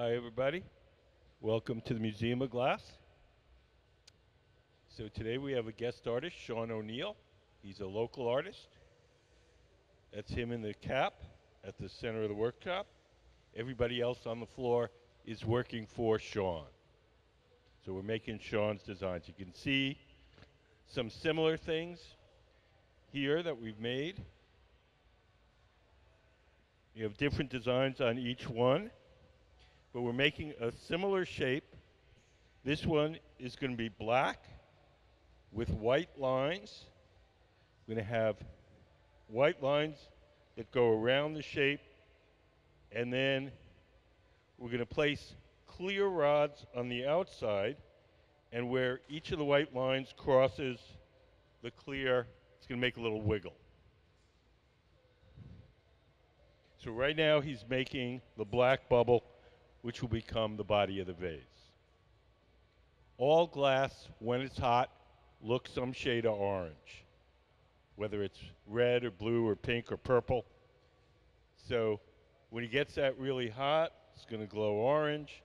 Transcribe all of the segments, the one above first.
Hi, everybody. Welcome to the Museum of Glass. So today we have a guest artist, Sean O'Neill. He's a local artist. That's him in the cap at the center of the workshop. Everybody else on the floor is working for Sean. So we're making Sean's designs. You can see some similar things here that we've made. You have different designs on each one, but we're making a similar shape. This one is going to be black with white lines. We're going to have white lines that go around the shape, and then we're going to place clear rods on the outside, and where each of the white lines crosses the clear, it's going to make a little wiggle. So right now he's making the black bubble, which will become the body of the vase. All glass, when it's hot, looks some shade of orange, whether it's red or blue or pink or purple. So when he gets that really hot, it's going to glow orange.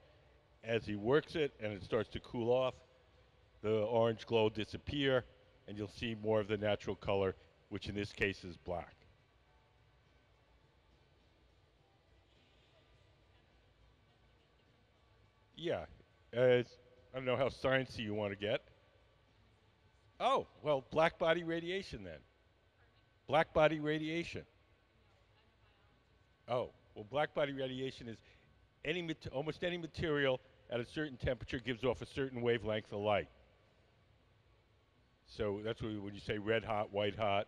As he works it and it starts to cool off, the orange glow will disappear, and you'll see more of the natural color, which in this case is black. Yeah, I don't know how sciencey you want to get. Oh, well, black body radiation then. Black body radiation. Oh, well, black body radiation is almost any material at a certain temperature gives off a certain wavelength of light. So that's when you say red hot, white hot,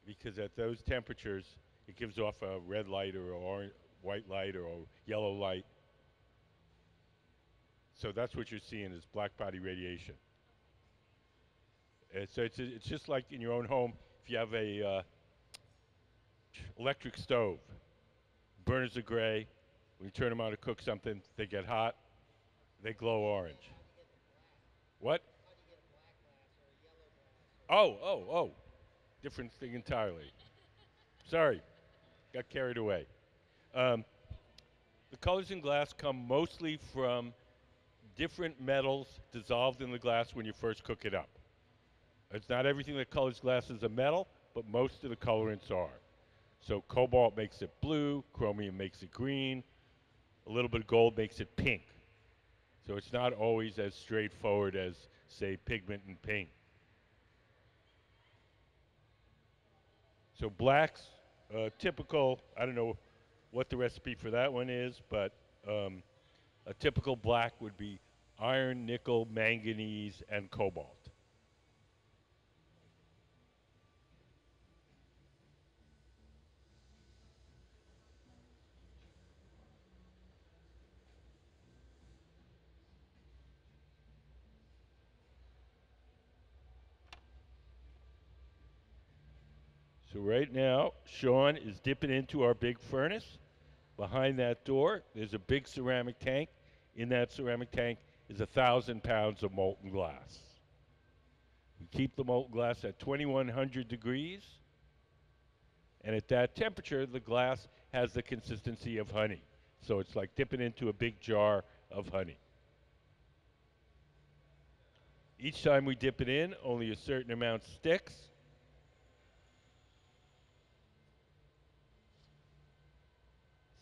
because at those temperatures, it gives off a red light or a white light or a yellow light. So that's what you're seeing is black body radiation. So it's just like in your own home, if you have a electric stove, burners are gray. When you turn them on to cook something, they get hot, they glow orange. What? Oh, different thing entirely. Sorry, got carried away. Um, the colors in glass come mostly from different metals dissolved in the glass when you first cook it up. It's not everything that colors glass is a metal, but most of the colorants are. So cobalt makes it blue, chromium makes it green, a little bit of gold makes it pink. So it's not always as straightforward as, say, pigment and paint. So blacks, typical, I don't know what the recipe for that one is, but a typical black would be iron, nickel, manganese, and cobalt. So right now, Sean is dipping into our big furnace. Behind that door, there's a big ceramic tank. In that ceramic tank is 1,000 pounds of molten glass. We keep the molten glass at 2,100 degrees, and at that temperature, the glass has the consistency of honey. So it's like dipping into a big jar of honey. Each time we dip it in, only a certain amount sticks.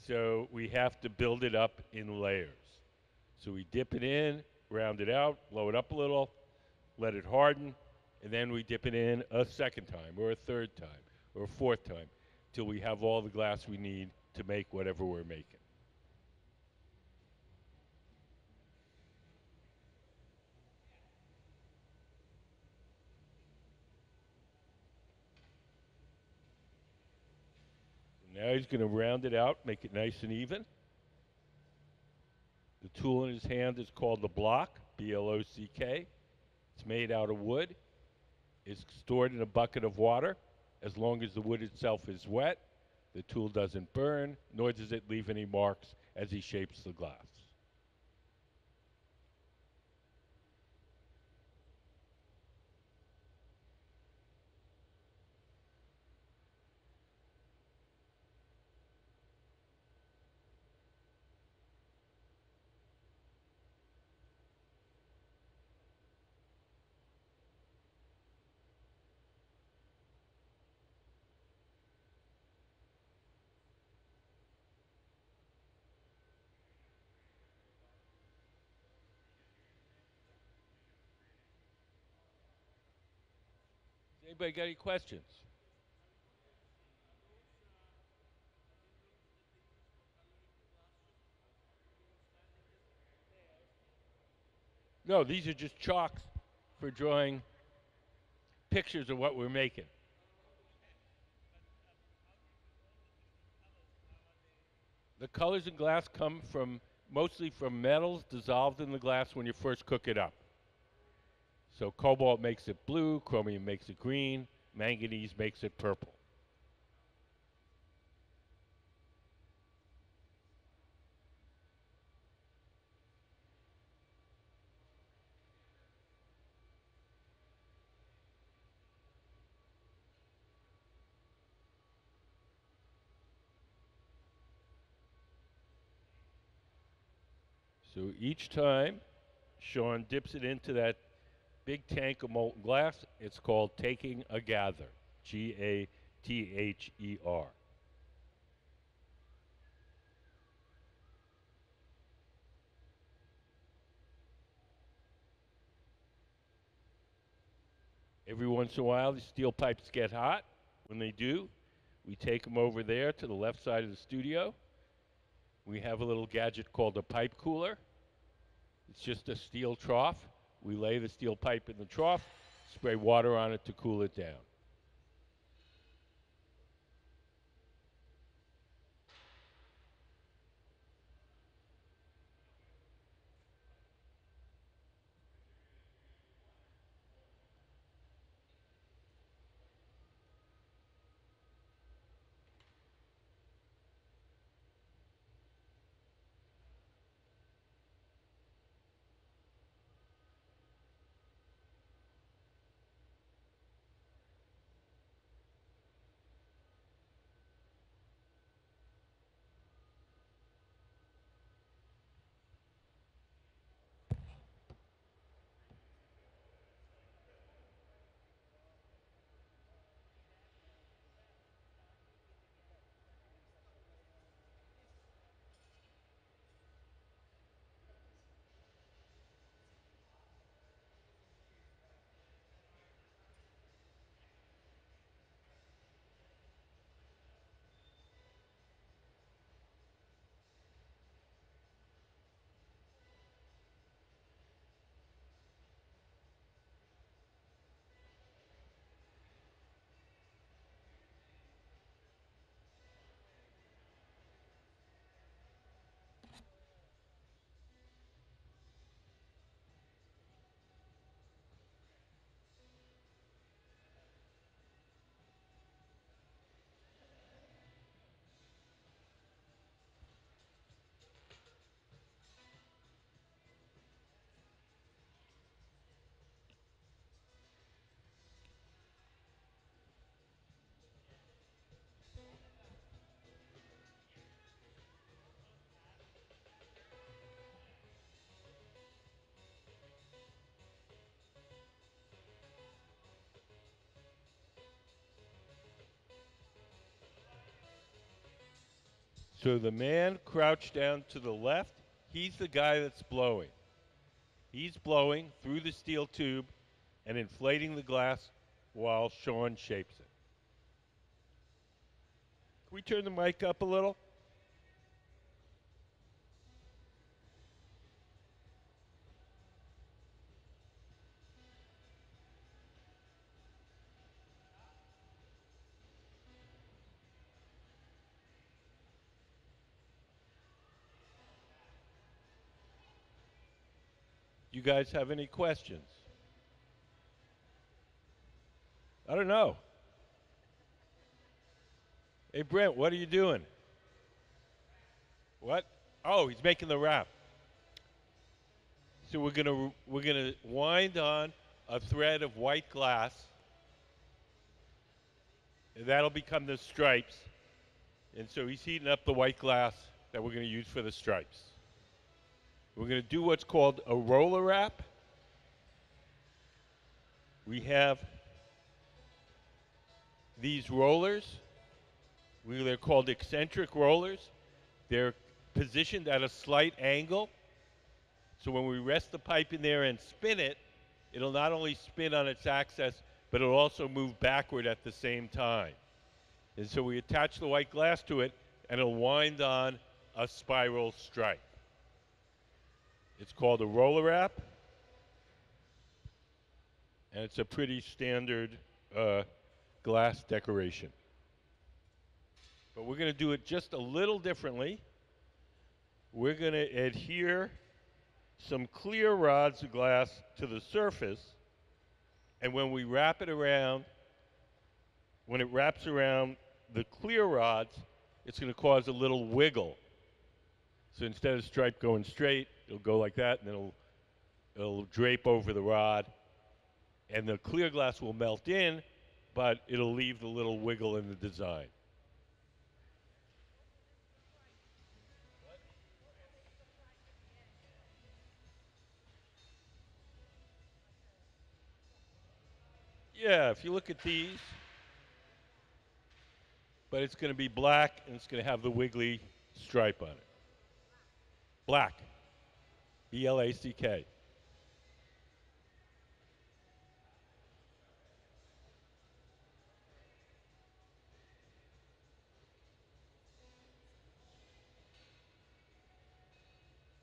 So we have to build it up in layers. So we dip it in, round it out, blow it up a little, let it harden, and then we dip it in a second time, or a third time, or a fourth time, till we have all the glass we need to make whatever we're making. Now he's going to round it out, make it nice and even. The tool in his hand is called the block, B-L-O-C-K. It's made out of wood. It's stored in a bucket of water. As long as the wood itself is wet, the tool doesn't burn, nor does it leave any marks as he shapes the glass. Anybody got any questions? No, these are just chalks for drawing pictures of what we're making. The colors in glass come from mostly from metals dissolved in the glass when you first cook it up. So cobalt makes it blue, chromium makes it green, manganese makes it purple. So each time Sean dips it into that big tank of molten glass, it's called taking a gather. Gather. Every once in a while, the steel pipes get hot. When they do, we take them over there to the left side of the studio. We have a little gadget called a pipe cooler. It's just a steel trough. We lay the steel pipe in the trough, spray water on it to cool it down. So the man crouched down to the left, he's the guy that's blowing. He's blowing through the steel tube and inflating the glass while Sean shapes it. Can we turn the mic up a little? You guys have any questions? I don't know. Hey Brent, what are you doing? What? Oh, he's making the wrap. So we're gonna wind on a thread of white glass, and that'll become the stripes. And so he's heating up the white glass that we're gonna use for the stripes. We're gonna do what's called a roller wrap. We have these rollers. They're called eccentric rollers. They're positioned at a slight angle. So when we rest the pipe in there and spin it, it'll not only spin on its axis, but it'll also move backward at the same time. And so we attach the white glass to it, and it'll wind on a spiral stripe. It's called a roller wrap, and it's a pretty standard glass decoration. But we're going to do it just a little differently. We're going to adhere some clear rods of glass to the surface, and when we wrap it around, when it wraps around the clear rods, it's going to cause a little wiggle. So instead of the stripe going straight, it'll go like that, and it'll drape over the rod, and the clear glass will melt in, but it'll leave the little wiggle in the design. Yeah, if you look at these, but it's going to be black, and it's going to have the wiggly stripe on it. Black. B-L-A-C-K.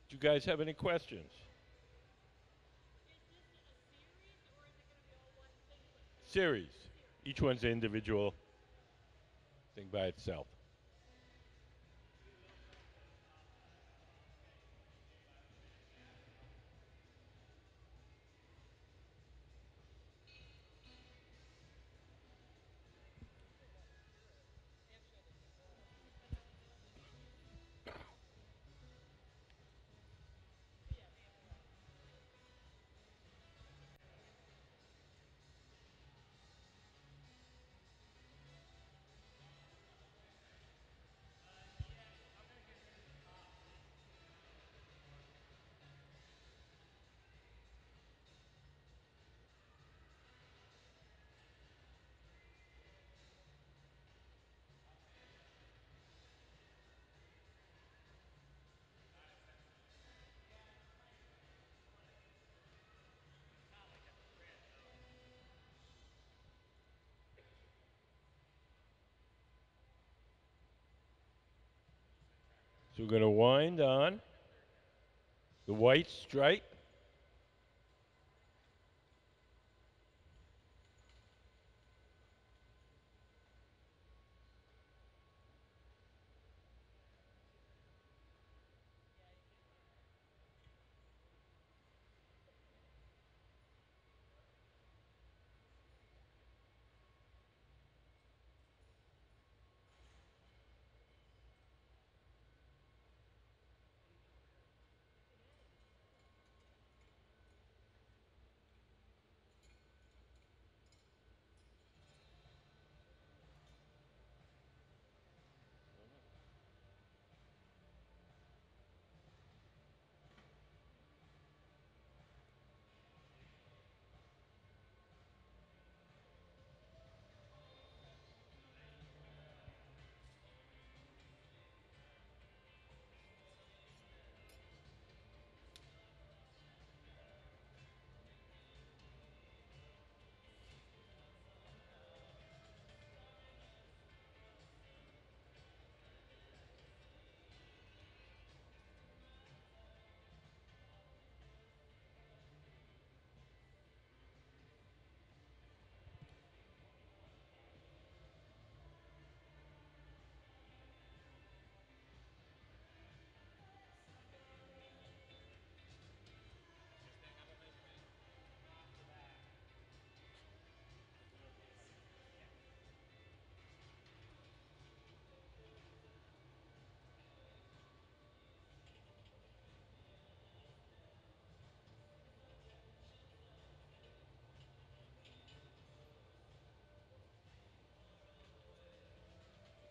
Do you guys have any questions? Series. Each one's an individual thing by itself. So we're going to wind on the white stripe.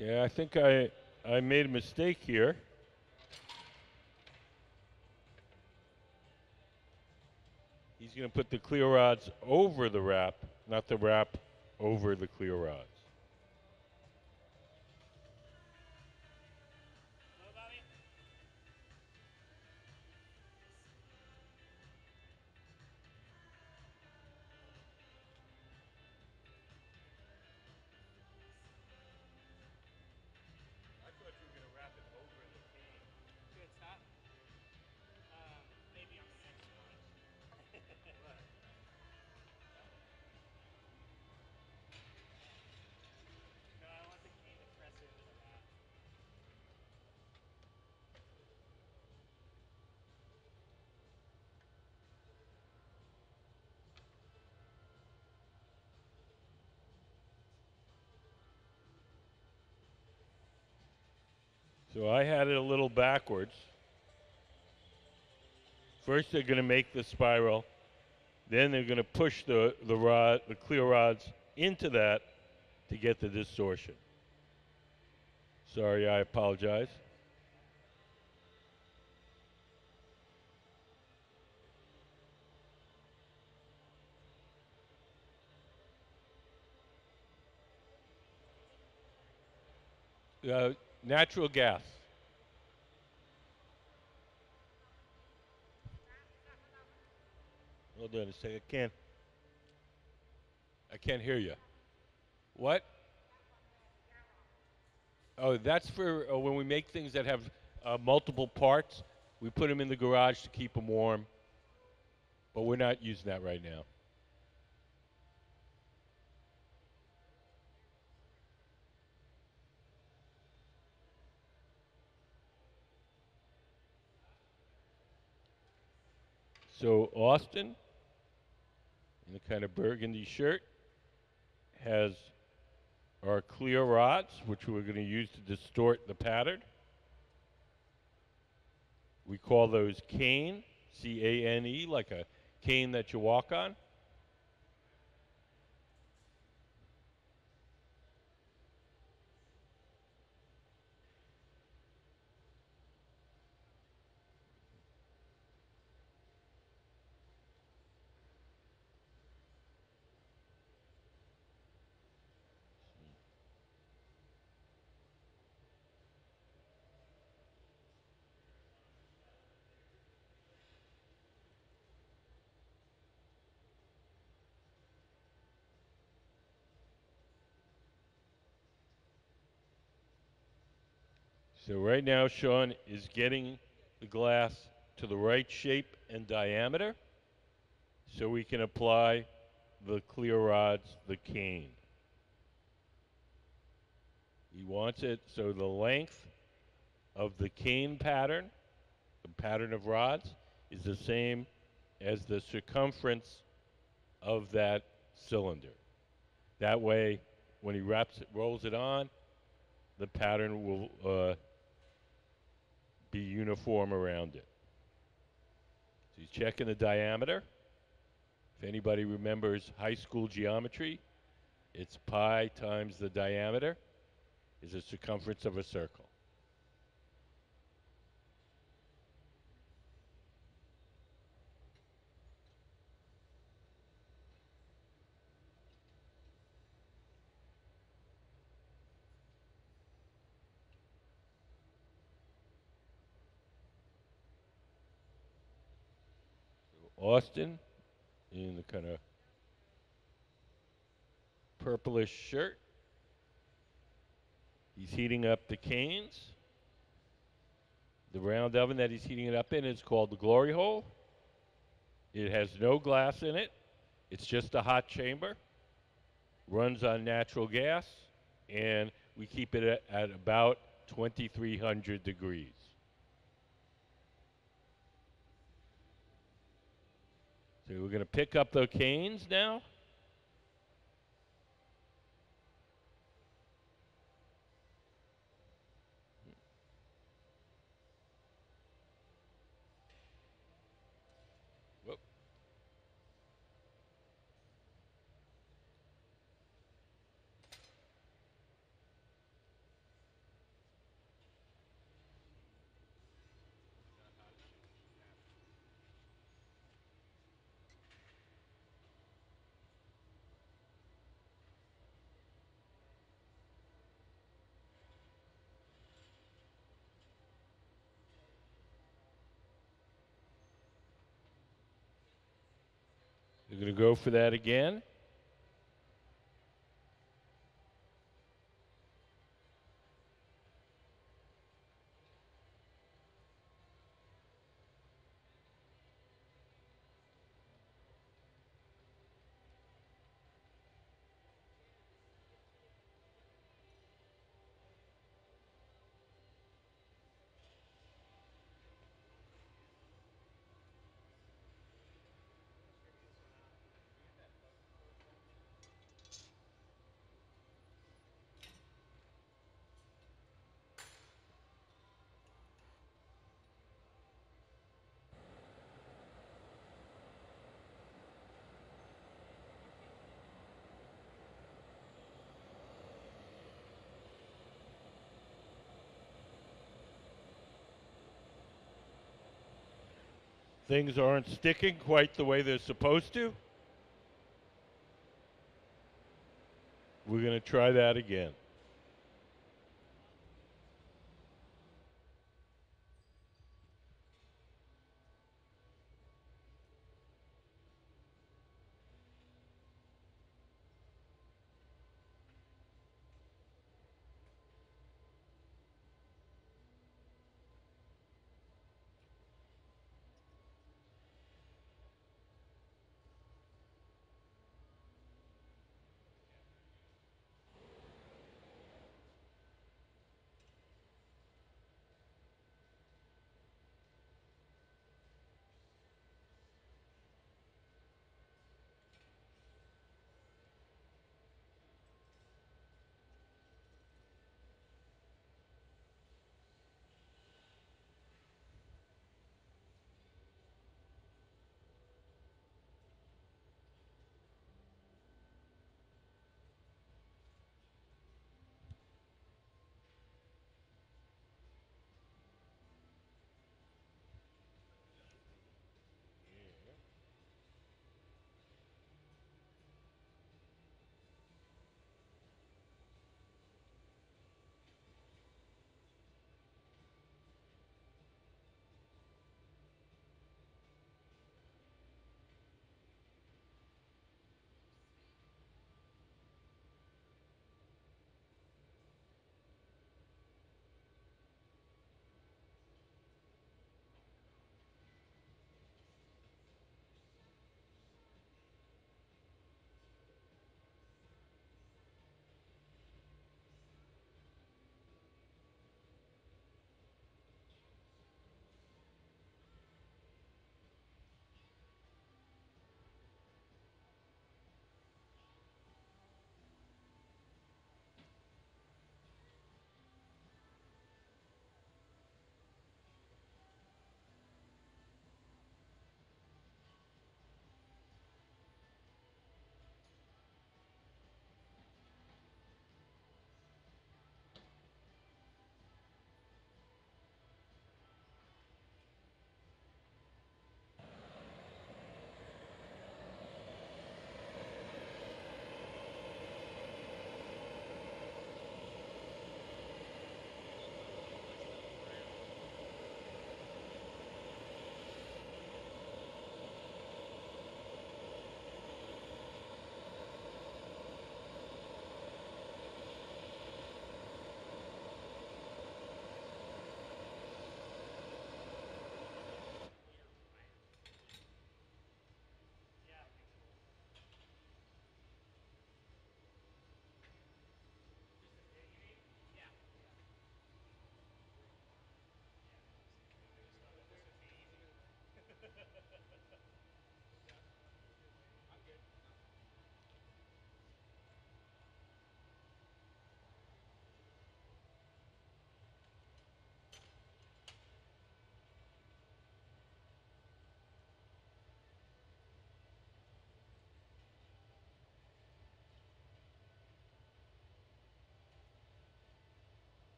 Okay, I think I made a mistake here. He's going to put the clear rods over the wrap, not the wrap over the clear rods. So I had it a little backwards. First, they're going to make the spiral. Then they're going to push the clear rods into that to get the distortion. Sorry, I apologize. Uh, Natural gas. Hold on a second. I can't hear you. What? Oh, that's for when we make things that have multiple parts. We put them in the garage to keep them warm, but we're not using that right now. So Austin, in the kind of burgundy shirt, has our clear rods, which we're going to use to distort the pattern. We call those cane, C-A-N-E, like a cane that you walk on. So right now, Sean is getting the glass to the right shape and diameter so we can apply the clear rods, the cane. He wants it so the length of the cane pattern, the pattern of rods, is the same as the circumference of that cylinder. That way, when he rolls it on, the pattern will be uniform around it. So he's checking the diameter. If anybody remembers high school geometry, it's pi times the diameter is the circumference of a circle. So Austin, in the kind of purplish shirt, he's heating up the canes. The round oven that he's heating it up in is called the glory hole. It has no glass in it. It's just a hot chamber. Runs on natural gas, and we keep it at about 2,300 degrees. So we're going to pick up the canes now. Whoop. We're going to go for that again. Things aren't sticking quite the way they're supposed to. We're going to try that again.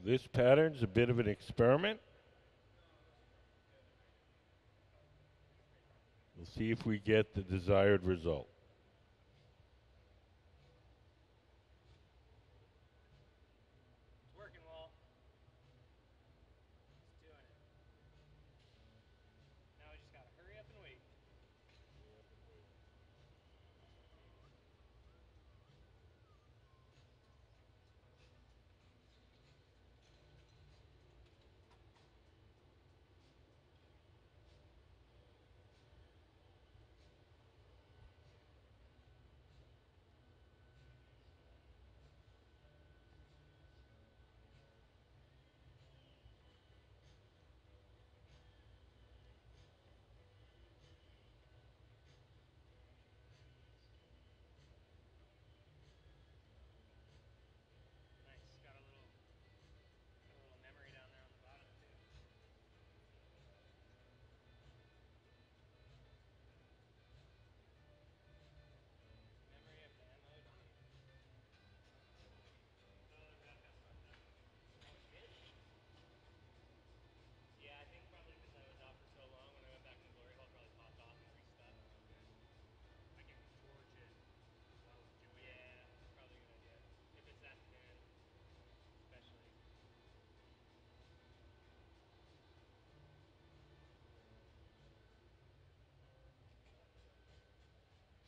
This pattern's a bit of an experiment. We'll see if we get the desired result.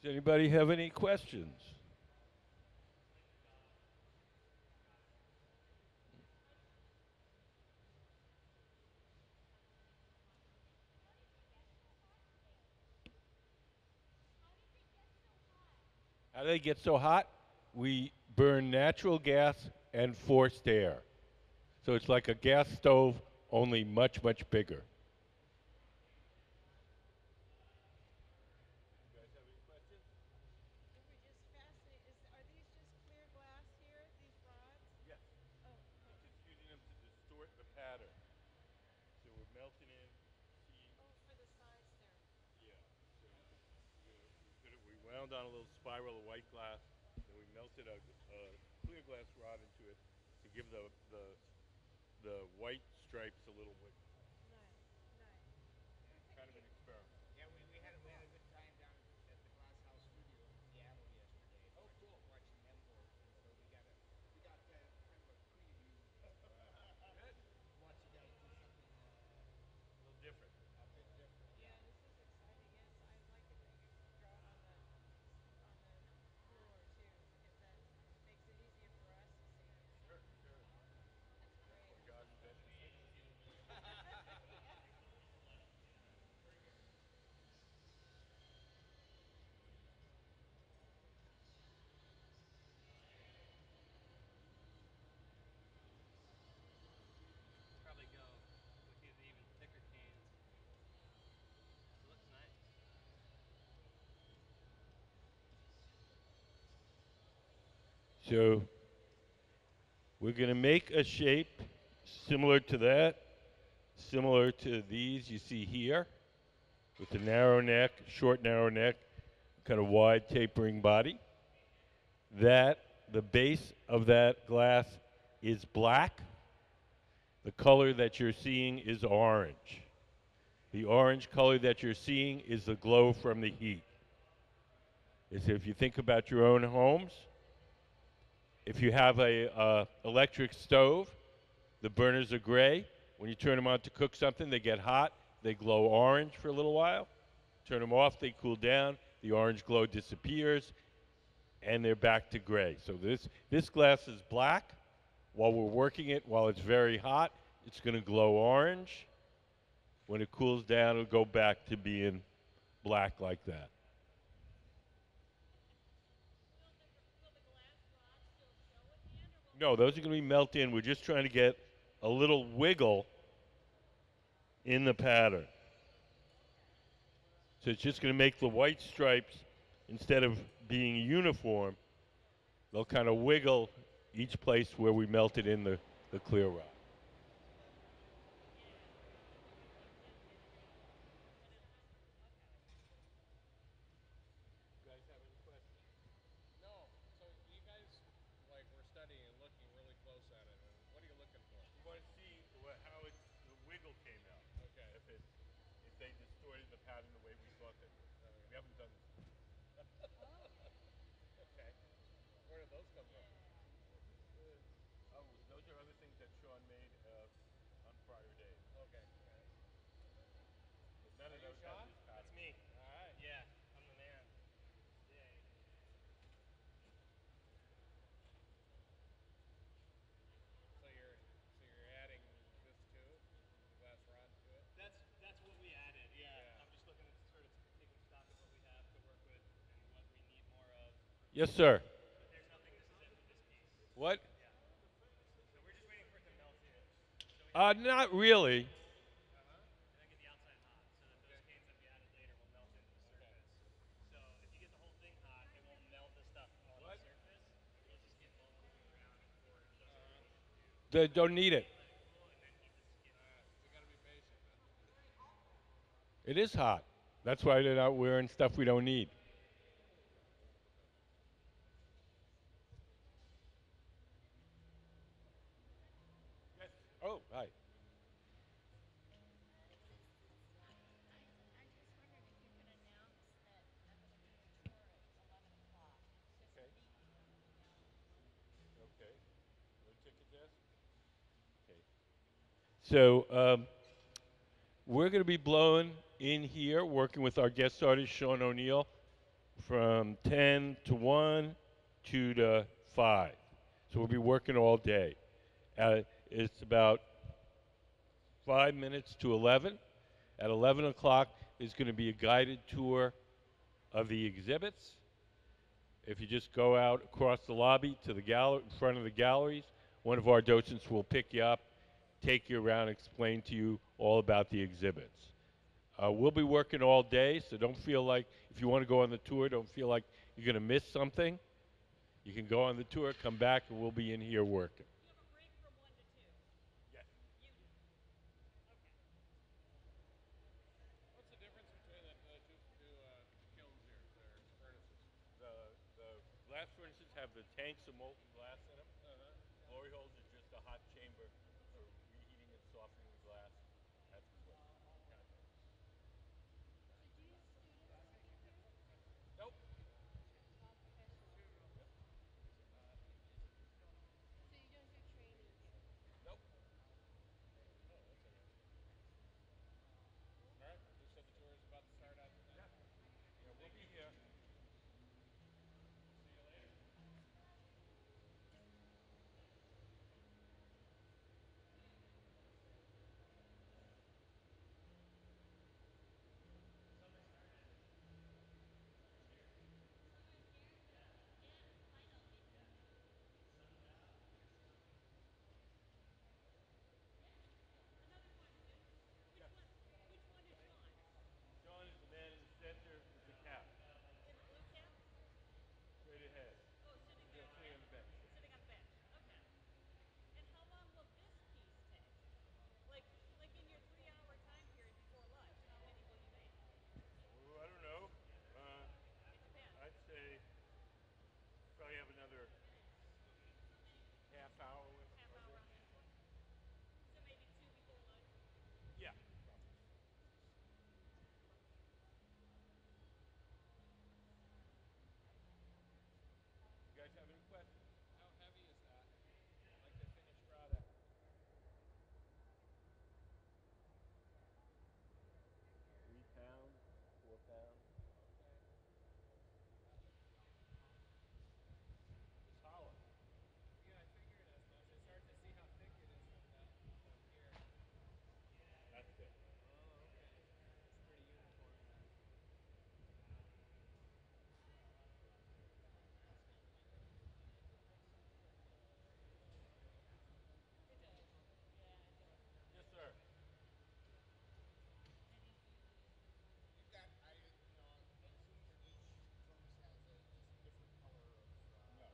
Does anybody have any questions? How do they get so hot? We burn natural gas and forced air. So it's like a gas stove, only much, much bigger. Yes. We're just using them to distort the pattern. So we're melting in. See, yeah. So we wound on a little spiral of white glass, then we melted a clear glass rod into it to give the white stripes a little wiggle. Kind of an experiment. A little different. Sure, sure. That's why God invented pictures. So we're going to make a shape similar to that, similar to these you see here, with the narrow neck, short narrow neck, kind of wide tapering body. That the base of that glass is black. The color that you're seeing is orange. The orange color that you're seeing is the glow from the heat. Is if you think about your own homes, if you have a electric stove, the burners are gray. When you turn them on to cook something, they get hot. They glow orange for a little while. Turn them off, they cool down. The orange glow disappears, and they're back to gray. So this glass is black. While we're working it, while it's very hot, it's going to glow orange. When it cools down, it'll go back to being black like that. No, those are going to be melt in. We're just trying to get a little wiggle in the pattern. So it's just going to make the white stripes, instead of being uniform, they'll kind of wiggle each place where we melted in the clear rock. You guys have any questions? We want to see how the wiggle came out. If they distorted the pattern the way we thought they would. We haven't done this. Oh, those are other things that Sean made on prior days. But none of those have this pattern. Yes, sir. What? Not really. They don't need it. It is hot. That's why they're not wearing stuff we don't need. Yes. Oh, hi. Okay. Okay. No ticket desk. Okay. So we're going to be blowing in here, working with our guest artist Sean O'Neill from 10 to 1, 2 to 5. So we'll be working all day. It's about 5 minutes to 11. At 11 o'clock, there's going to be a guided tour of the exhibits. If you just go out across the lobby to the gallery, in front of the galleries, one of our docents will pick you up, take you around, explain to you all about the exhibits. We'll be working all day, so don't feel like, if you want to go on the tour, don't feel like you're going to miss something. You can go on the tour, come back, and we'll be in here working. Yes. The glass furnaces have the tanks of molten glass in them. Glory holes is just a hot chamber for reheating and softening the glass. That's what. Nope. Nope. Yeah, we'll be here. John is the man in the center with the cap. Straight ahead. Sitting on the bench. Oh, I don't know. I'd say probably have another half hour with it. Yeah. You guys have any questions? 3 pounds, 4 pounds. It's hollow. That's it. Yes, sir. No. No.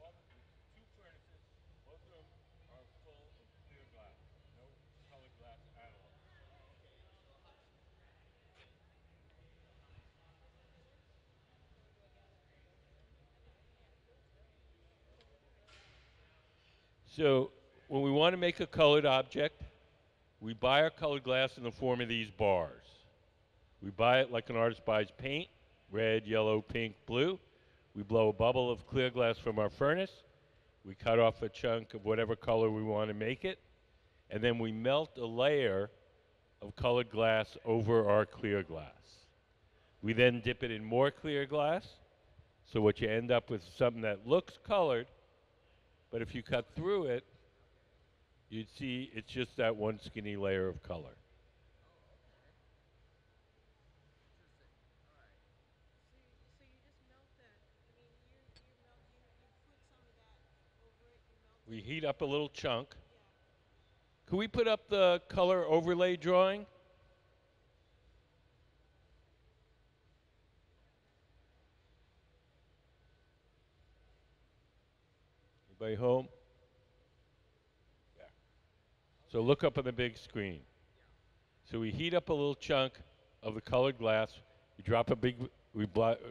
All the two furnaces, both of them are full of clear glass. No colored glass at all. So when we want to make a colored object, we buy our colored glass in the form of these bars. We buy it like an artist buys paint, red, yellow, pink, blue. We blow a bubble of clear glass from our furnace. We cut off a chunk of whatever color we want to make it. And then we melt a layer of colored glass over our clear glass. We then dip it in more clear glass. So what you end up with is something that looks colored, but if you cut through it, you'd see it's just that one skinny layer of color. We heat up a little chunk. Could we put up the color overlay drawing? Anybody home? Yeah. So look up on the big screen. So we heat up a little chunk of the colored glass. We drop a big,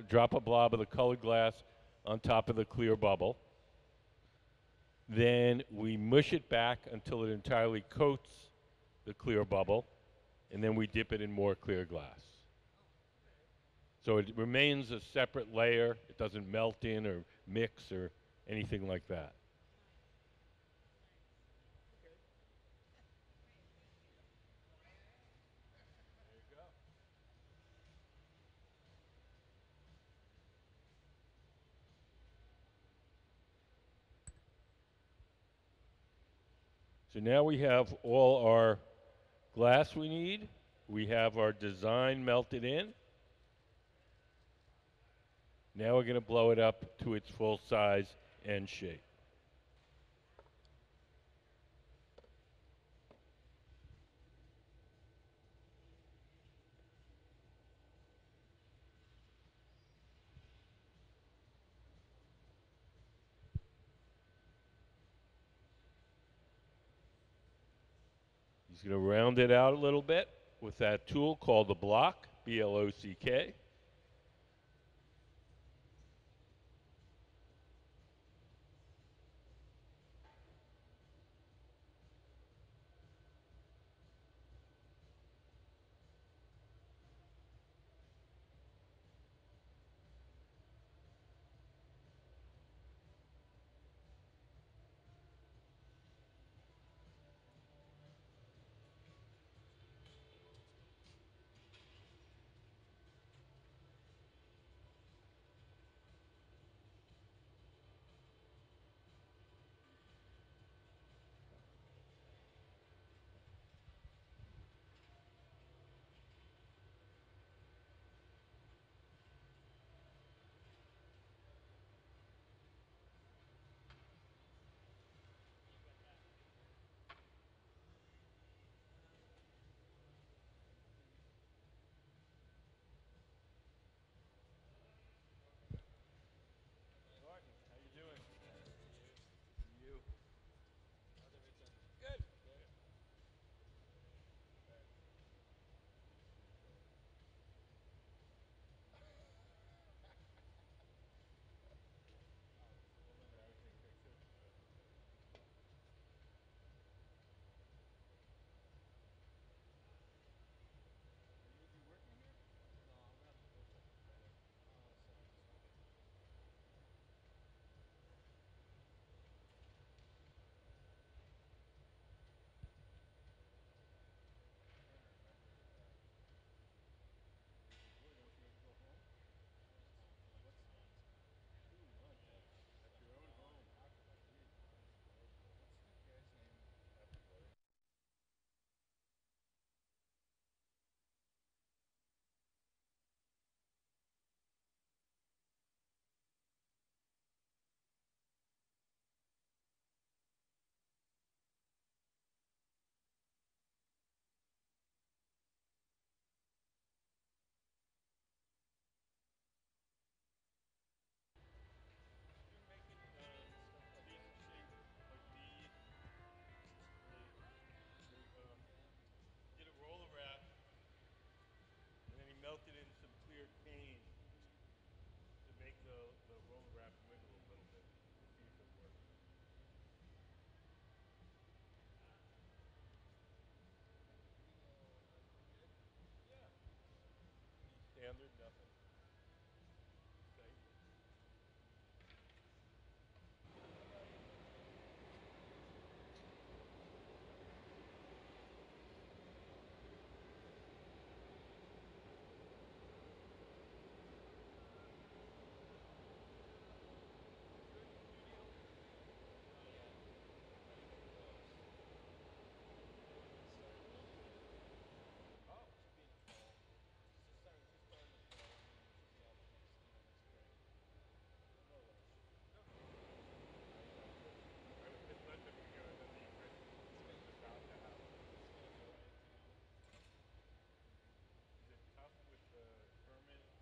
drop a blob of the colored glass on top of the clear bubble. Then we mush it back until it entirely coats the clear bubble, and then we dip it in more clear glass. So it remains a separate layer. It doesn't melt in or mix or anything like that. There you go. So now we have all our glass we need. We have our design melted in. Now we're going to blow it up to its full size and shape. He's going to round it out a little bit with that tool called the block, B-L-O-C-K. How you doing? You? Good. Did a roller wrap, and then he melted in some clear cane to make the roller wrap wiggle a little bit. We'll see if it works. Yeah. Standard, nothing exciting. Oh, let them go, and then the equipment is about to happen. Is it tough with the permits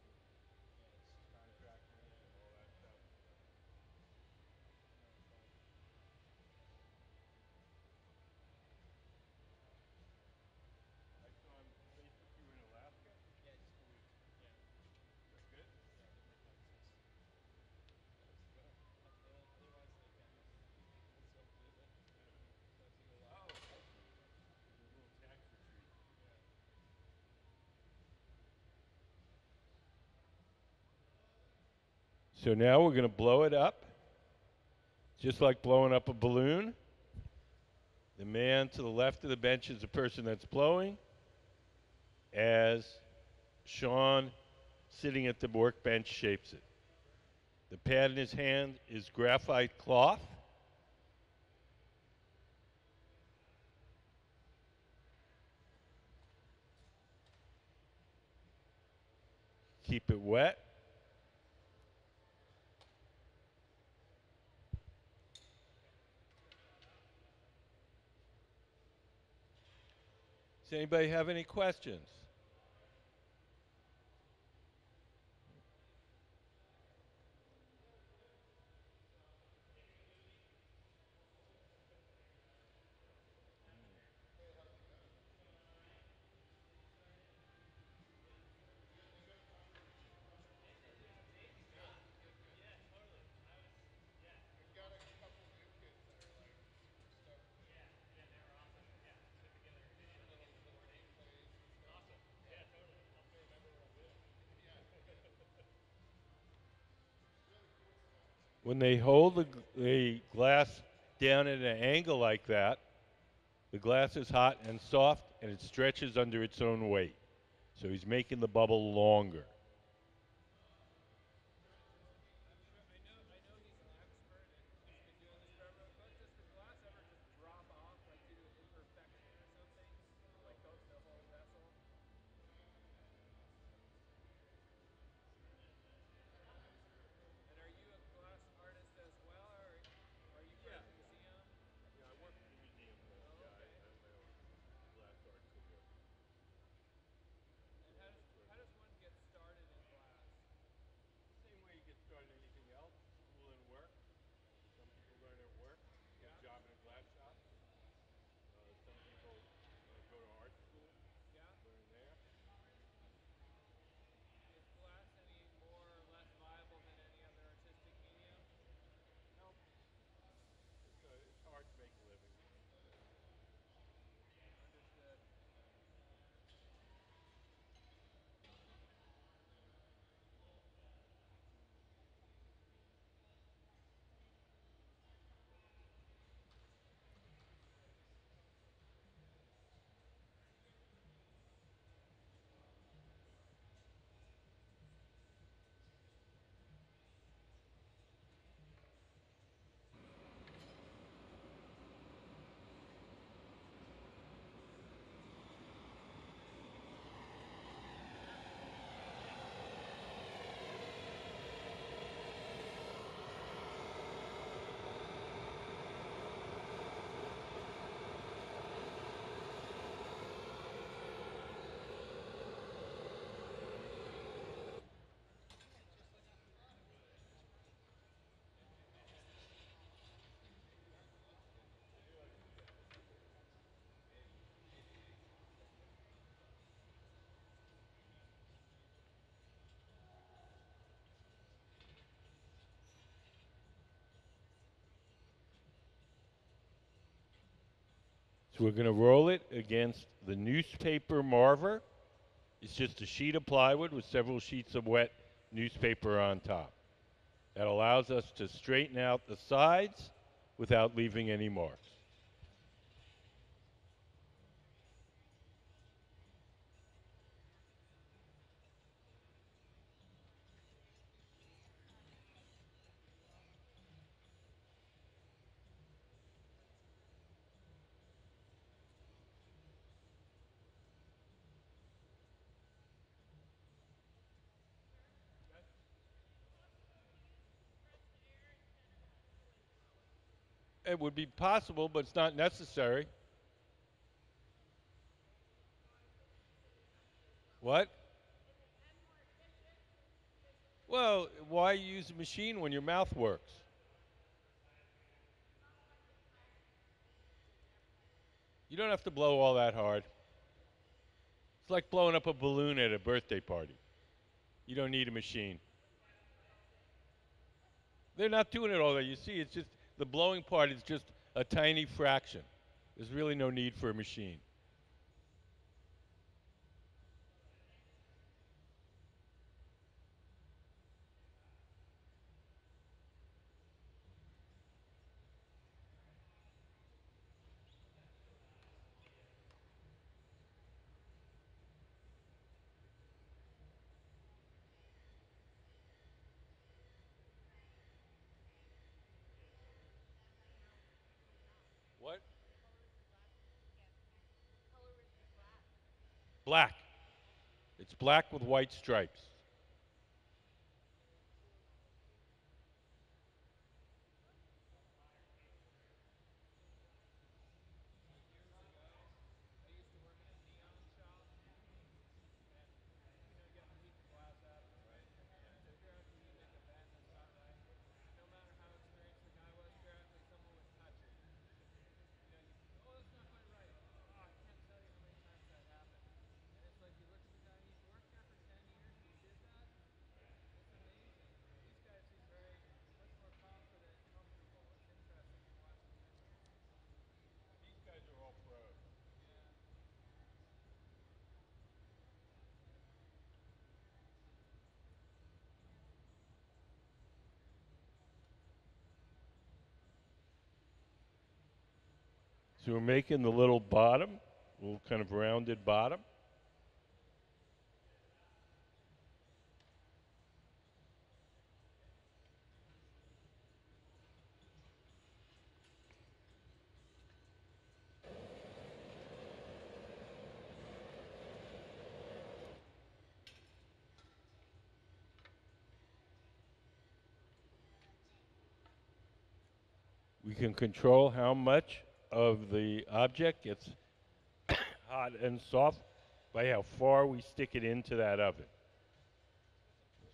and contractors and all that stuff? I saw on Facebook you were in Alaska. Is that good? Oh, okay. A little tax retreat. So now we're going to blow it up, just like blowing up a balloon. The man to the left of the bench is the person that's blowing, as Sean, sitting at the workbench, shapes it. The pad in his hand is graphite cloth. keep it wet. Does anybody have any questions? When they hold the glass down at an angle like that, the glass is hot and soft and it stretches under its own weight. So he's making the bubble longer. Same way you get started anything else, school and work. Some people learn at work, get a job in a glass shop. Some people go to art school, learn there. No, it's hard to make a living. So we're going to roll it against the newspaper marver. It's just a sheet of plywood with several sheets of wet newspaper on top. That allows us to straighten out the sides without leaving any marks. It would be possible, but it's not necessary. What? Well, why use a machine when your mouth works? You don't have to blow all that hard. It's like blowing up a balloon at a birthday party. You don't need a machine. They're not doing it all that. You see, it's just the blowing part is just a tiny fraction. There's really no need for a machine. What? Black. It's black with white stripes. So we're making the little bottom, little kind of rounded bottom. We can control how much of the object gets hot and soft by how far we stick it into that oven.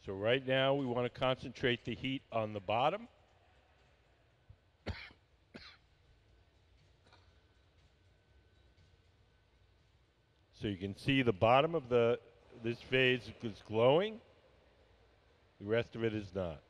So right now we want to concentrate the heat on the bottom. So you can see the bottom of this vase is glowing. The rest of it is not.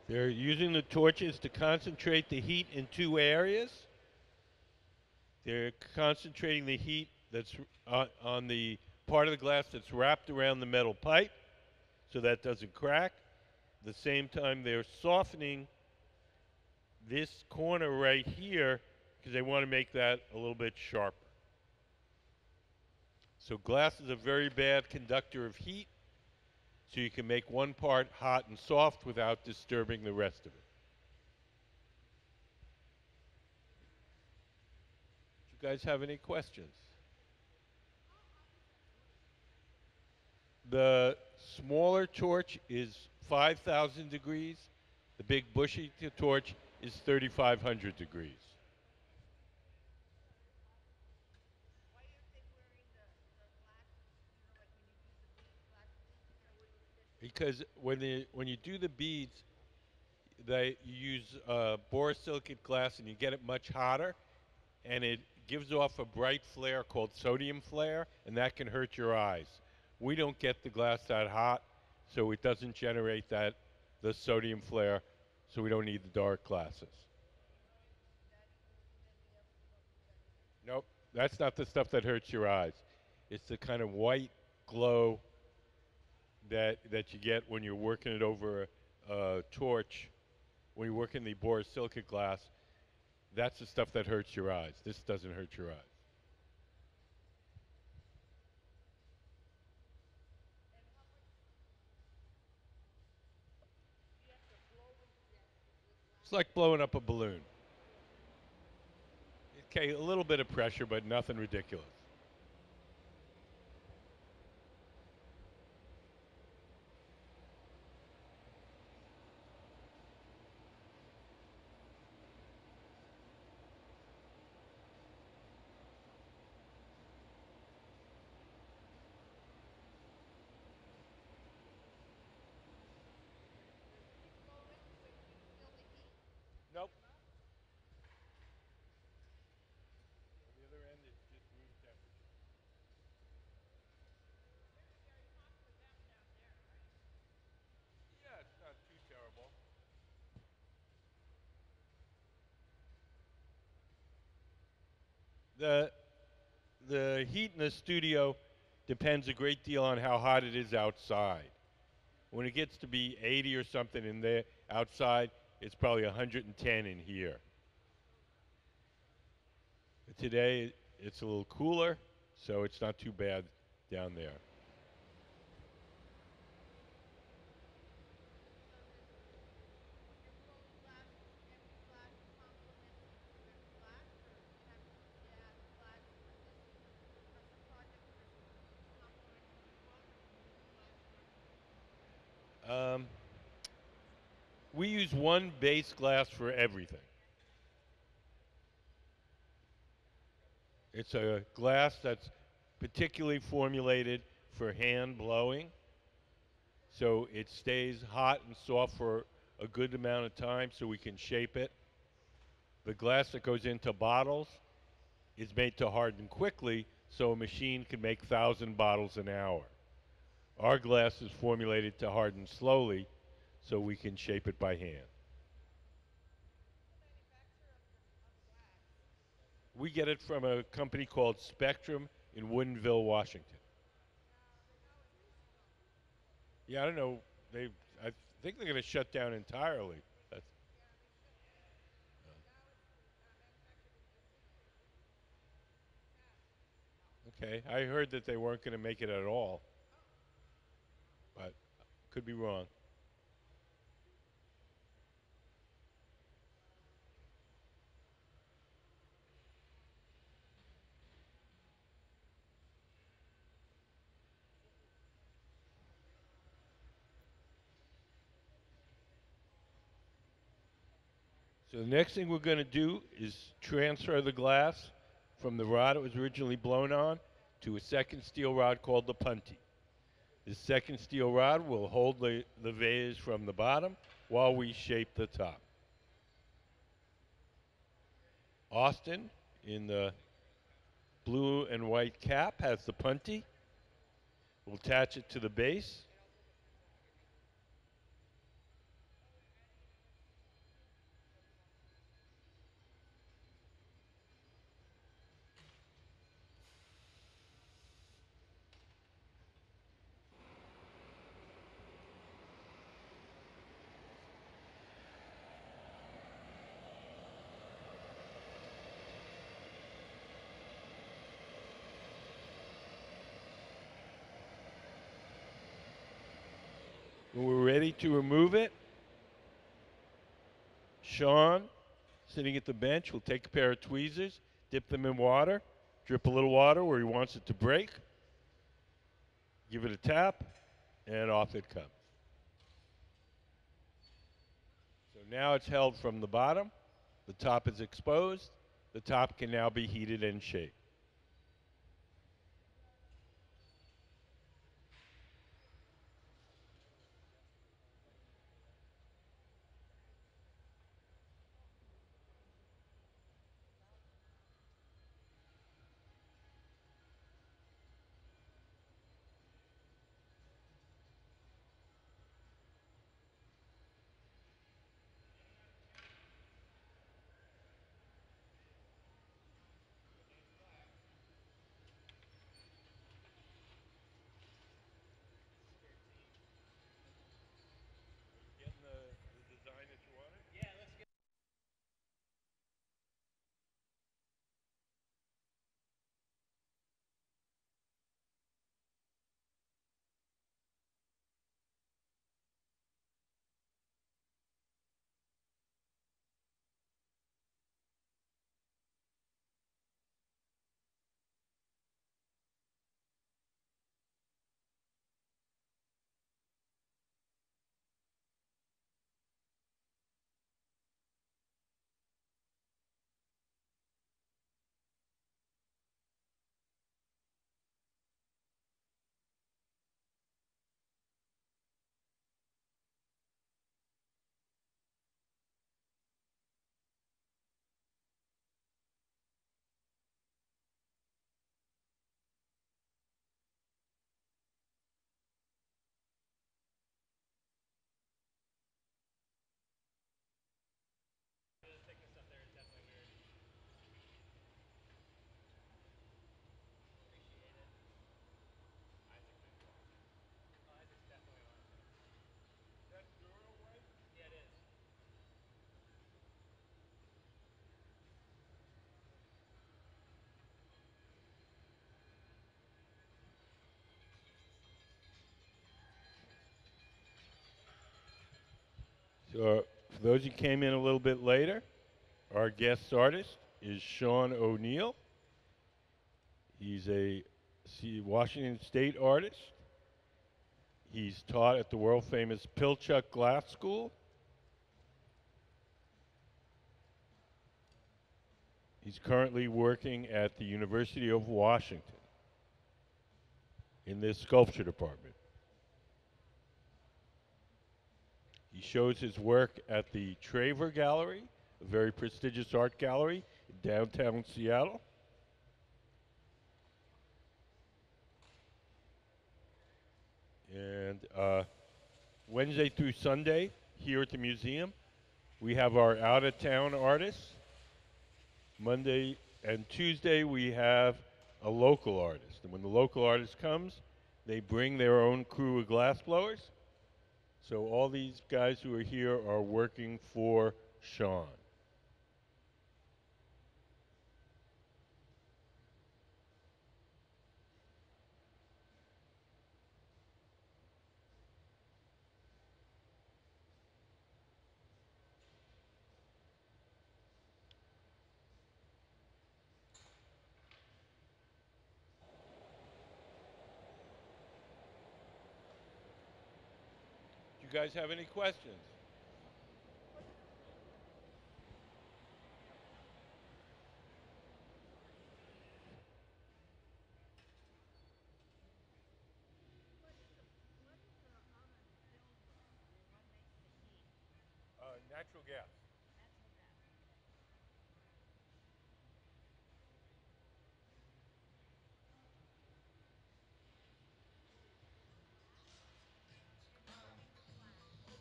They're using the torches to concentrate the heat in two areas. They're concentrating the heat that's on the part of the glass that's wrapped around the metal pipe so that doesn't crack. At the same time, they're softening this corner right here because they want to make that a little bit sharper. So glass is a very bad conductor of heat, so you can make one part hot and soft without disturbing the rest of it. Do you guys have any questions? The smaller torch is 5,000 degrees. The big bushy torch is 3,500 degrees. Because when you do the beads, they you use borosilicate glass and you get it much hotter, and it gives off a bright flare called sodium flare, and that can hurt your eyes. We don't get the glass that hot, so it doesn't generate the sodium flare, so we don't need the dark glasses. Nope, that's not the stuff that hurts your eyes. It's the kind of white glow that you get when you're working it over a torch, when you're working the borosilicate glass. That's the stuff that hurts your eyes. This doesn't hurt your eyes. It's like blowing up a balloon. Okay, a little bit of pressure, but nothing ridiculous. Nope. The other end is just room temperature. Yeah, it's not too terrible. The the heat in the studio depends a great deal on how hot it is outside. When it gets to be 80 or something in there outside, it's probably 110 in here. But today it's a little cooler, so it's not too bad down there. Um, we use one base glass for everything. It's a glass that's particularly formulated for hand blowing, so it stays hot and soft for a good amount of time so we can shape it. The glass that goes into bottles is made to harden quickly so a machine can make 1,000 bottles an hour. Our glass is formulated to harden slowly so we can shape it by hand. We get it from a company called Spectrum in Woodinville, Washington. Yeah, I don't know. I think they're going to shut down entirely. That's, okay, I heard that they weren't going to make it at all, but could be wrong. So the next thing we're going to do is transfer the glass from the rod it was originally blown on to a second steel rod called the punty. This second steel rod will hold the vase from the bottom while we shape the top. Austin, in the blue and white cap, has the punty. We'll attach it to the base. When we're ready to remove it, Sean, sitting at the bench, will take a pair of tweezers, dip them in water, drip a little water where he wants it to break, give it a tap, and off it comes. So now it's held from the bottom. The top is exposed. The top can now be heated and shaped. Getting the design that you wanted? So, for those who came in a little bit later, our guest artist is Sean O'Neill. He's a Washington State artist. He's taught at the world famous Pilchuck Glass School. He's currently working at the University of Washington in their sculpture department. He shows his work at the Traver Gallery, a very prestigious art gallery in downtown Seattle. And Wednesday through Sunday, here at the museum, we have our out of town artists. Monday and Tuesday, we have a local artist. And when the local artist comes, they bring their own crew of glassblowers. So all these guys who are here are working for Sean. Do you guys have any questions? Natural gas.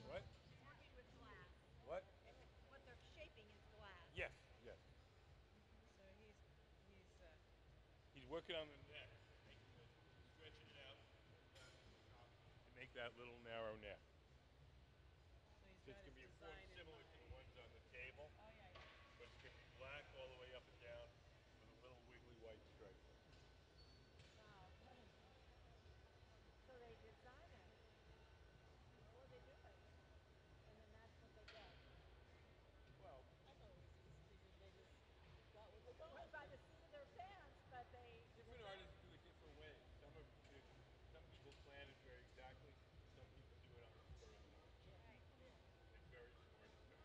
What? What? Yes, yes. He's working on the neck, stretching it out to make that little narrow neck. So it's going to be a form similar to the ones on the table, but it's going to be black all the way up and down with a little wiggly white stripe. Well, different artists do it different ways. Some people plan it very exactly. Some people do it on the spur of the moment. It's very smart stuff.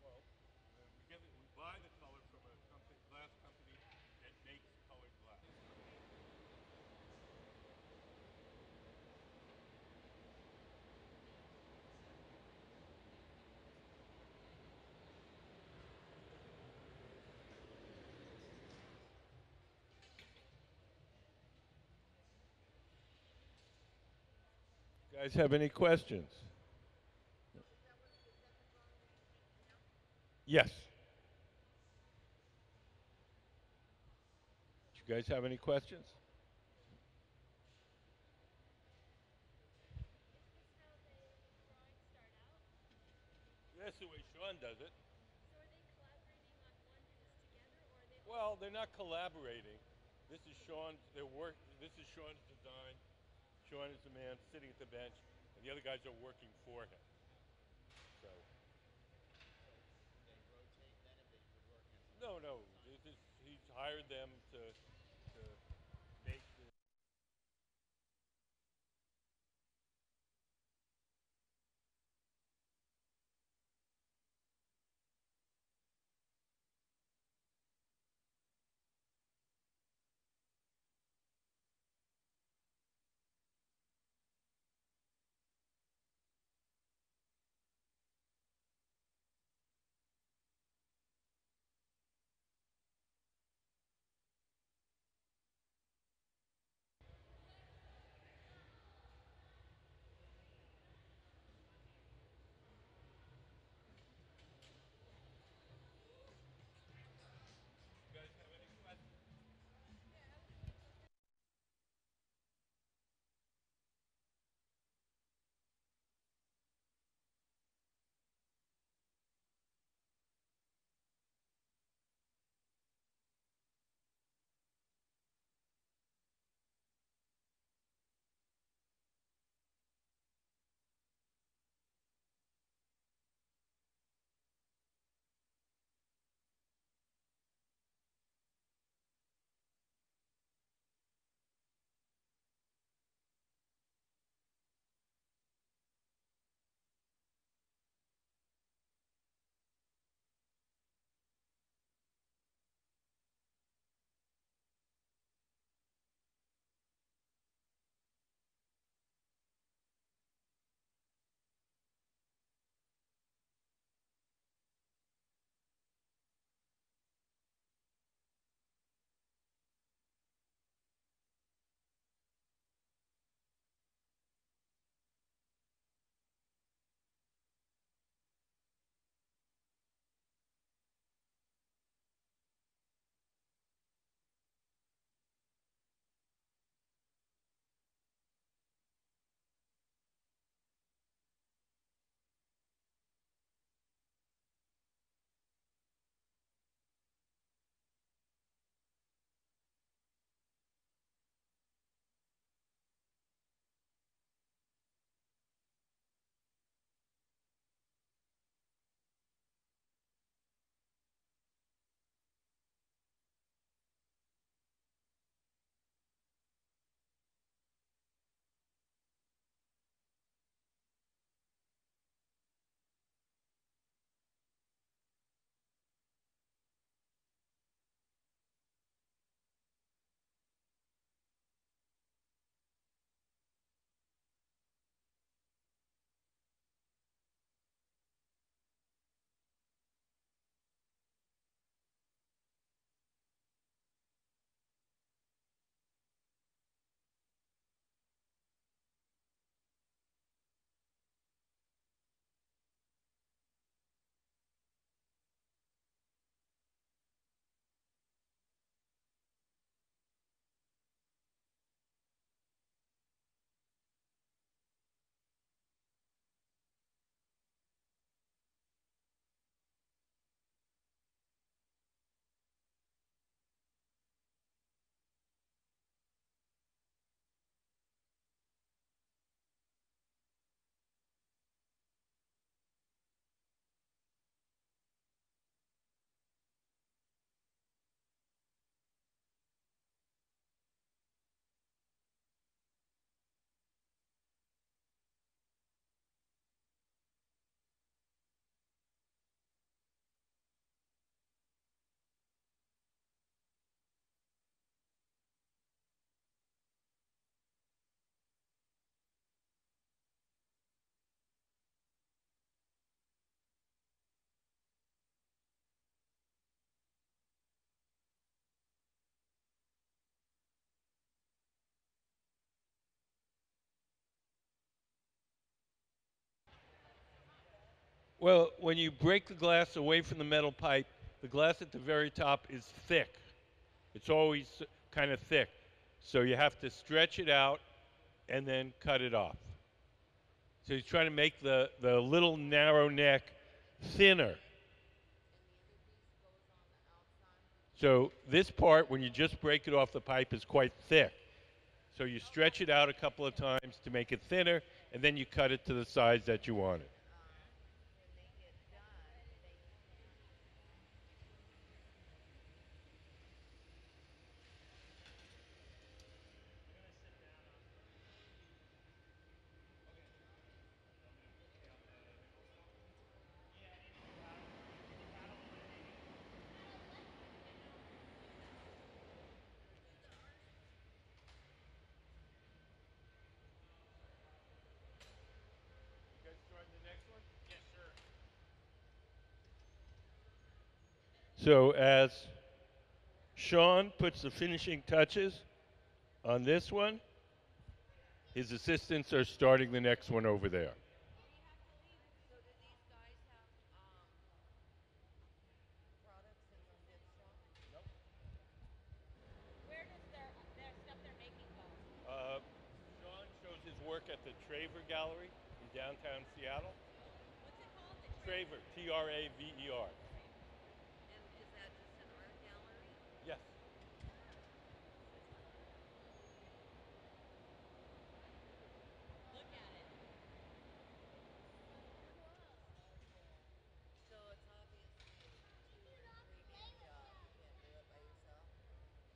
Well, we buy the color from a glass company that makes colored glass. You guys have any questions? Yes. Do you guys have any questions? That's the way Sean does it. Well, they're not collaborating. This is Sean's. Their work. This is Sean's design. Sean is the man sitting at the bench, and the other guys are working for him. So no, no. He's hired them to make the. Well, when you break the glass away from the metal pipe, the glass at the very top is thick. It's always kind of thick. So you have to stretch it out and then cut it off. So he's trying to make the little narrow neck thinner. So this part, when you just break it off the pipe, is quite thick. So you stretch it out a couple of times to make it thinner, and then you cut it to the size that you want it. So as Sean puts the finishing touches on this one, his assistants are starting the next one over there. Uh, Sean shows his work at the Traver Gallery in downtown Seattle. Traver, Traver. Yes.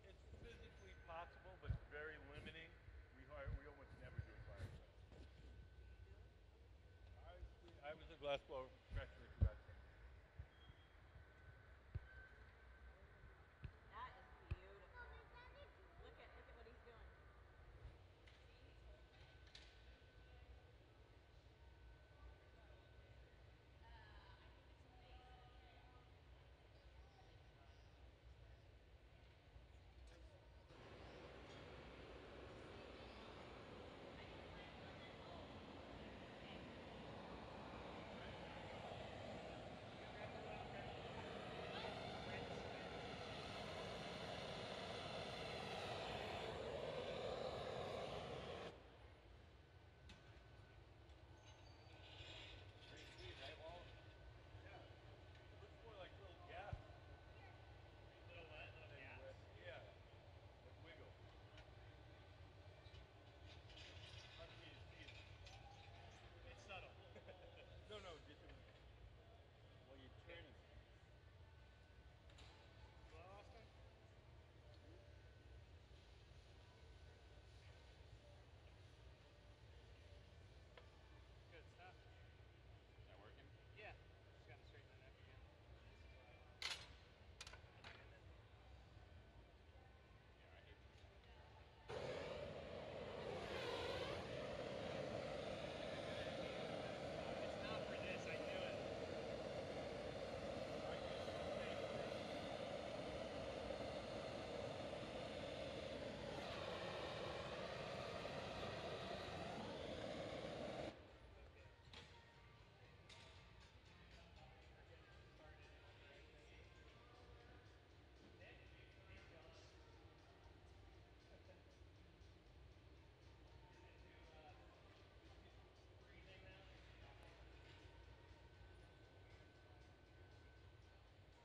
It's physically possible, but very limiting. We almost never do it by ourselves. I was a glassblower professional for about 10 years. Looks more like little gaps. Yeah, like wiggle. Hard for me to see it. No, no, just while you're turning.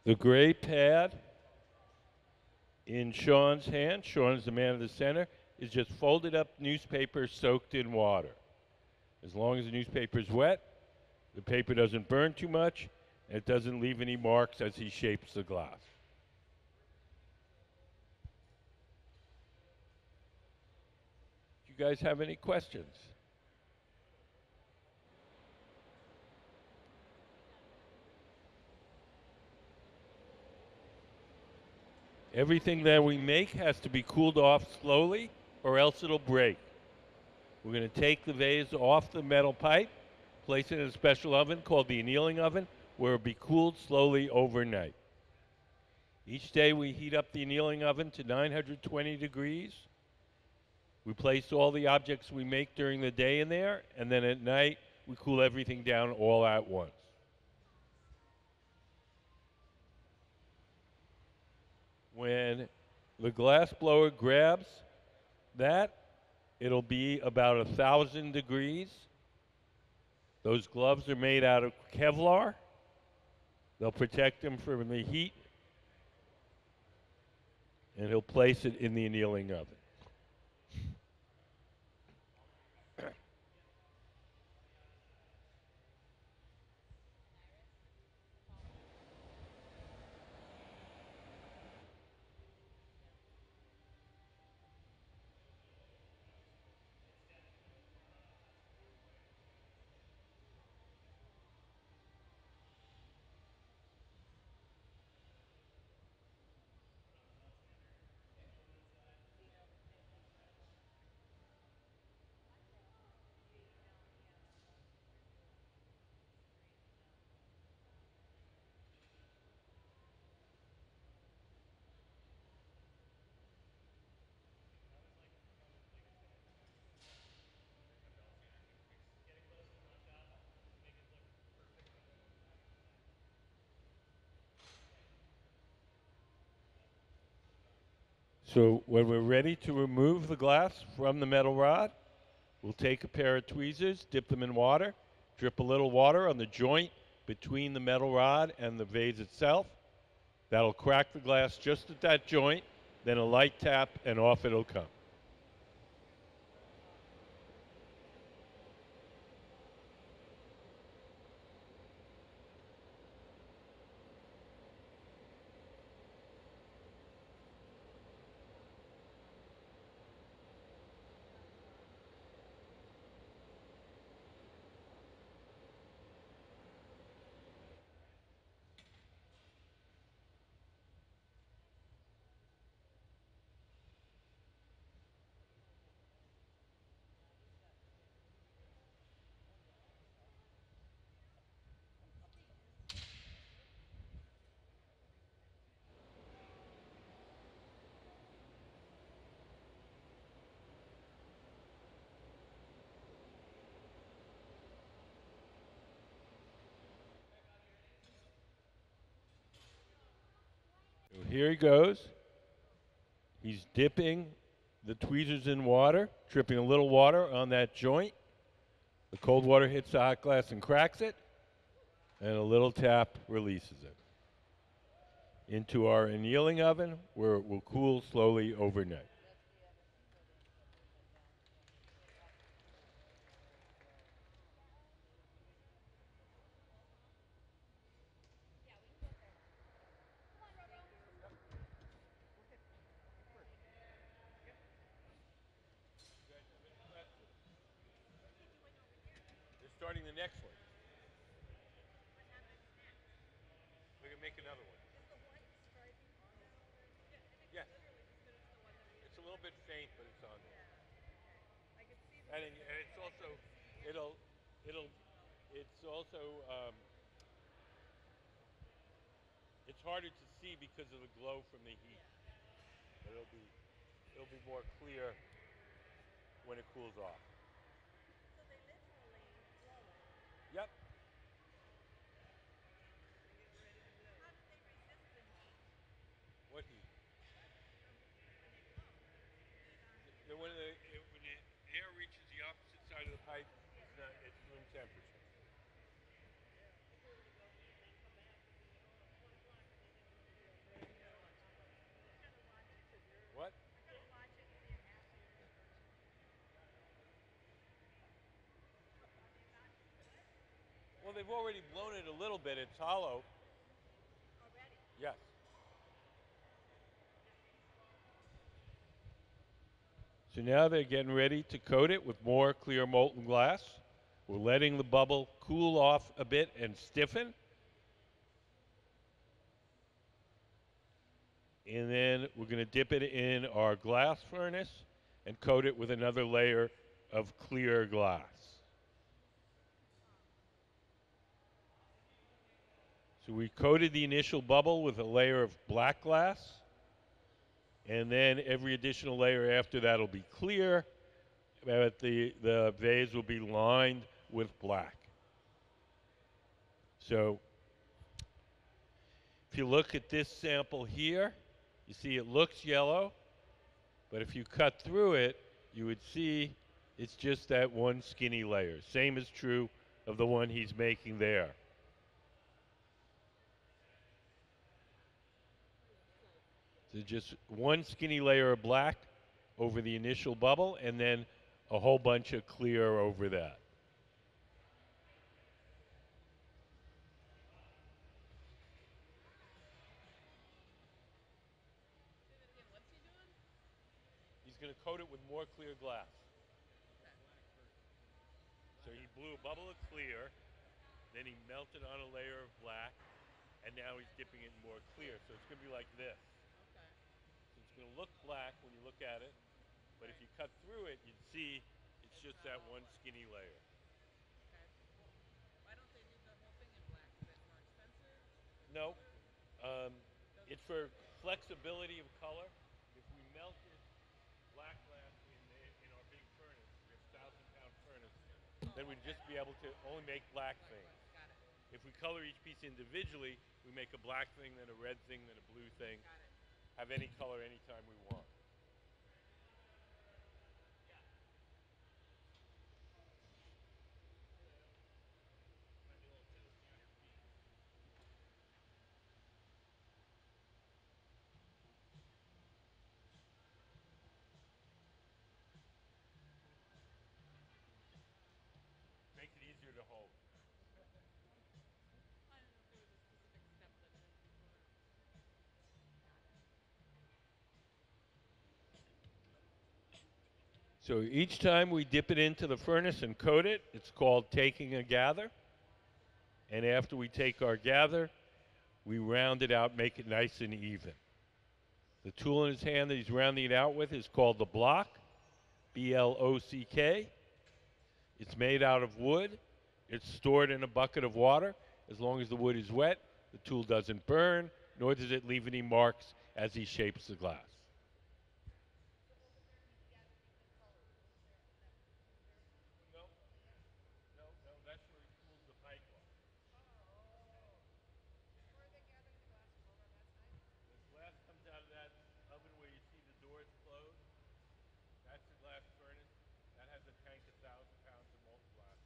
The gray pad in Sean's hand, Sean is the man of the center, is just folded up newspaper soaked in water. As long as the newspaper is wet, the paper doesn't burn too much, and it doesn't leave any marks as he shapes the glass. Do you guys have any questions? Everything that we make has to be cooled off slowly or else it'll break. We're going to take the vase off the metal pipe, place it in a special oven called the annealing oven, where it'll be cooled slowly overnight. Each day we heat up the annealing oven to 920 degrees. We place all the objects we make during the day in there, and then at night we cool everything down all at once. When the glass blower grabs that, it'll be about 1,000 degrees. Those gloves are made out of Kevlar. They'll protect him from the heat, and he'll place it in the annealing oven. So when we're ready to remove the glass from the metal rod, we'll take a pair of tweezers, dip them in water, drip a little water on the joint between the metal rod and the vase itself. That'll crack the glass just at that joint, then a light tap, and off it'll come. So here he goes. He's dipping the tweezers in water, dripping a little water on that joint. The cold water hits the hot glass and cracks it, and a little tap releases it into our annealing oven, where it will cool slowly overnight. They're starting the next one. We're going to make another one. Yes. It's a little bit faint, but it's on there. And it's also, it'll, it's also, it's harder to see because of the glow from the heat. But it'll be more clear when it cools off. Yep. What heat? When the air reaches the opposite side of the pipe, it's room temperature. What? Well, they've already blown it a little bit. It's hollow. Yes. So now they're getting ready to coat it with more clear molten glass. We're letting the bubble cool off a bit and stiffen. And then we're going to dip it in our glass furnace and coat it with another layer of clear glass. So we coated the initial bubble with a layer of black glass, and then every additional layer after that will be clear, but the vase will be lined with black. So if you look at this sample here, You see, it looks yellow, but if you cut through it, you would see it's just that one skinny layer. Same is true of the one he's making there. So just one skinny layer of black over the initial bubble, and then a whole bunch of clear over that. He's going to coat it with more clear glass. So he blew a bubble of clear, then he melted on a layer of black, and now he's dipping it in more clear. So it's going to be like this. So it's going to look black when you look at it, but if you cut through it, you'd see it's just that one skinny layer. No, um, it's for flexibility of color. If we melted black glass in our big furnace, we have 1,000-pound furnace, then we'd just be able to only make black things. If we color each piece individually, we make a black thing, then a red thing, then a blue thing. Have any color anytime we want. Makes it easier to hold. So each time we dip it into the furnace and coat it, it's called taking a gather. And after we take our gather, we round it out, make it nice and even. The tool in his hand that he's rounding it out with is called the block, B-L-O-C-K. It's made out of wood. It's stored in a bucket of water. As long as the wood is wet, the tool doesn't burn, nor does it leave any marks as he shapes the glass. No, no, that's where he cools the pipe off. The glass comes out of that oven where you see the doors closed. That's the glass furnace. That has a tank 1,000 pounds of molten glass.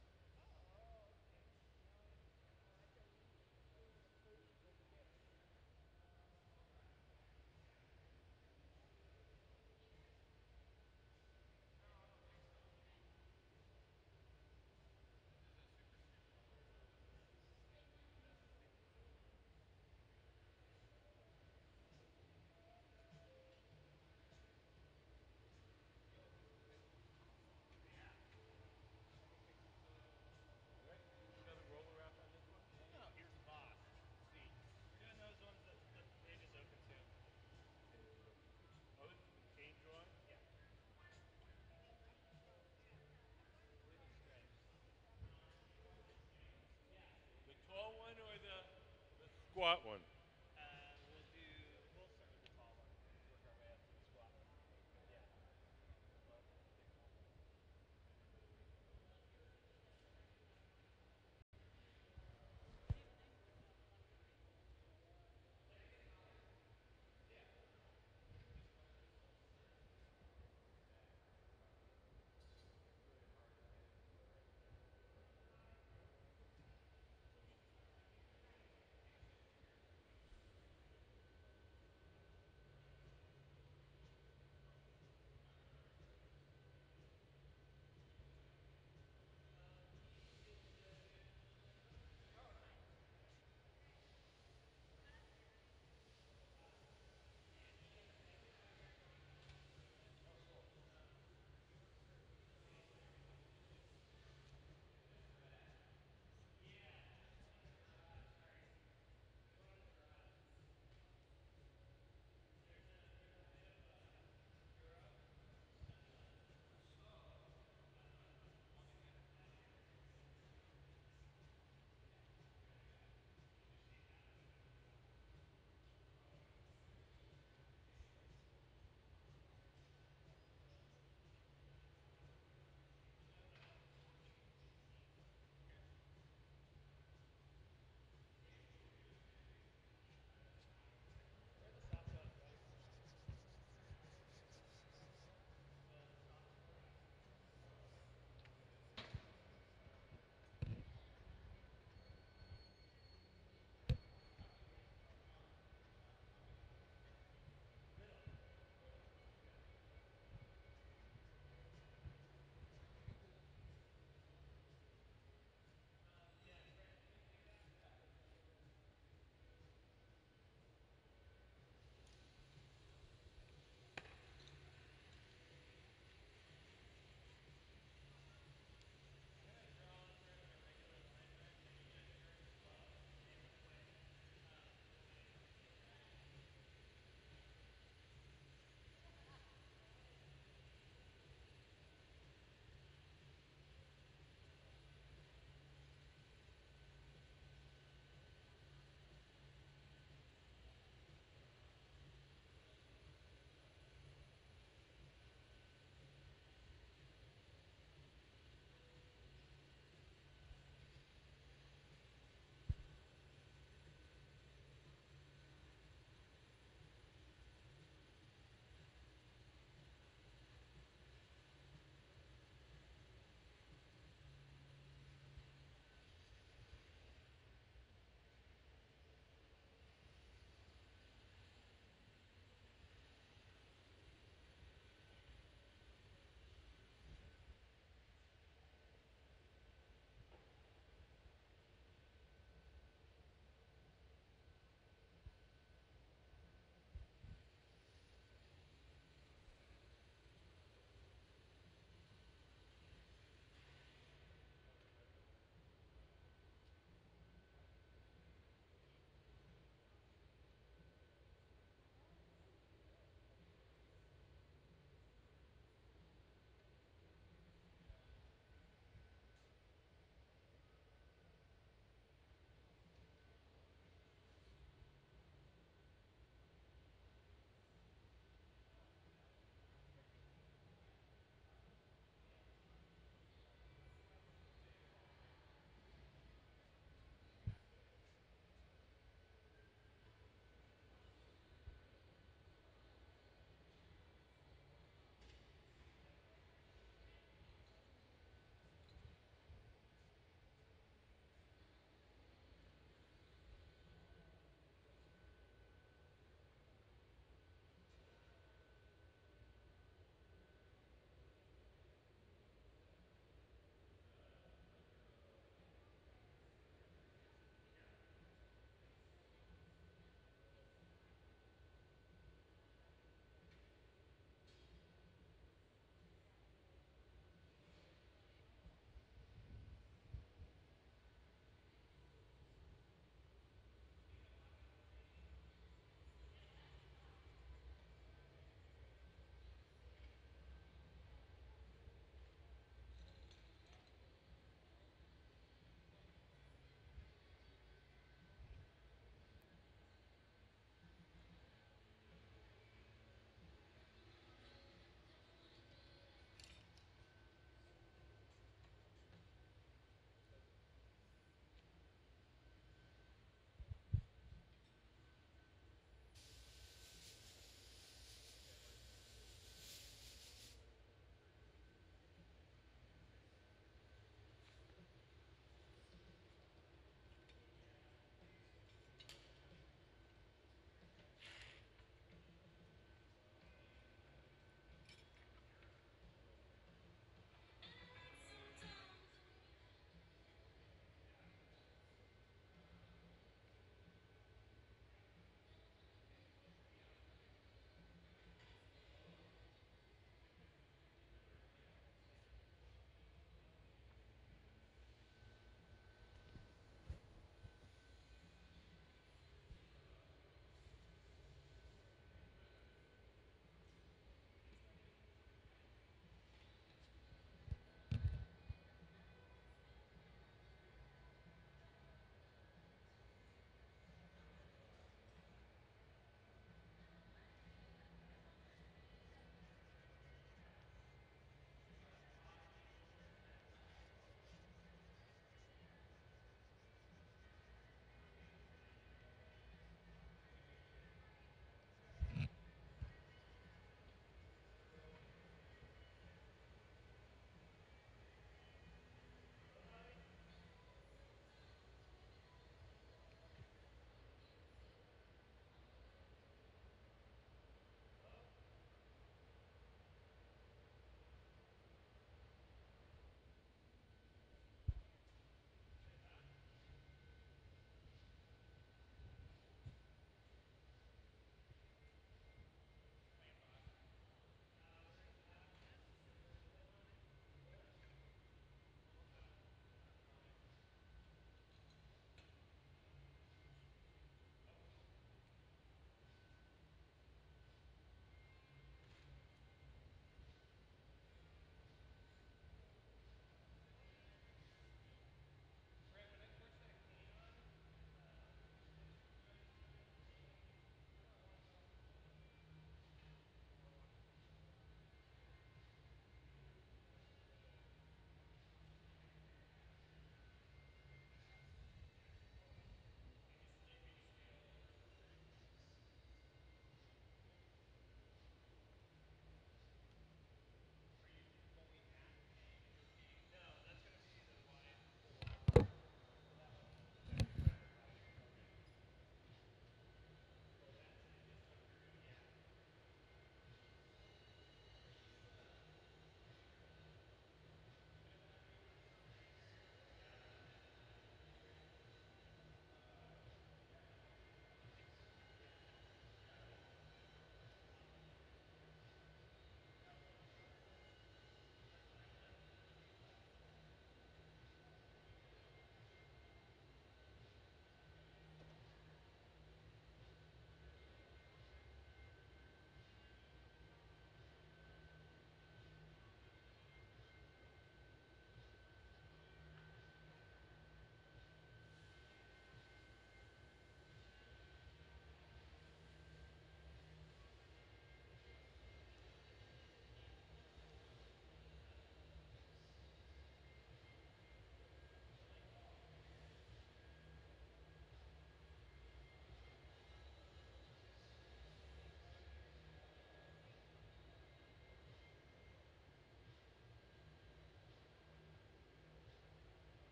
Another roller wrap on this one? Oh, this is the chain drawing? The tall one or the squat one?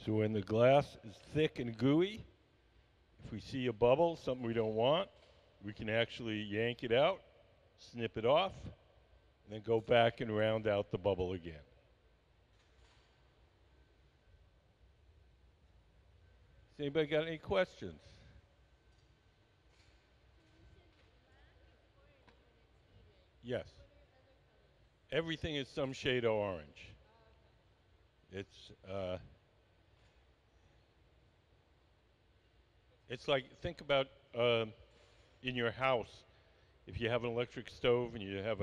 So when the glass is thick and gooey, if we see a bubble, something we don't want, we can actually yank it out, snip it off, and then go back and round out the bubble again. Has anybody got any questions? Yes. Everything is some shade of orange. It's it's like think about in your house if you have an electric stove and you have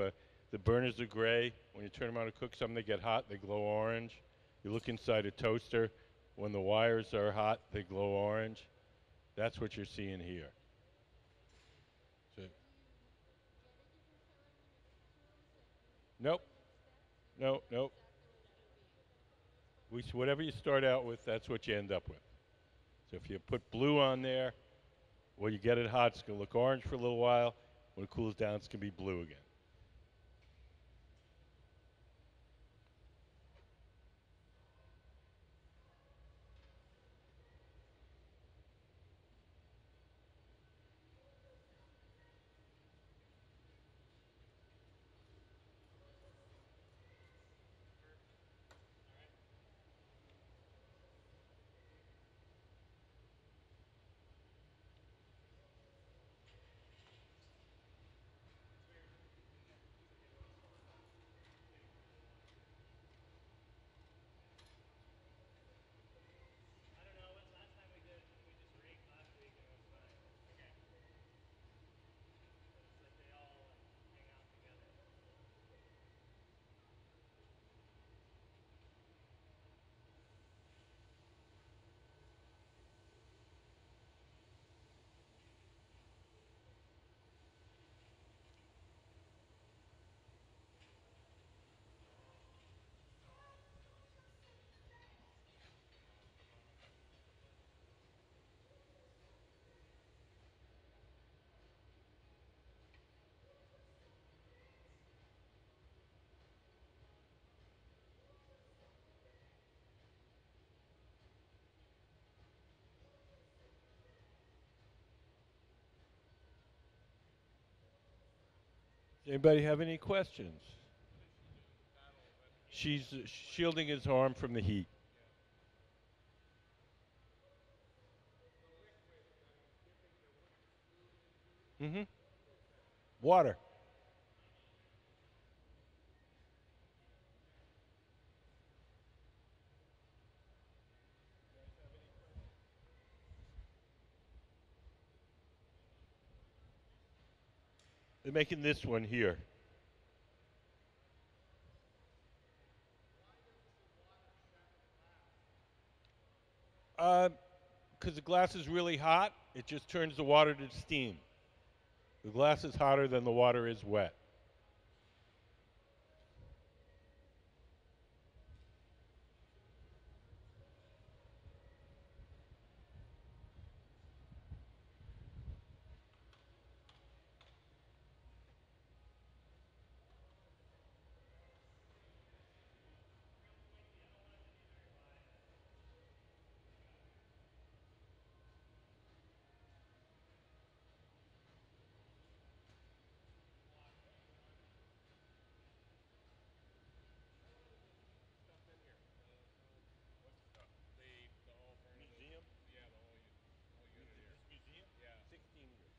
the burners are gray. When you turn them on to cook something, they get hot. They glow orange. You look inside a toaster. When the wires are hot, they glow orange. That's what you're seeing here. So, nope, nope. Whatever you start out with, that's what you end up with. So if you put blue on there, when you get it hot, it's going to look orange for a little while. When it cools down, it's going to be blue again. Does anybody have any questions? She's shielding his arm from the heat. Mm-hmm. Water. They're making this one here. Because the glass is really hot, it just turns the water to steam. The glass is hotter than the water is wet. Museum? This museum? 16 years.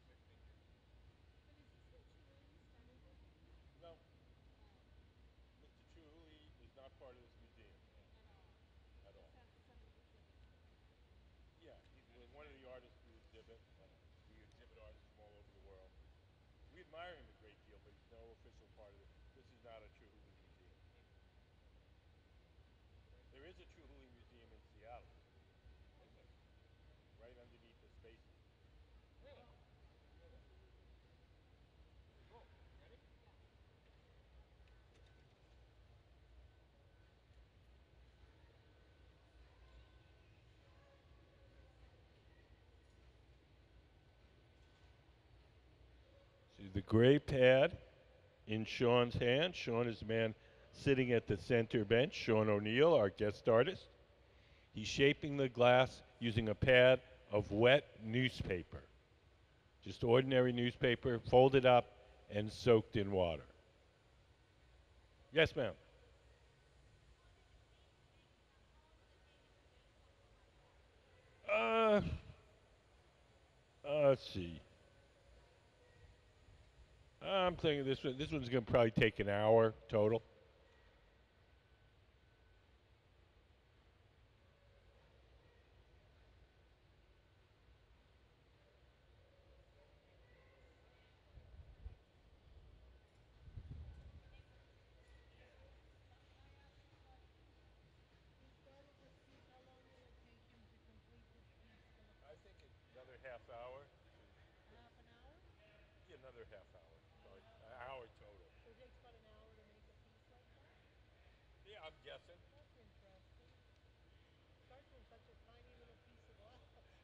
No, Mr. Chihuly is not part of this museum at all. Yeah, he's one of the artists we exhibit. We exhibit artists from all over the world. We admire him a great deal, but he's no official part of it. This is not a Chihuly museum. There is a Chihuly museum in Seattle, right underneath the space. See the gray pad in Sean's hand. Sean is the man sitting at the center bench. Sean O'Neill, our guest artist. He's shaping the glass using a pad of wet newspaper, just ordinary newspaper, folded up and soaked in water. Yes, ma'am. Uh, let's see. I'm thinking this one. This one's gonna probably take an hour total. I think another half hour. Yeah, another half hour. Sorry, an hour total. Yeah, I'm guessing.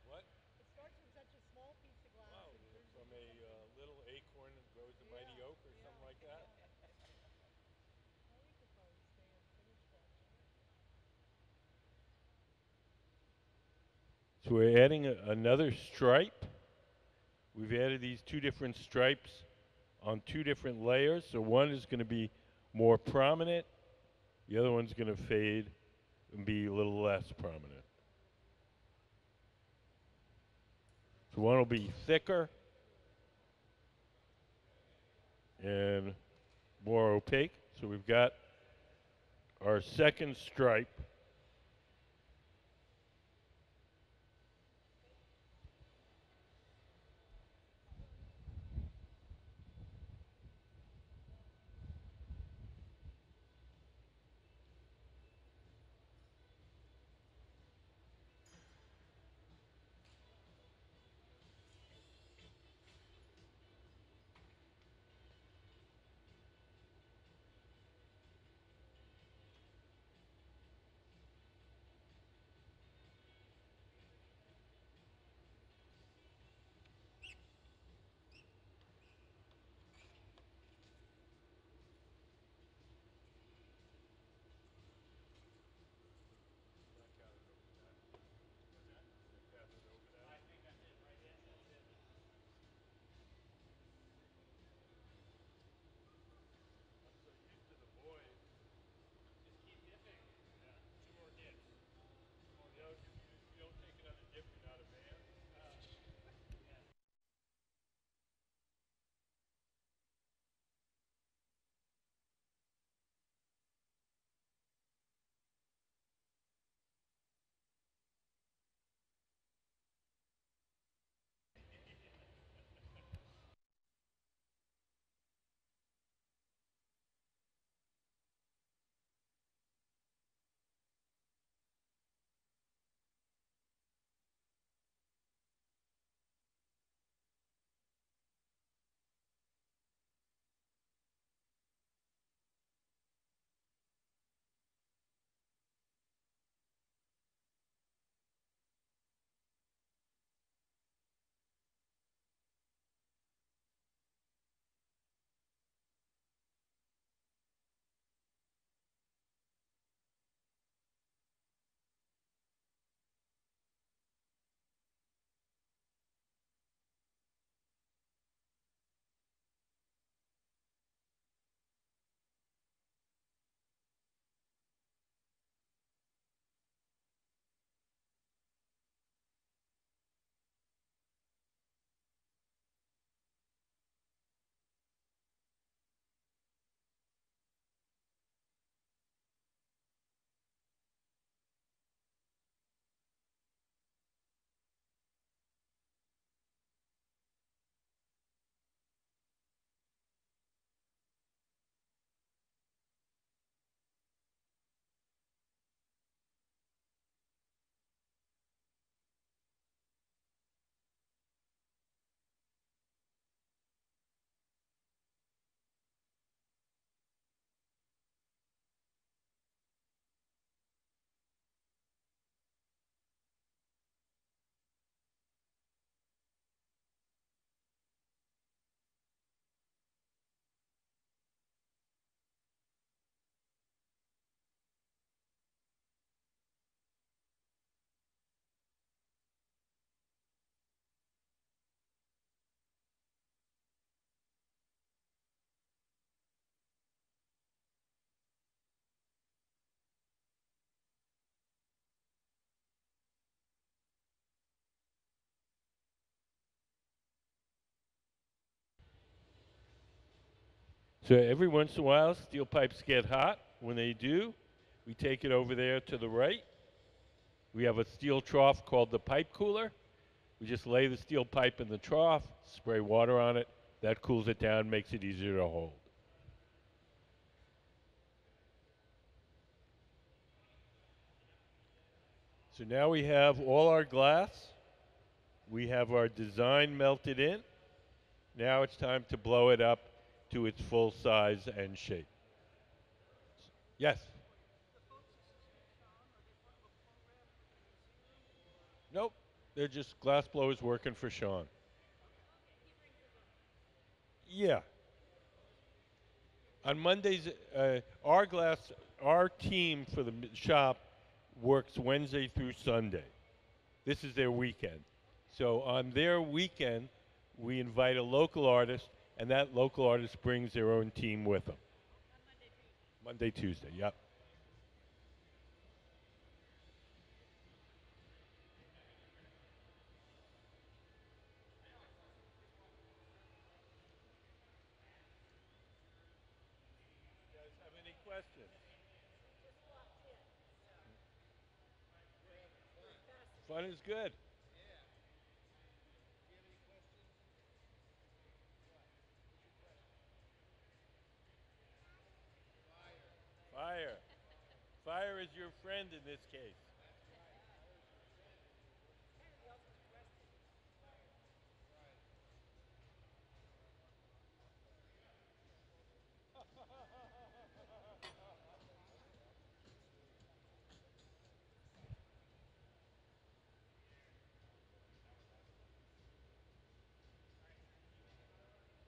What? Wow, from a little acorn that grows a mighty oak, or something like that. So we're adding another stripe. We've added these two different stripes on two different layers. So one is going to be more prominent. The other one's going to fade and be a little less prominent. So one will be thicker and more opaque. So we've got our second stripe. So every once in a while, steel pipes get hot. When they do, we take it over there to the right. We have a steel trough called the pipe cooler. We just lay the steel pipe in the trough, spray water on it. That cools it down, makes it easier to hold. So now we have all our glass. We have our design melted in. Now it's time to blow it up to its full size and shape. Yes? Nope. They're just glass blowers working for Sean. Yeah. On Mondays, our glass, our team for the shop works Wednesday through Sunday. This is their weekend. So on their weekend, we invite a local artist, and that local artist brings their own team with them. Monday, Tuesday, yep. You guys have any questions? Fun is good. Fire. Fire is your friend in this case.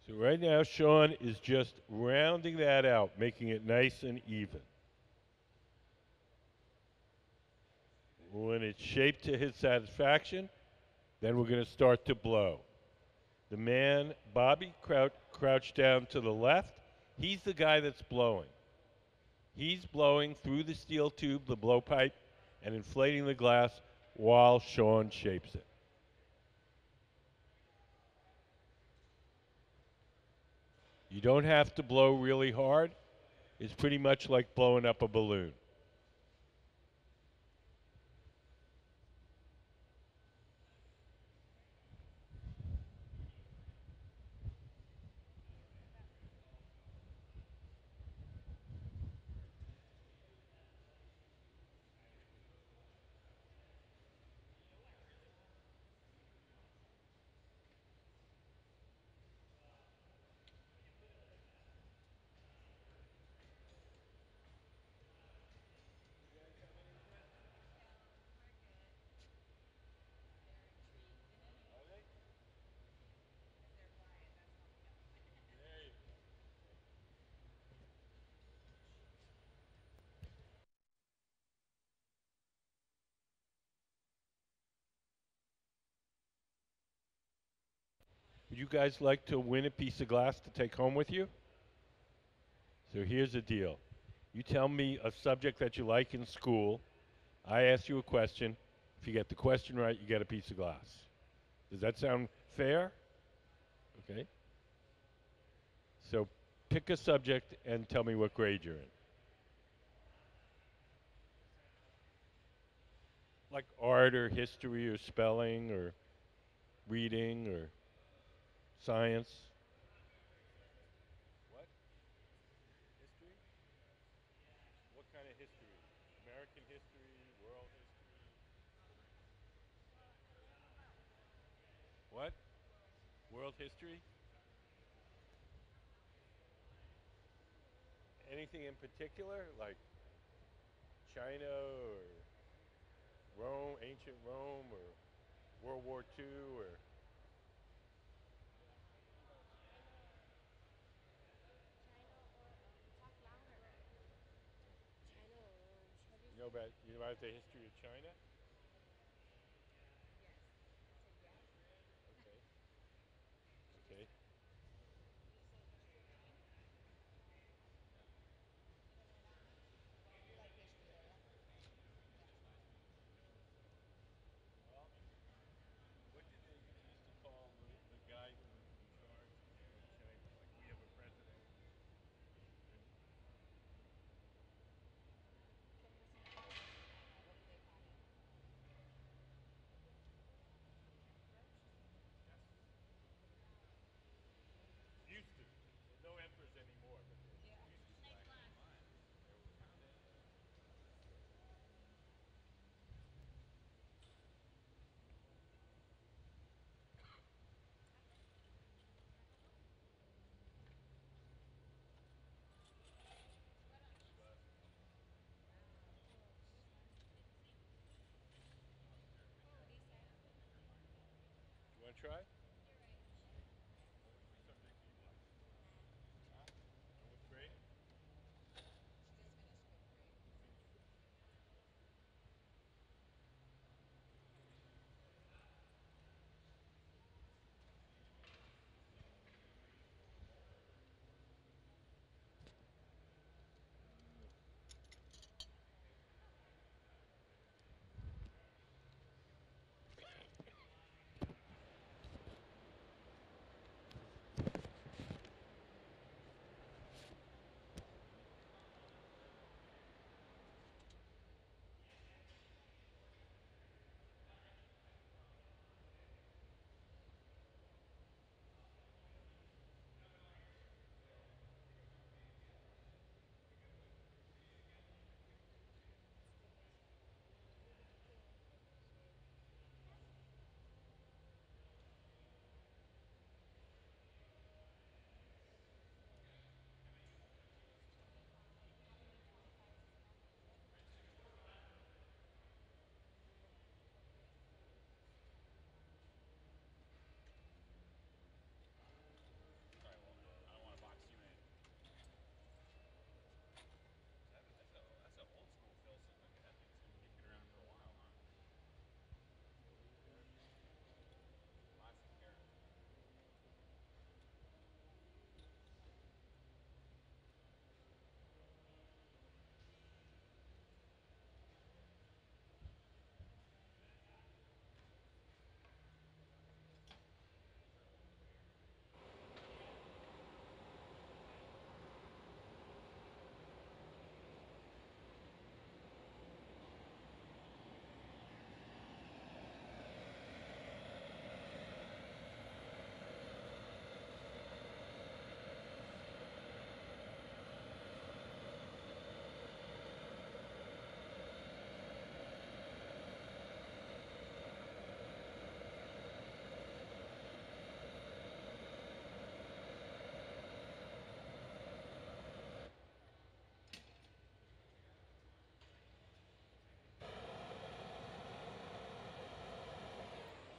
So right now, Sean is just rounding that out, making it nice and even. When it's shaped to his satisfaction, then we're going to start to blow. The man, Bobby, crouched down to the left. He's the guy that's blowing. He's blowing through the steel tube, the blowpipe, and inflating the glass while Sean shapes it. You don't have to blow really hard. It's pretty much like blowing up a balloon. Would you guys like to win a piece of glass to take home with you? So here's the deal. You tell me a subject that you like in school. I ask you a question. If you get the question right, you get a piece of glass. Does that sound fair? Okay. So pick a subject and tell me what grade you're in. Like art or history or spelling or reading or science. What? History? What kind of history? American history, world history? What? World history? Anything in particular? Like China or Rome, ancient Rome or World War II or you know about the history of China? Okay. Okay. What did they used to call the guy who was in charge of China? Like we have a president. Want to try? And with cream?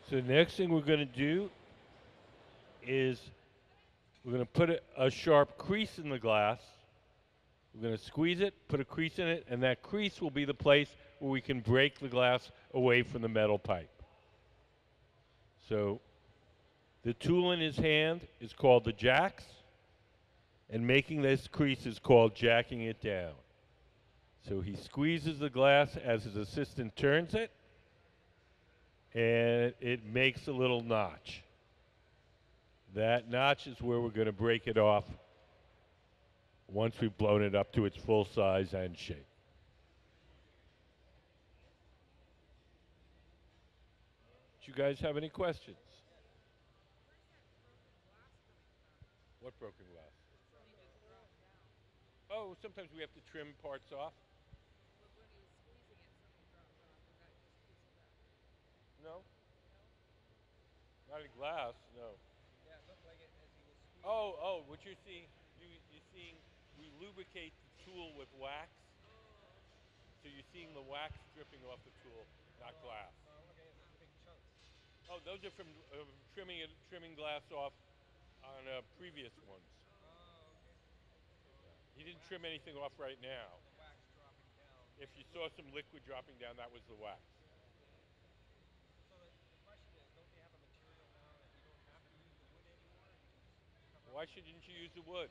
So the next thing we're going to do is we're going to put a sharp crease in the glass. We're going to squeeze it, put a crease in it, and that crease will be the place where we can break the glass away from the metal pipe. So the tool in his hand is called the jacks, and making this crease is called jacking it down. So he squeezes the glass as his assistant turns it, and it makes a little notch. That notch is where we're going to break it off once we've blown it up to its full size and shape. Do you guys have any questions? What broken glass? Oh, sometimes we have to trim parts off. No, not in glass. No. Oh, what you're seeing, you're seeing, we lubricate the tool with wax, so you're seeing the wax dripping off the tool, not glass. Oh, those are from trimming glass off on previous ones. He didn't trim anything off right now. If you saw some liquid dropping down, that was the wax. Why shouldn't you use the wood?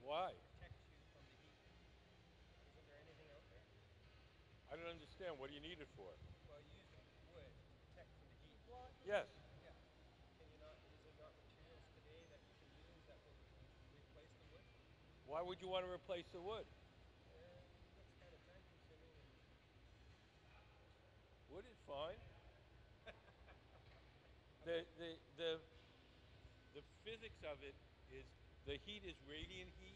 Why? I don't understand. What do you need it for? Yes. Why would you want to replace the wood? Wood is fine. The the the the physics of it is the heat is radiant heat.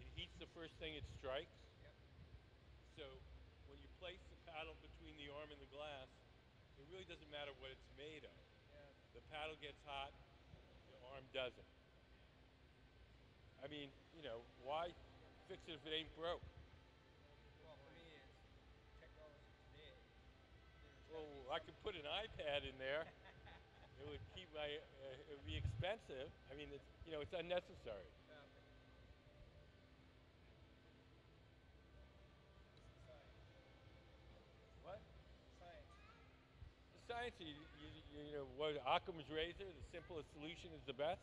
It heats the first thing it strikes. So when you place the paddle between the arm and the glass, it really doesn't matter what it's made of. The paddle gets hot, the arm doesn't. I mean, why fix it if it ain't broke? Well, I could put an iPad in there. It would keep my. It would be expensive. I mean, it's unnecessary. What? The science. What Occam's razor? The simplest solution is the best.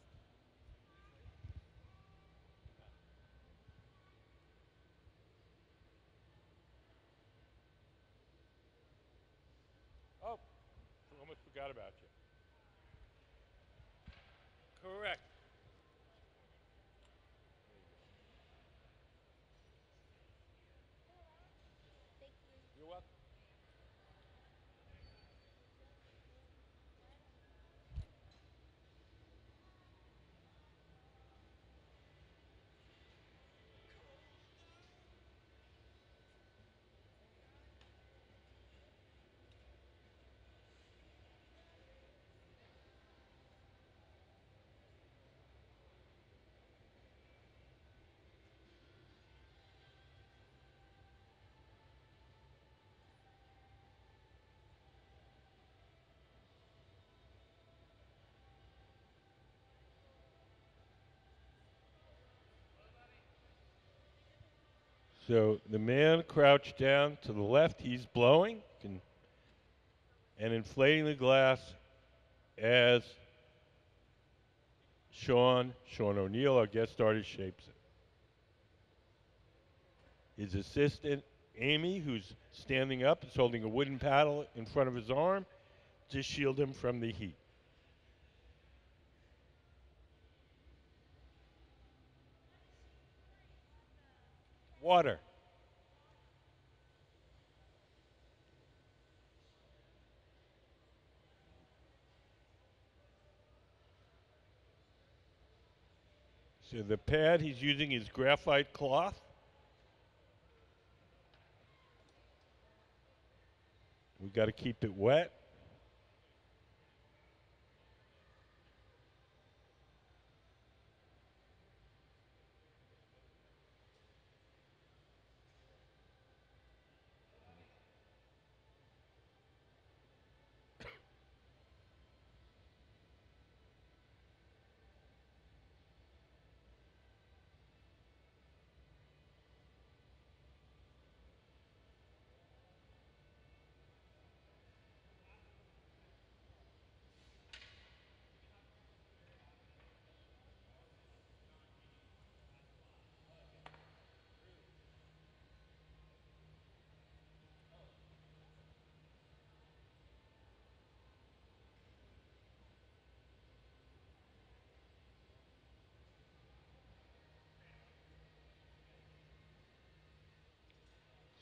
Oh, almost forgot about you. Correct. You're welcome. So the man crouched down to the left, he's blowing and inflating the glass as Sean O'Neill, our guest artist, shapes it. His assistant, Amy, who's standing up, is holding a wooden paddle in front of his arm to shield him from the heat. Water. So the pad he's using is graphite cloth. We got to keep it wet.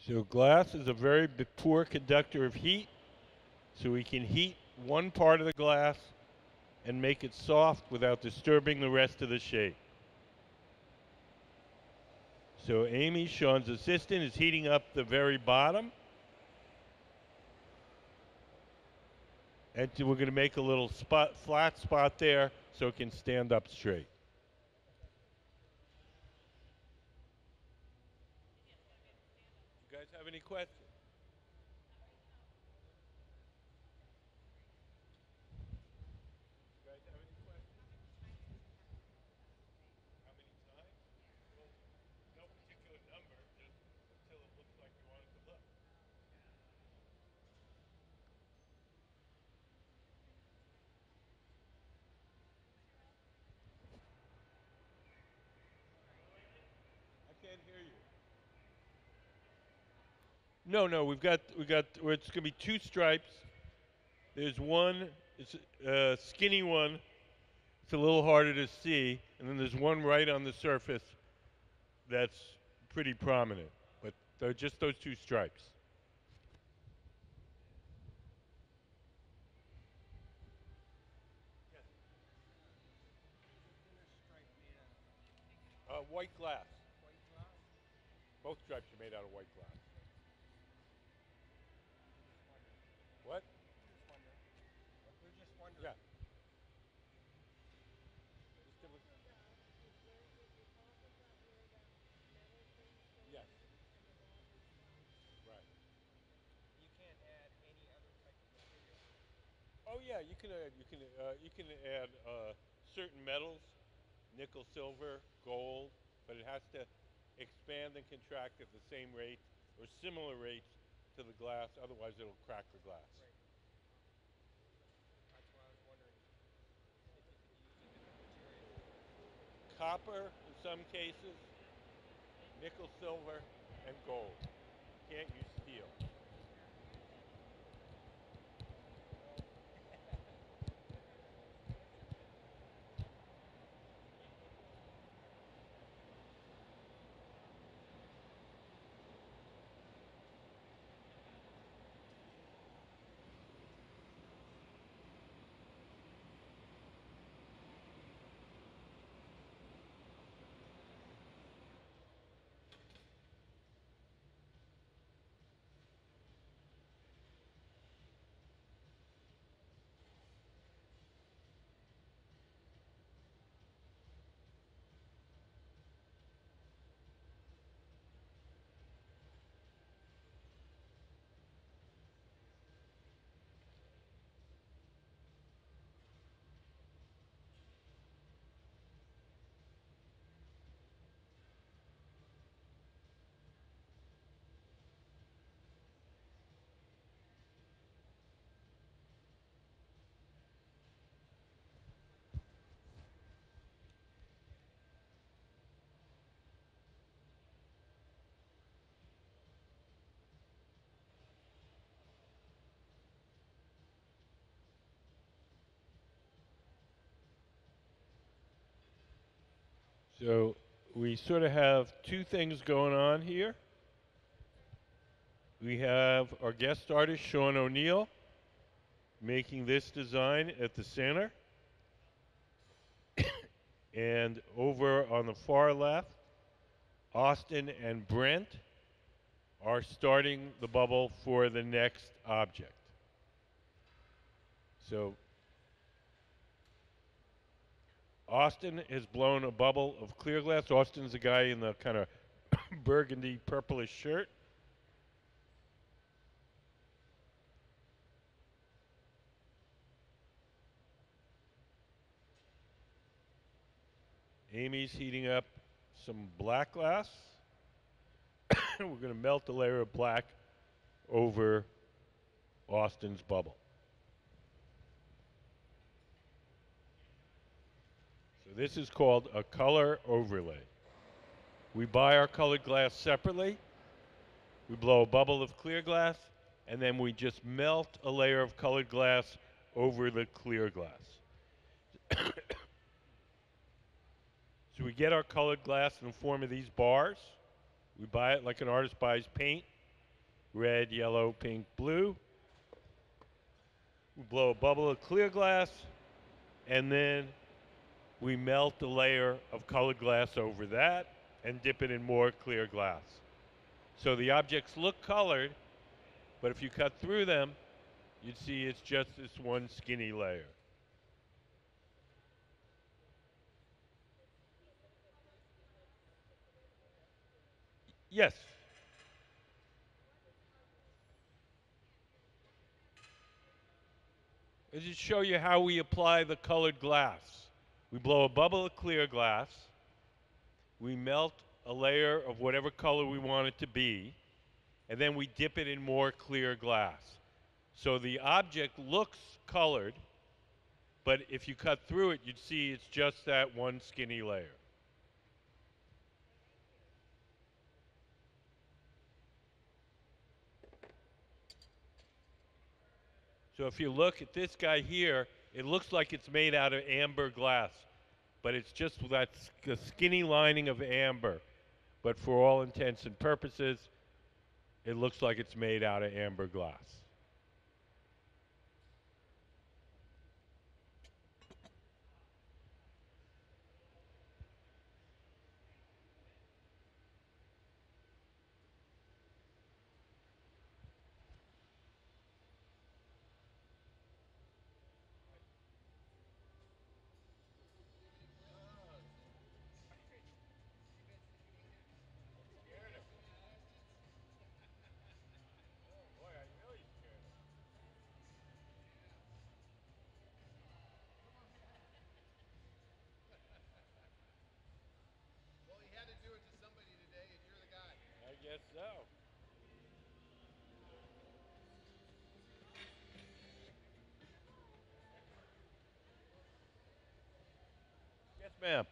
So glass is a very poor conductor of heat. So we can heat one part of the glass and make it soft without disturbing the rest of the shape. So Amy, Sean's assistant, is heating up the very bottom. And we're going to make a little flat spot there so it can stand up straight. You guys have any questions? You guys have any questions? How many times? Well, no particular number, just until it looks like you want it to look. I can't hear you. No, no, we got. It's going to be two stripes. There's one, it's a skinny one. It's a little harder to see, and then there's one right on the surface that's pretty prominent. But they're just those two stripes. White glass. Both stripes are made out of white glass. What? Yeah. Just give us- Yes. Right. Yeah, you can add certain metals, nickel, silver, gold, but it has to expand and contract at the same rate or similar rates to the glass. Otherwise, it'll crack the glass. Right. That's why I was wondering if you could use a different material. Copper, in some cases, nickel, silver, and gold. Can't use steel. So we sort of have two things going on here. We have our guest artist, Sean O'Neill, making this design at the center. And over on the far left, Austin and Brent are starting the bubble for the next object. So Austin has blown a bubble of clear glass. Austin's the guy in the kind of burgundy purplish shirt. Amy's heating up some black glass. We're going to melt a layer of black over Austin's bubble. So this is called a color overlay. We buy our colored glass separately. We blow a bubble of clear glass, and then we just melt a layer of colored glass over the clear glass. So we get our colored glass in the form of these bars. We buy it like an artist buys paint: red, yellow, pink, blue. We blow a bubble of clear glass, and then we melt a layer of colored glass over that and dip it in more clear glass. So the objects look colored, but if you cut through them, you'd see it's just this one skinny layer. Yes. This is show you how we apply the colored glass. We blow a bubble of clear glass. We melt a layer of whatever color we want it to be, and then we dip it in more clear glass. So the object looks colored, but if you cut through it, you'd see it's just that one skinny layer. So if you look at this guy here, it looks like it's made out of amber glass, but it's just that skinny lining of amber. But for all intents and purposes, it looks like it's made out of amber glass. Yes, ma'am.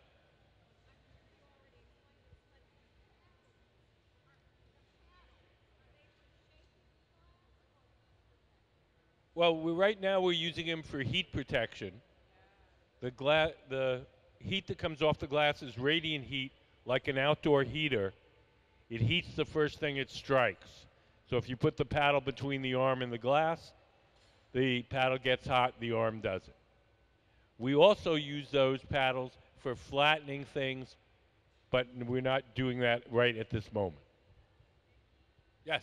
Well, right now we're using them for heat protection. The heat that comes off the glass is radiant heat, like an outdoor heater. It heats the first thing it strikes. So if you put the paddle between the arm and the glass, the paddle gets hot, the arm doesn't. We also use those paddles for flattening things, but we're not doing that right at this moment. Yes.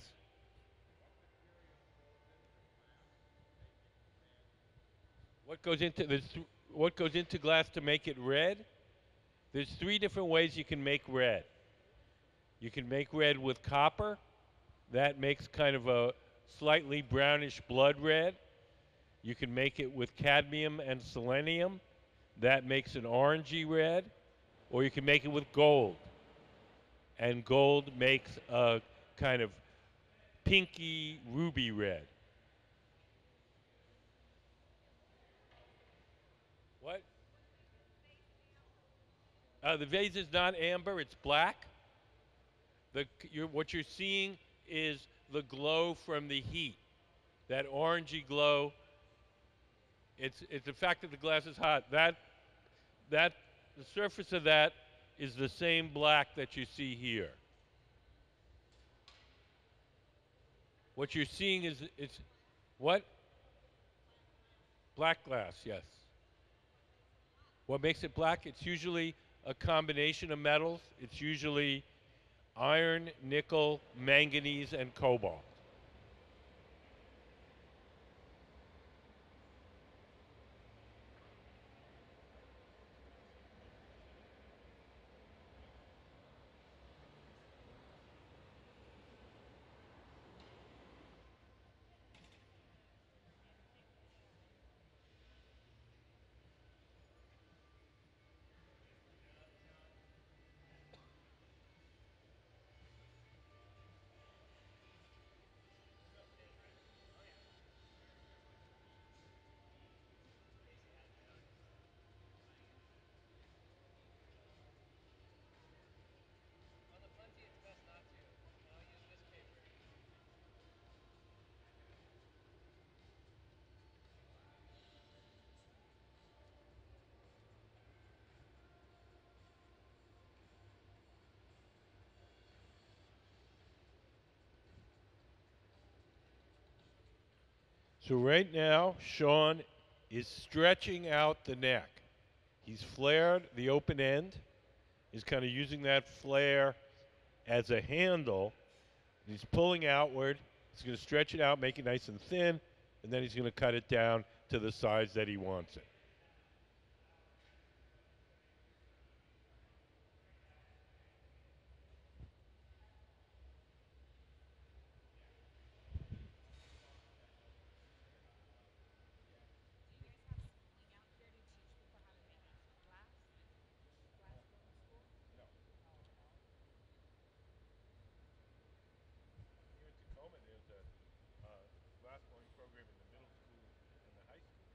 What goes into what goes into glass to make it red? There's three different ways you can make red. You can make red with copper. That makes kind of a slightly brownish blood red. You can make it with cadmium and selenium. That makes an orangey red. Or you can make it with gold. And gold makes a kind of pinky ruby red. What? The vase is not amber, it's black. What you're seeing is the glow from the heat. That orangey glow. It's the fact that the glass is hot. That the surface of that is the same black that you see here. What you're seeing is it's what? Black glass, yes. What makes it black? It's usually a combination of metals. It's usually iron, nickel, manganese, and cobalt. On the Punty, it's best not to. I'll use this paper. So right now, Sean is stretching out the neck. He's flared the open end. He's kind of using that flare as a handle. He's pulling outward. He's going to stretch it out, make it nice and thin, and then he's going to cut it down to the size that he wants it. Here in Tacoma, there's a glass blowing program in the middle school and the high school.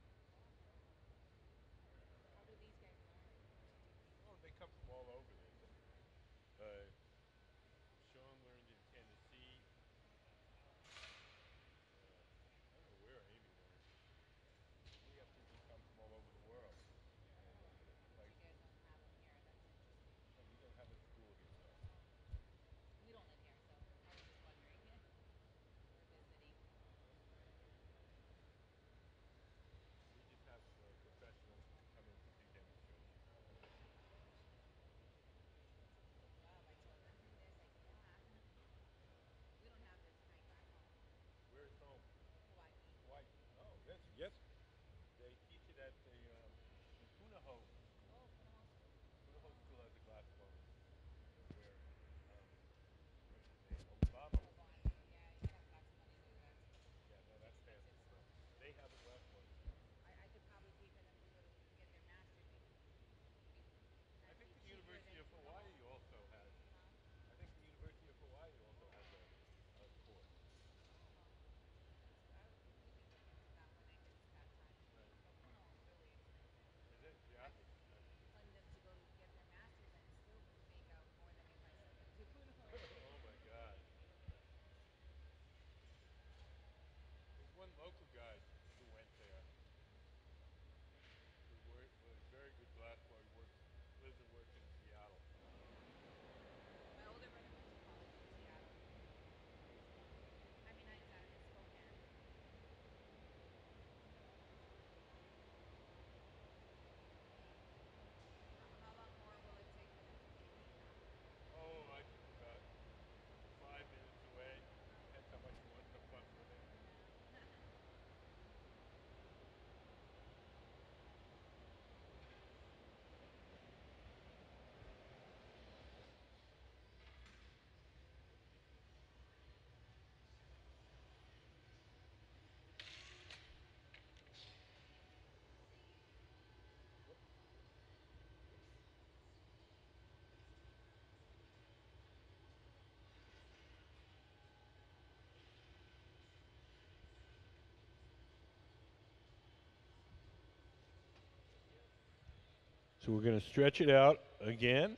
So we're going to stretch it out again,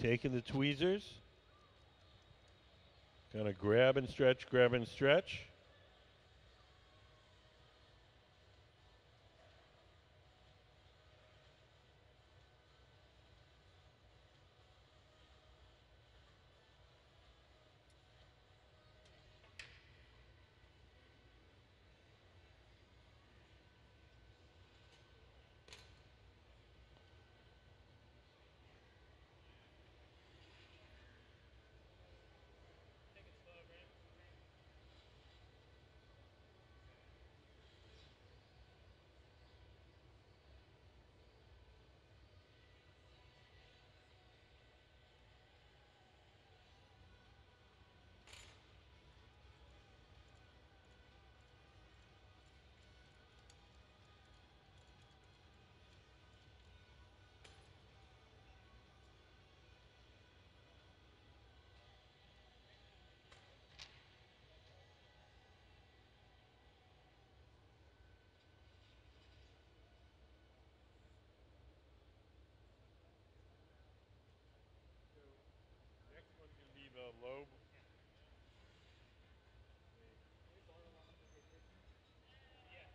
taking the tweezers, kind of grab and stretch, grab and stretch. Take it slow, Graham. Next one's going to be the low. Yeah.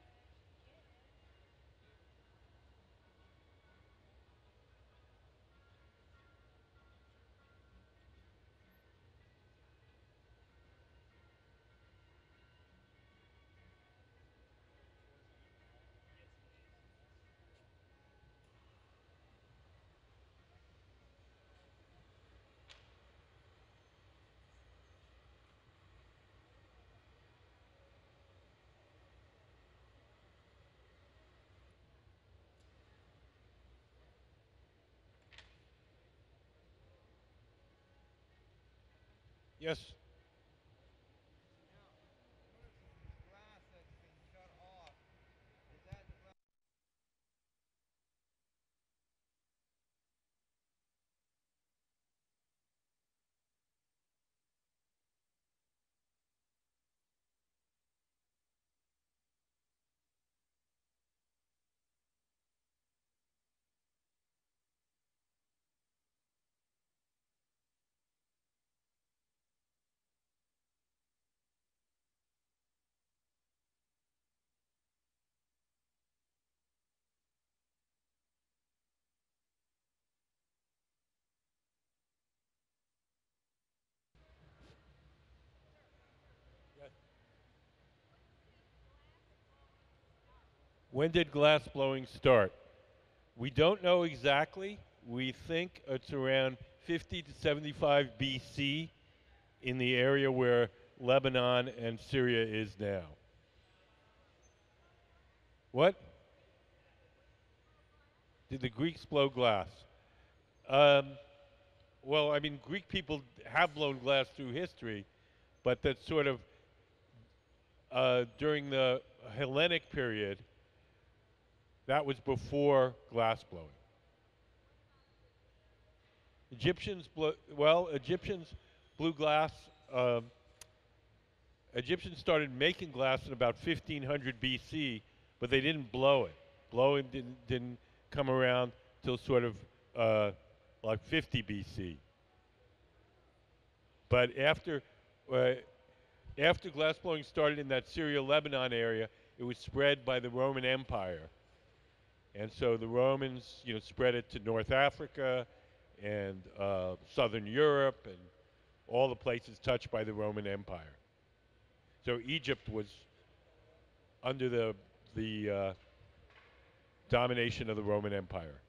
Yes. Now, notice this glass that's been shut off. Is that the glass? When did glass blowing start? We don't know exactly. We think it's around 50 to 75 BC in the area where Lebanon and Syria is now. What? Did the Greeks blow glass? Um, well, I mean, Greek people have blown glass through history, but that's sort of during the Hellenic period, that was before glass blowing. Egyptians blew glass. Um, Egyptians started making glass in about 1500 BC, but they didn't blow it. Blowing didn't come around till sort of like 50 BC. But uh, after glass blowing started in that Syria-Lebanon area, it was spread by the Roman Empire, and so the Romans, spread it to North Africa and Southern Europe and all the places touched by the Roman Empire. So Egypt was under the domination of the Roman Empire.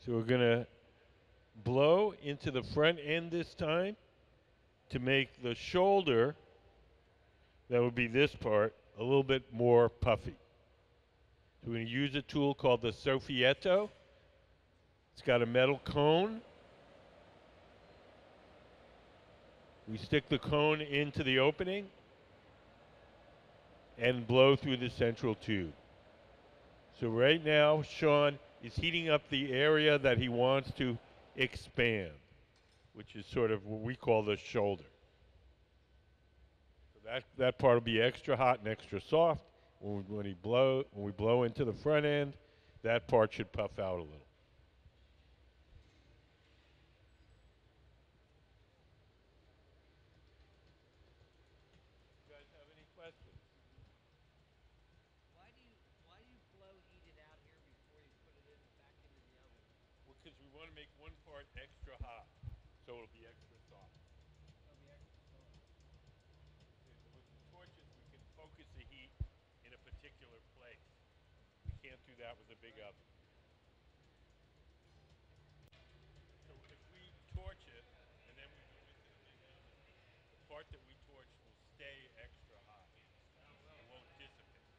So we're going to blow into the front end this time to make the shoulder, that would be this part, a little bit more puffy. So we're going to use a tool called the Sofietto. It's got a metal cone. We stick the cone into the opening and blow through the central tube. So right now, Sean is heating up the area that he wants to expand, which is sort of what we call the shoulder. So that part will be extra hot and extra soft. When we blow into the front end, that part should puff out a little. You guys have any questions? Why do you blow heat it out here before you put it back into the oven? Well, because we want to make one part extra hot, so it'll be extra soft. It'll be extra soft. With the torches, we can focus the heat in a particular place. We can't do that with a big oven. So if we torch it and then we go into the big oven, the part that we torch will stay extra hot. It won't dissipate.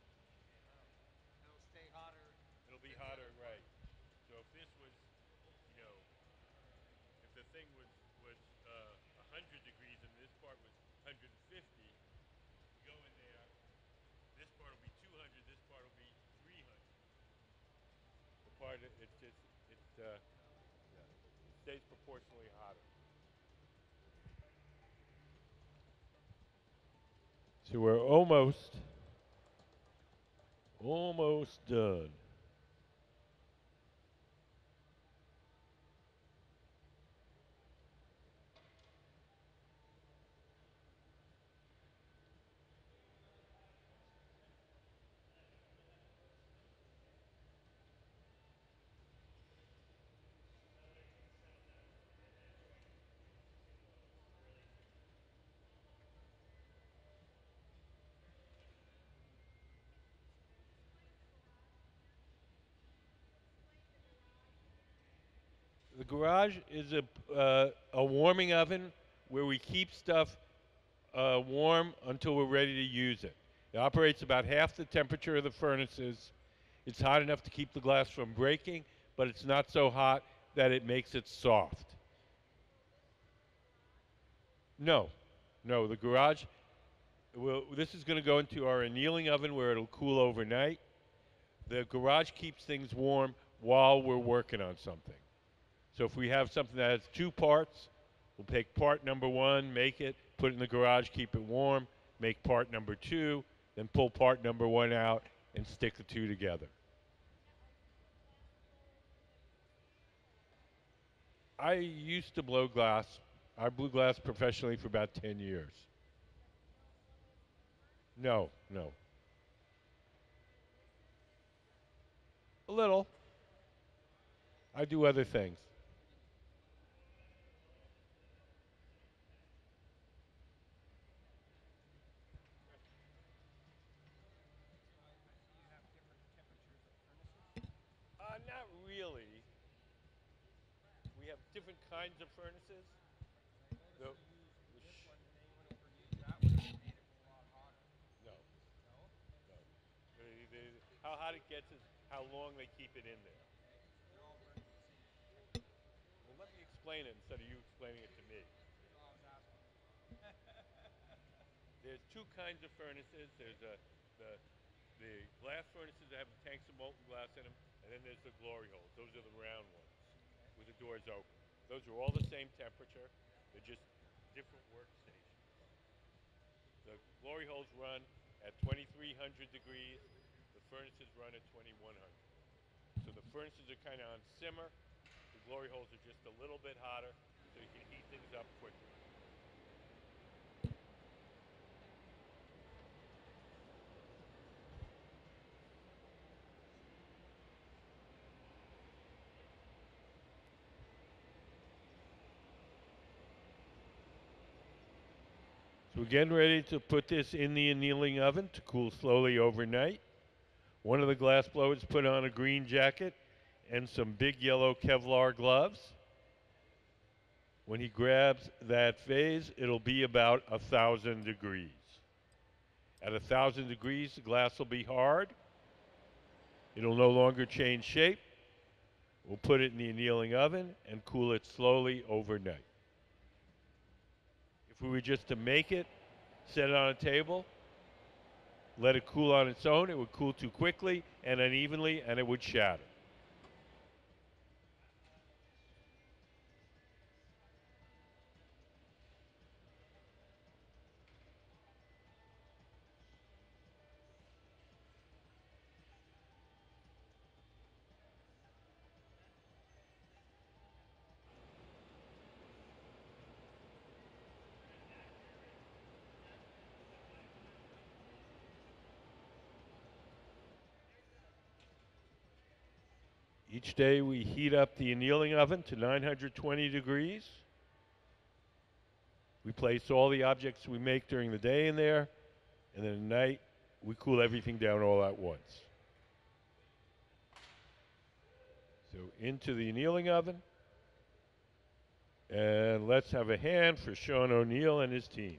It'll stay hotter. It'll be hotter, right? So if this was, you know, if the thing was 100 degrees and this part was 150, you go in there, this part will be 200, this part will be 300. The part it stays proportionally hotter. So we're almost done. The garage is a warming oven where we keep stuff warm until we're ready to use it. It operates about half the temperature of the furnaces. It's hot enough to keep the glass from breaking, but it's not so hot that it makes it soft. No, the garage, this is going to go into our annealing oven where it'll cool overnight. The garage keeps things warm while we're working on something. So if we have something that has two parts, we'll take part number one, make it, put it in the garage, keep it warm, make part number two, then pull part number one out and stick the two together. I used to blow glass. I blew glass professionally for about 10 years. No. A little. I do other things. Not really. We have different kinds of furnaces. The, This one, and they would have used that would have made it a lot hotter. no. No? How hot it gets is how long they keep it in there. They're all burning the same. Well, let me explain it instead of you explaining it to me. I was asking. There's two kinds of furnaces. There's the glass furnaces that have tanks of molten glass in them, and then there's the glory holes. Those are the round ones with the doors open. Those are all the same temperature. They're just different workstations. The glory holes run at 2300 degrees. The furnaces run at 2100. So the furnaces are kind of on simmer. The glory holes are just a little bit hotter, so you can heat things up quicker. So we're getting ready to put this in the annealing oven to cool slowly overnight. One of the glass blowers put on a green jacket and some big yellow Kevlar gloves. When he grabs that phase, it'll be about 1,000 degrees. At 1,000 degrees, the glass will be hard. It'll no longer change shape. We'll put it in the annealing oven and cool it slowly overnight. If we were just to make it, set it on a table, let it cool on its own, it would cool too quickly and unevenly, and it would shatter. Each day we heat up the annealing oven to 920 degrees. We place all the objects we make during the day in there, and then at night we cool everything down all at once. So into the annealing oven, and let's have a hand for Sean O'Neill and his team.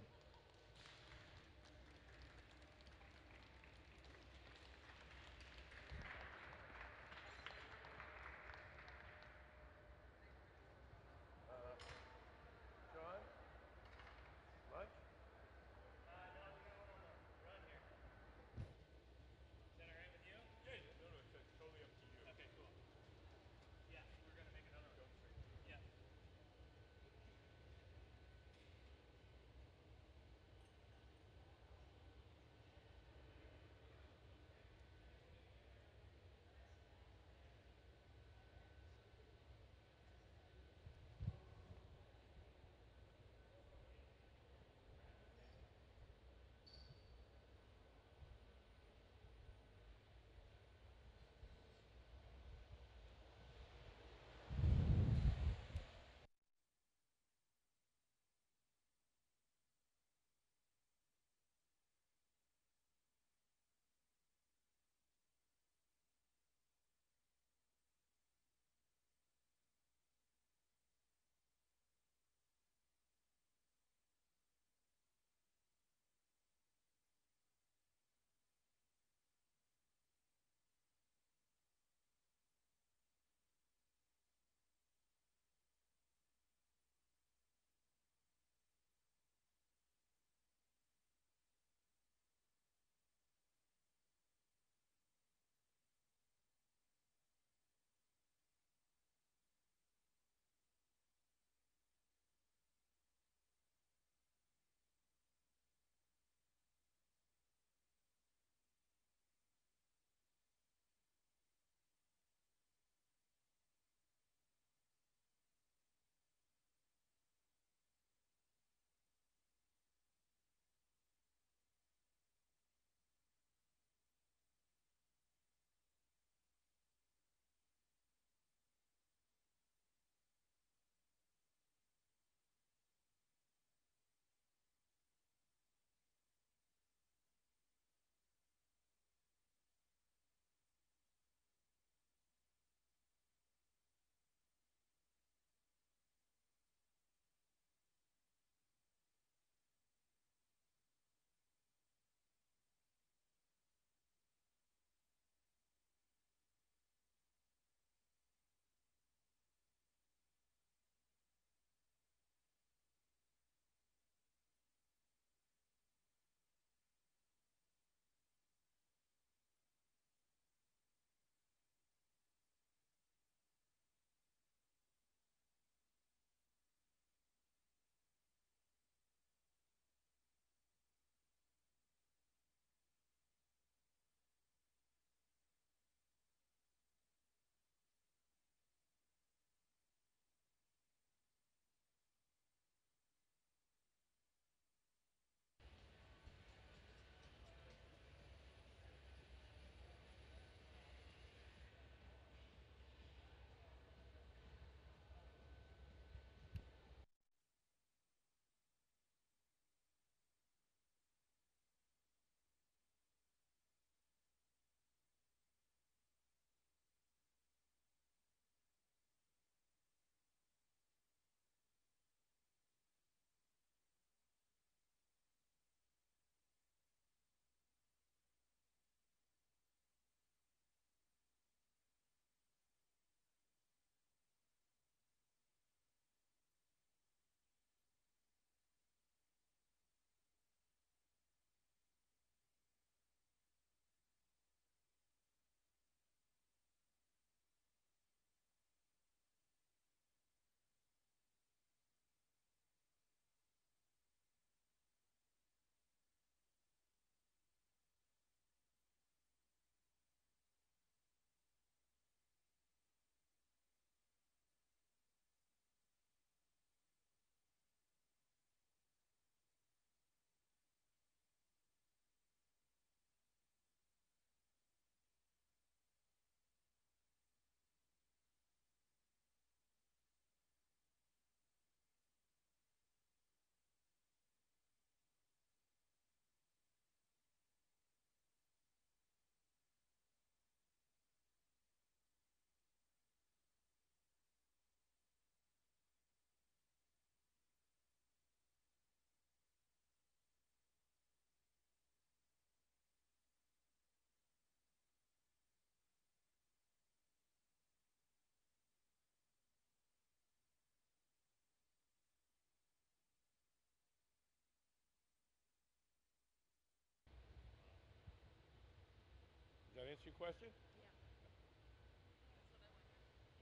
answer your question? Yeah. That's what I wondered.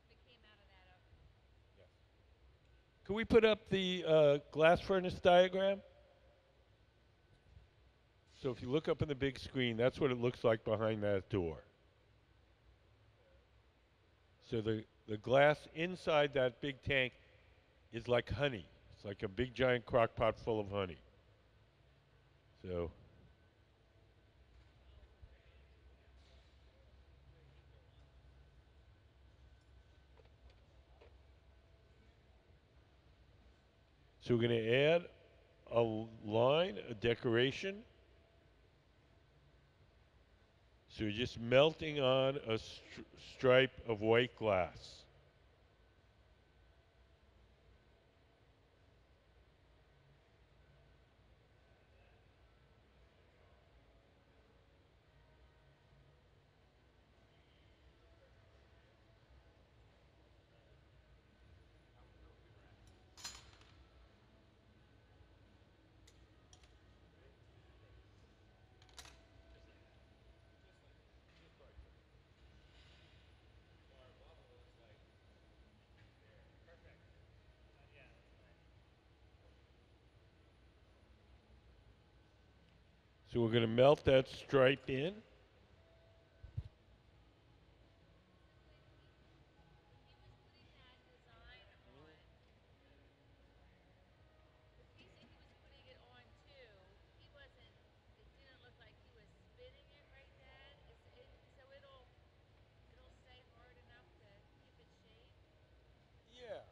If it came out of that oven. Yes. Can we put up the glass furnace diagram? So if you look up in the big screen, that's what it looks like behind that door. So the glass inside that big tank is like honey. It's like a big giant crock pot full of honey. So so we're going to add a line, a decoration. So you're just melting on a stripe of white glass. Perfect. Yeah, that's fine. So we're going to melt that stripe in. When he was putting that design on, the piece that he was putting it on too, he wasn't. It didn't look like he was spinning it right, Dad. So it'll stay hard enough to keep its shape. Yeah,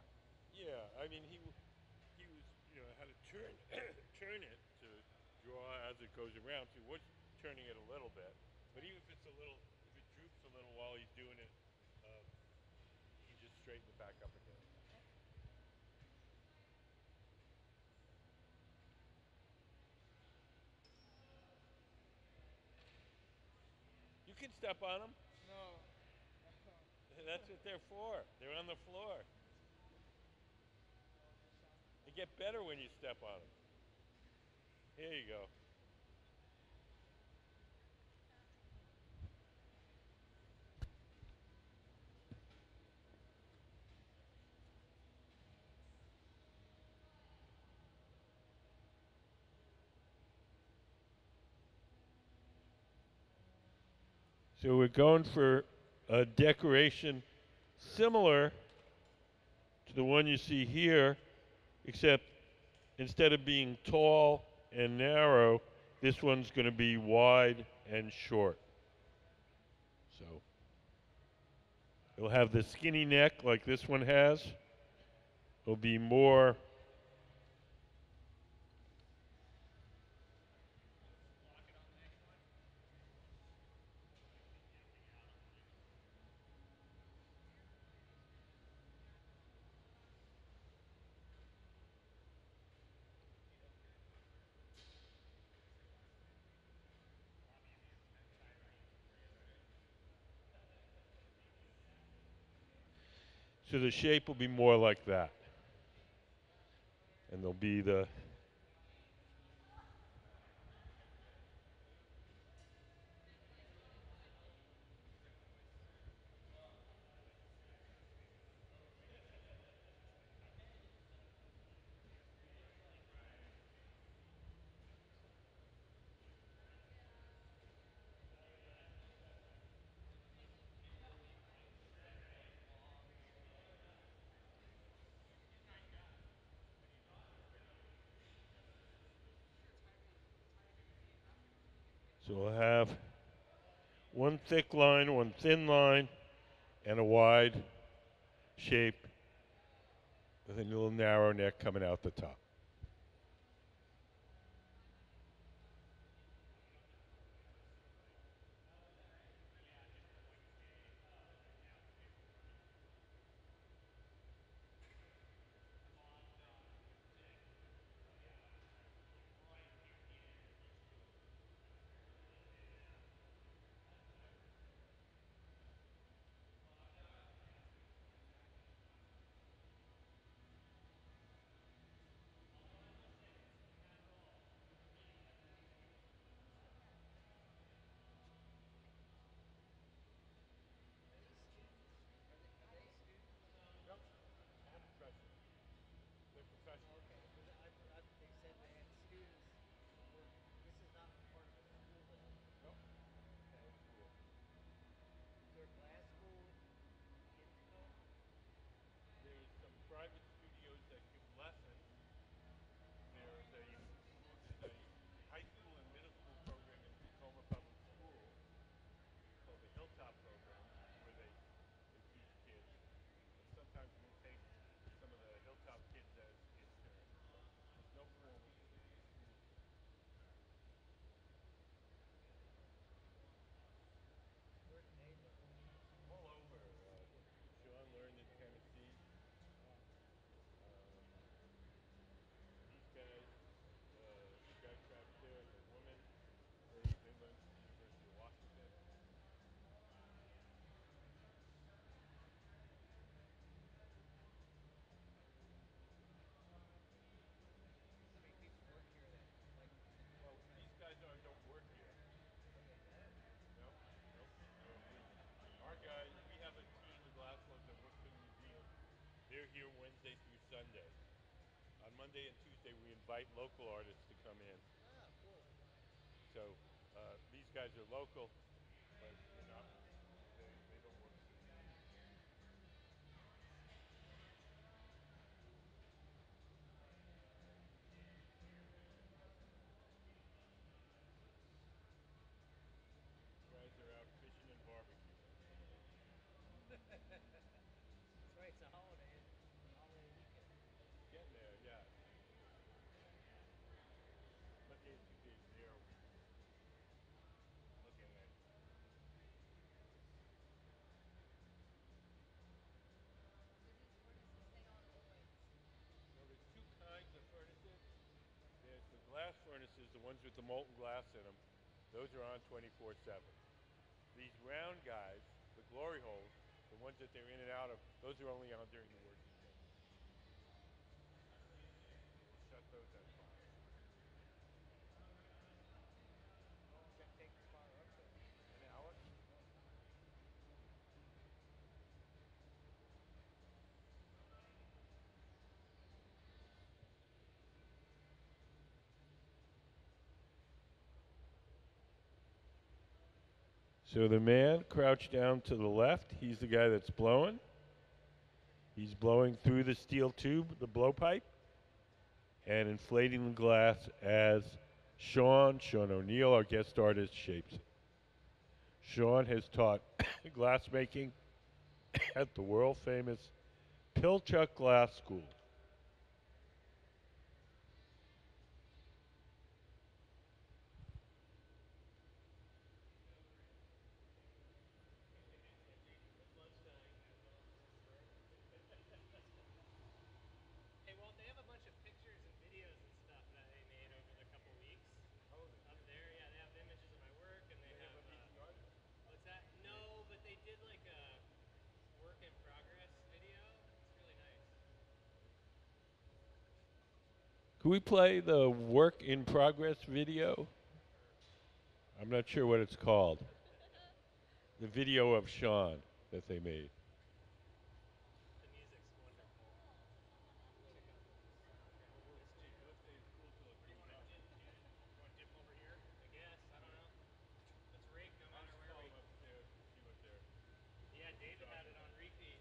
yeah. I mean, he was, how to turn turn it to draw as it goes around. So he was turning it a little bit, but even if it's a little, if it droops a little while he's doing it, um, he can just straighten it back up again. Okay. You can step on them. No. That's what they're for. They're on the floor. They get better when you step on them. Here you go. So we're going for a decoration similar to the one you see here, except instead of being tall and narrow, this one's going to be wide and short. So it'll have the skinny neck like this one has. It'll be more. So the shape will be more like that. And there'll be the. So we'll have one thick line, one thin line, and a wide shape with a little narrow neck coming out the top. Monday and Tuesday we invite local artists to come in. Ah, cool. So these guys are local, but they're not. They don't work for the city. Guys are out fishing and barbecuing. That's right. It's a holiday. Holiday weekend. It's getting there, yeah. Monday and Tuesday is their week. Okay. And then So these furnaces stay on always. no, there's two kinds of furnaces. There's the glass furnaces, the ones with the molten glass in them. Those are on 24/7. These round guys, the glory holes, the ones that they're in and out of, those are only on during the working day. So we'll shut those at 5. Take your car up there. An hour? So the man crouched down to the left, he's the guy that's blowing. He's blowing through the steel tube, the blowpipe, and inflating the glass as Sean O'Neill, our guest artist, shapes it. Sean has taught glass making at the world famous Pilchuck Glass School. Hey, Walt, they have a bunch of pictures and videos and stuff that they made over the couple weeks. Oh, Up there, yeah, they have images of my work, and they have. What's that? No, but they did like a work in progress video. It's really nice. Can we play the work in progress video? I'm not sure what it's called. The video of Sean that they made. The music's wonderful. Check out this. It's cool to look. Where do you want to dip, dude? You want to dip over here? I guess. I don't know. Let's rake no matter where we. upstairs to see what they're. Yeah, David had it on repeat.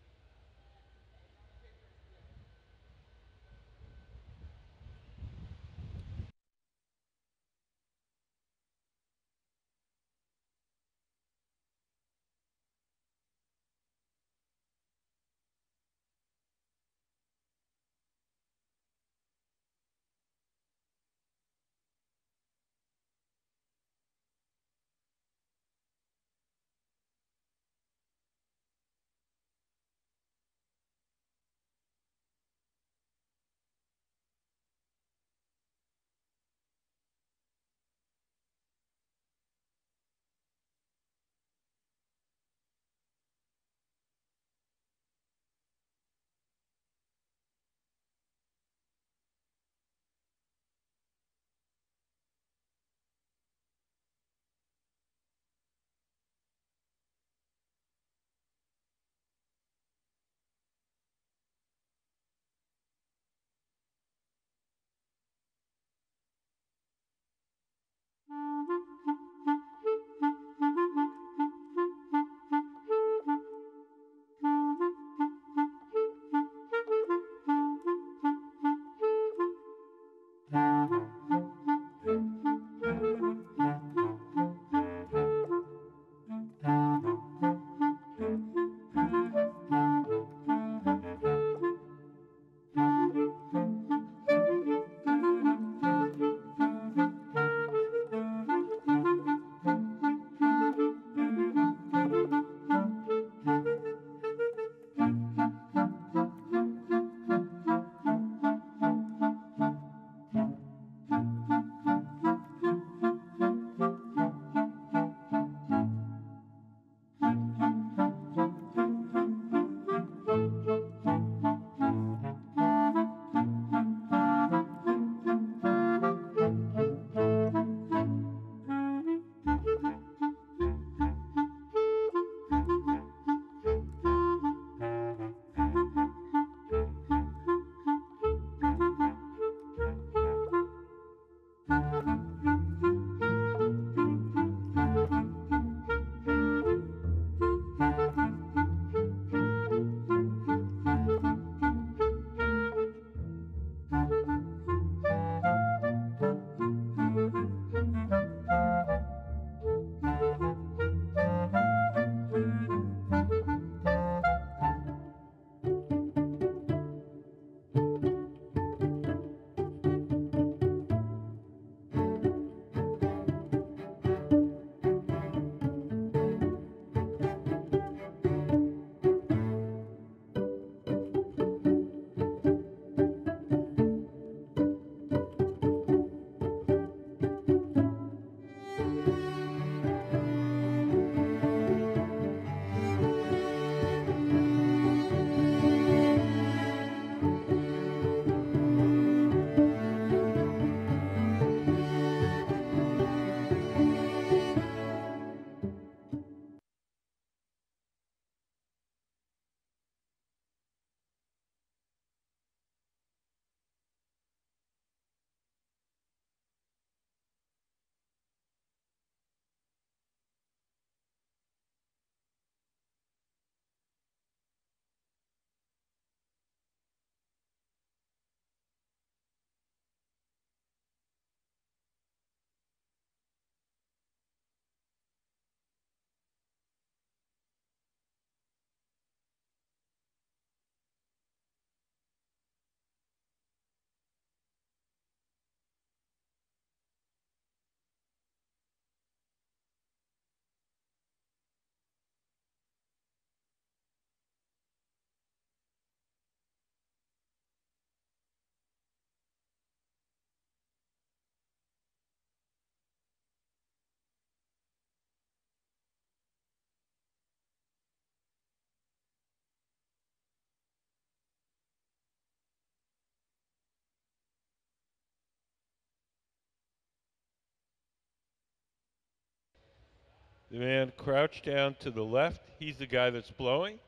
The man crouched down to the left, he's the guy that's blowing.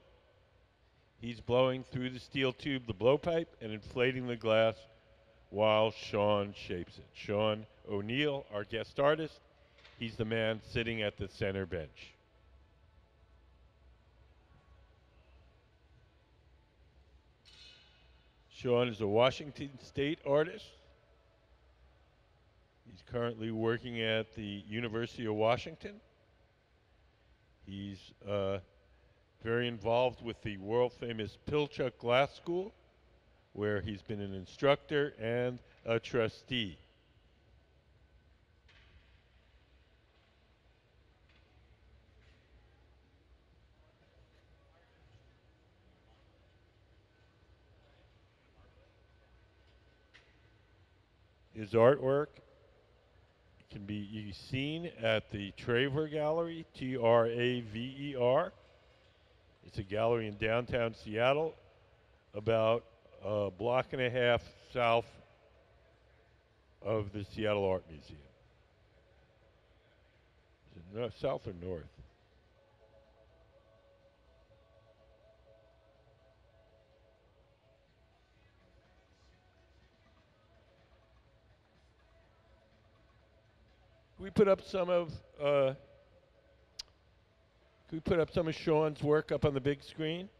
He's blowing through the steel tube, the blowpipe, and inflating the glass while Sean shapes it. Sean O'Neill, our guest artist, he's the man sitting at the center bench. Sean is a Washington State artist. He's currently working at the University of Washington. He's very involved with the world famous Pilchuck Glass School, where he's been an instructor and a trustee. His artwork can be seen at the Traver Gallery, Traver. It's a gallery in downtown Seattle, about a block and a half south of the Seattle Art Museum. Is it south or north? Can we put up some of can we put up some of Sean's work up on the big screen?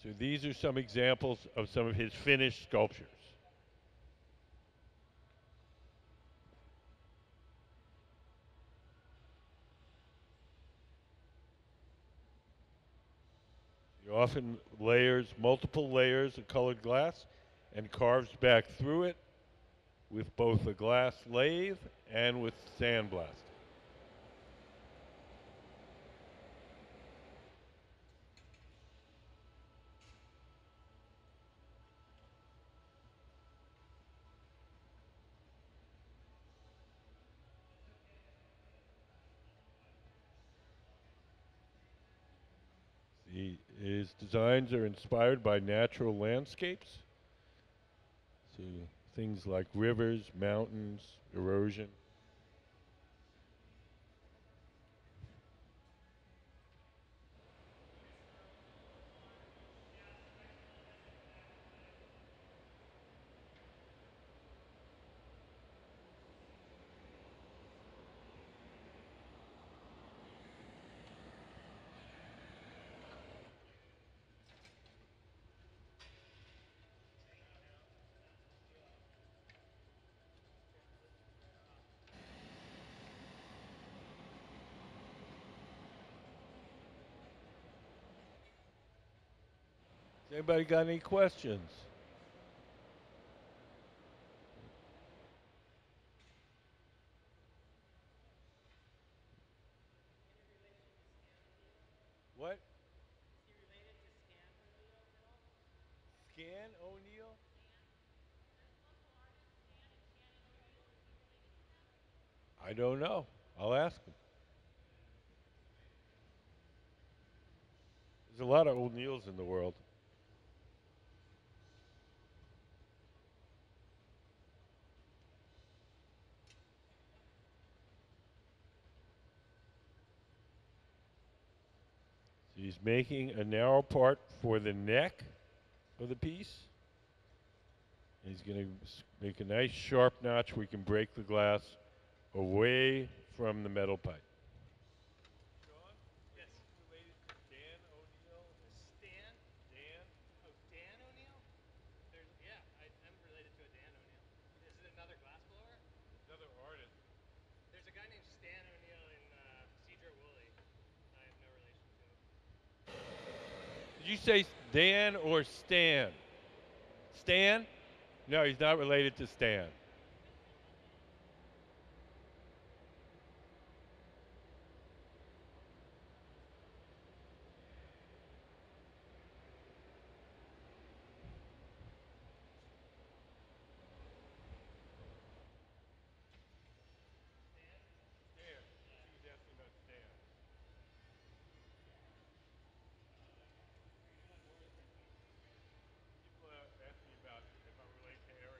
So these are some examples of some of his finished sculptures. He often layers multiple layers of colored glass and carves back through it with both a glass lathe and with sandblasting. His designs are inspired by natural landscapes. So things like rivers, mountains, erosion. Anybody got any questions? What? Scan O'Neill? I don't know. I'll ask him. There's a lot of O'Neills in the world. So he's making a narrow part for the neck of the piece. He's going to make a nice sharp notch where he can break the glass away from the metal pipe. Sean? Yes. Related to Dan O'Neill? Stan? Dan? Oh, Dan O'Neill? I'm related to a Dan O'Neill. Is it another glassblower? Another artist. There's a guy named Stan O'Neill in Cedar Woolley. I have no relation to him. Did you say Dan or Stan? Stan? No, he's not related to Stan. Stan. She's asking about Stan. People ask me about if I'm related to Eric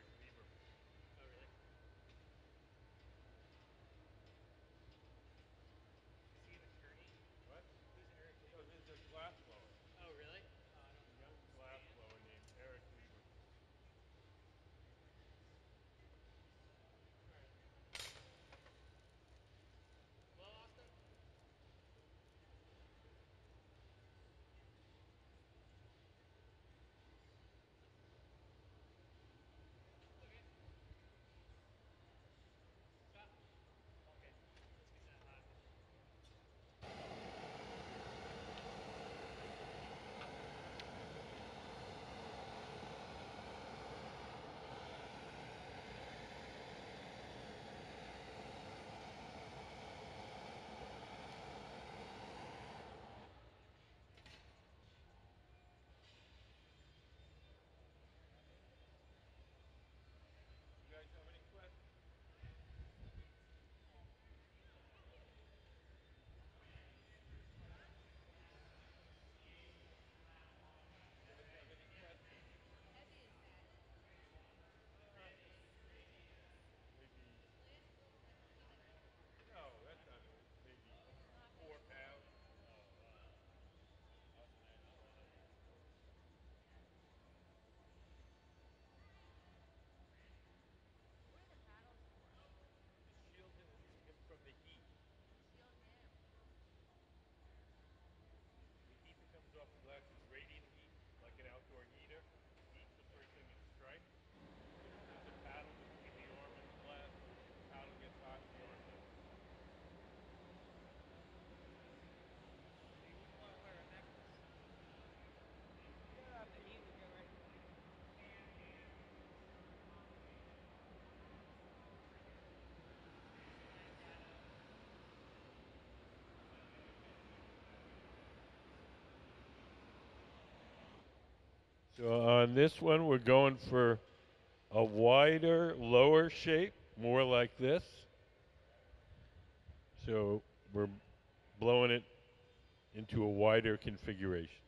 So on this one, we're going for a wider, lower shape, more like this. So we're blowing it into a wider configuration.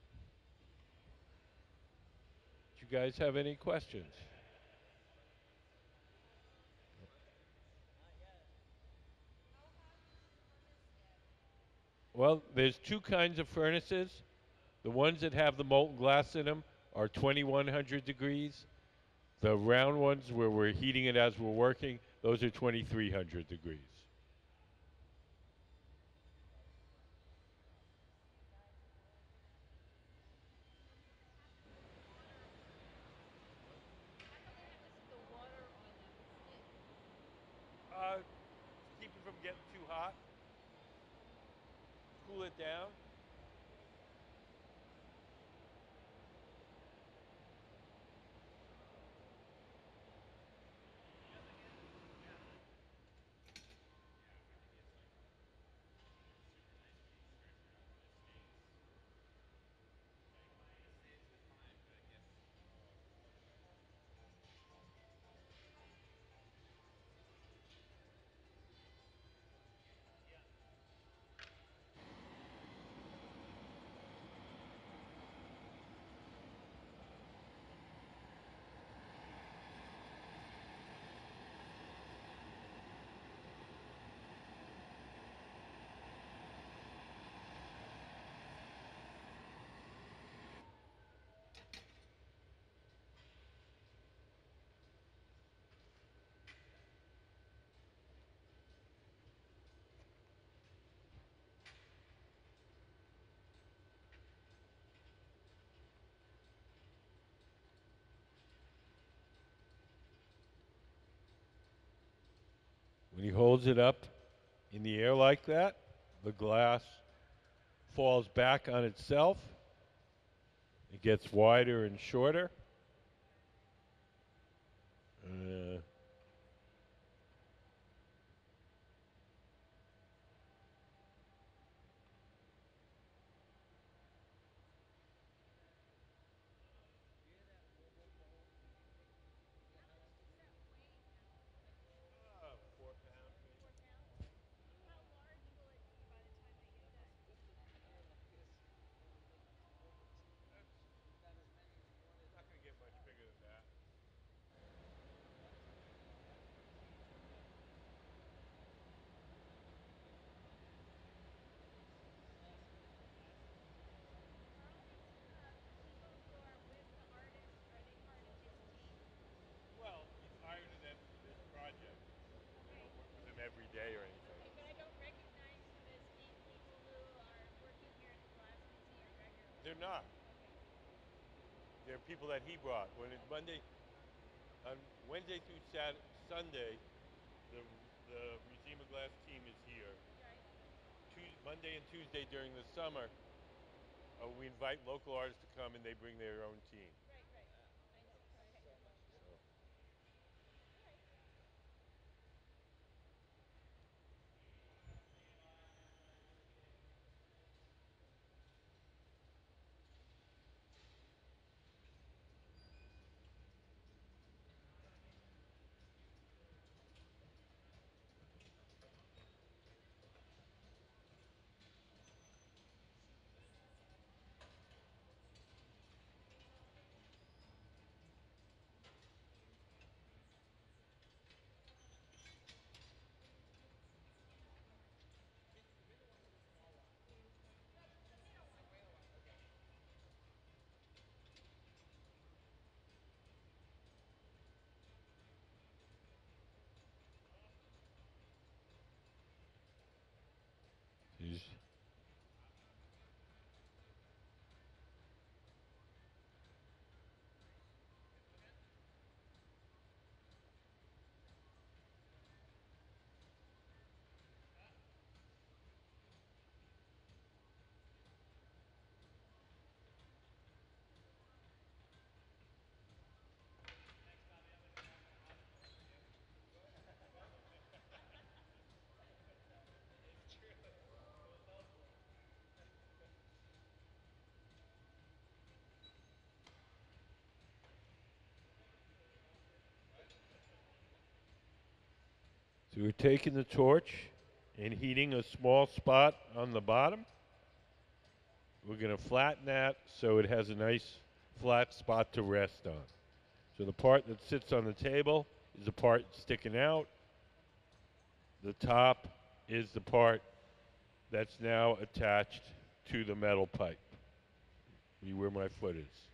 Do you guys have any questions? Well, there's two kinds of furnaces. The ones that have the molten glass in them are 2100 degrees. The round ones where we're heating it as we're working, those are 2300 degrees. The water on the stick. Keep it from getting too hot. Cool it down. When he holds it up in the air like that, the glass falls back on itself. It gets wider and shorter. Uh, well, he's hired in this project. We don't work with him every day or anything. Okay, but I don't recognize him as being people who are working here at the Glass Museum regularly. They're not. Okay. They're people that he brought. When it's Monday, on Wednesday through Sunday, the the Museum of Glass team is here. Right. Monday and Tuesday during the summer, we invite local artists to come and they bring their own team. Right, right. I know. Okay. So. All right. So we're taking the torch and heating a small spot on the bottom. We're going to flatten that so it has a nice flat spot to rest on. So the part that sits on the table is the part sticking out. The top is the part that's now attached to the metal pipe. See where my foot is.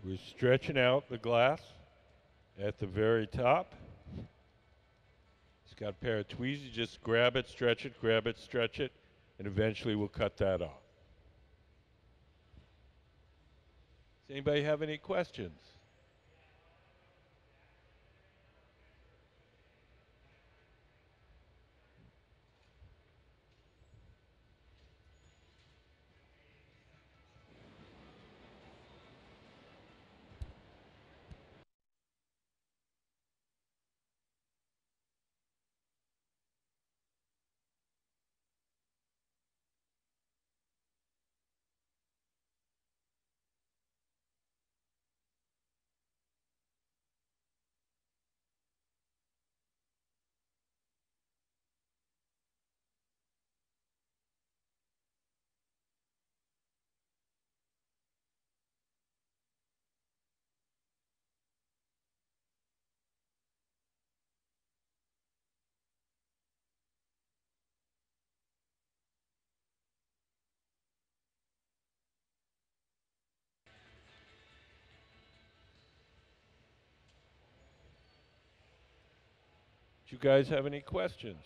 We're stretching out the glass at the very top. It's got a pair of tweezers. Just grab it, stretch it, and eventually we'll cut that off. Does anybody have any questions? Do you guys have any questions?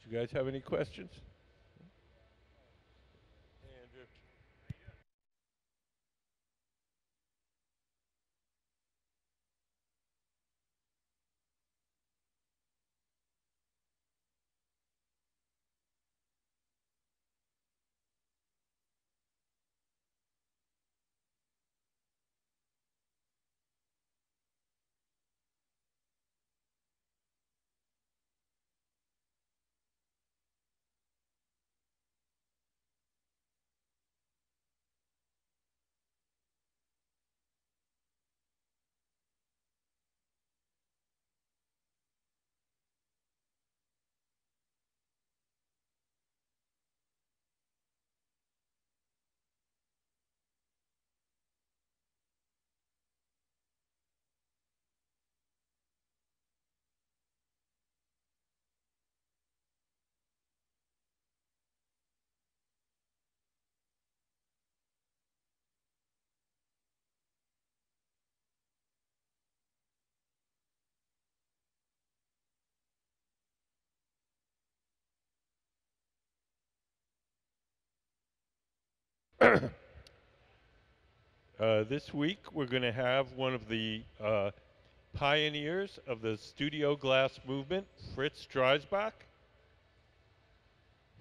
Do you guys have any questions? Andrew. This week we're going to have one of the pioneers of the studio glass movement, Fritz Dreisbach.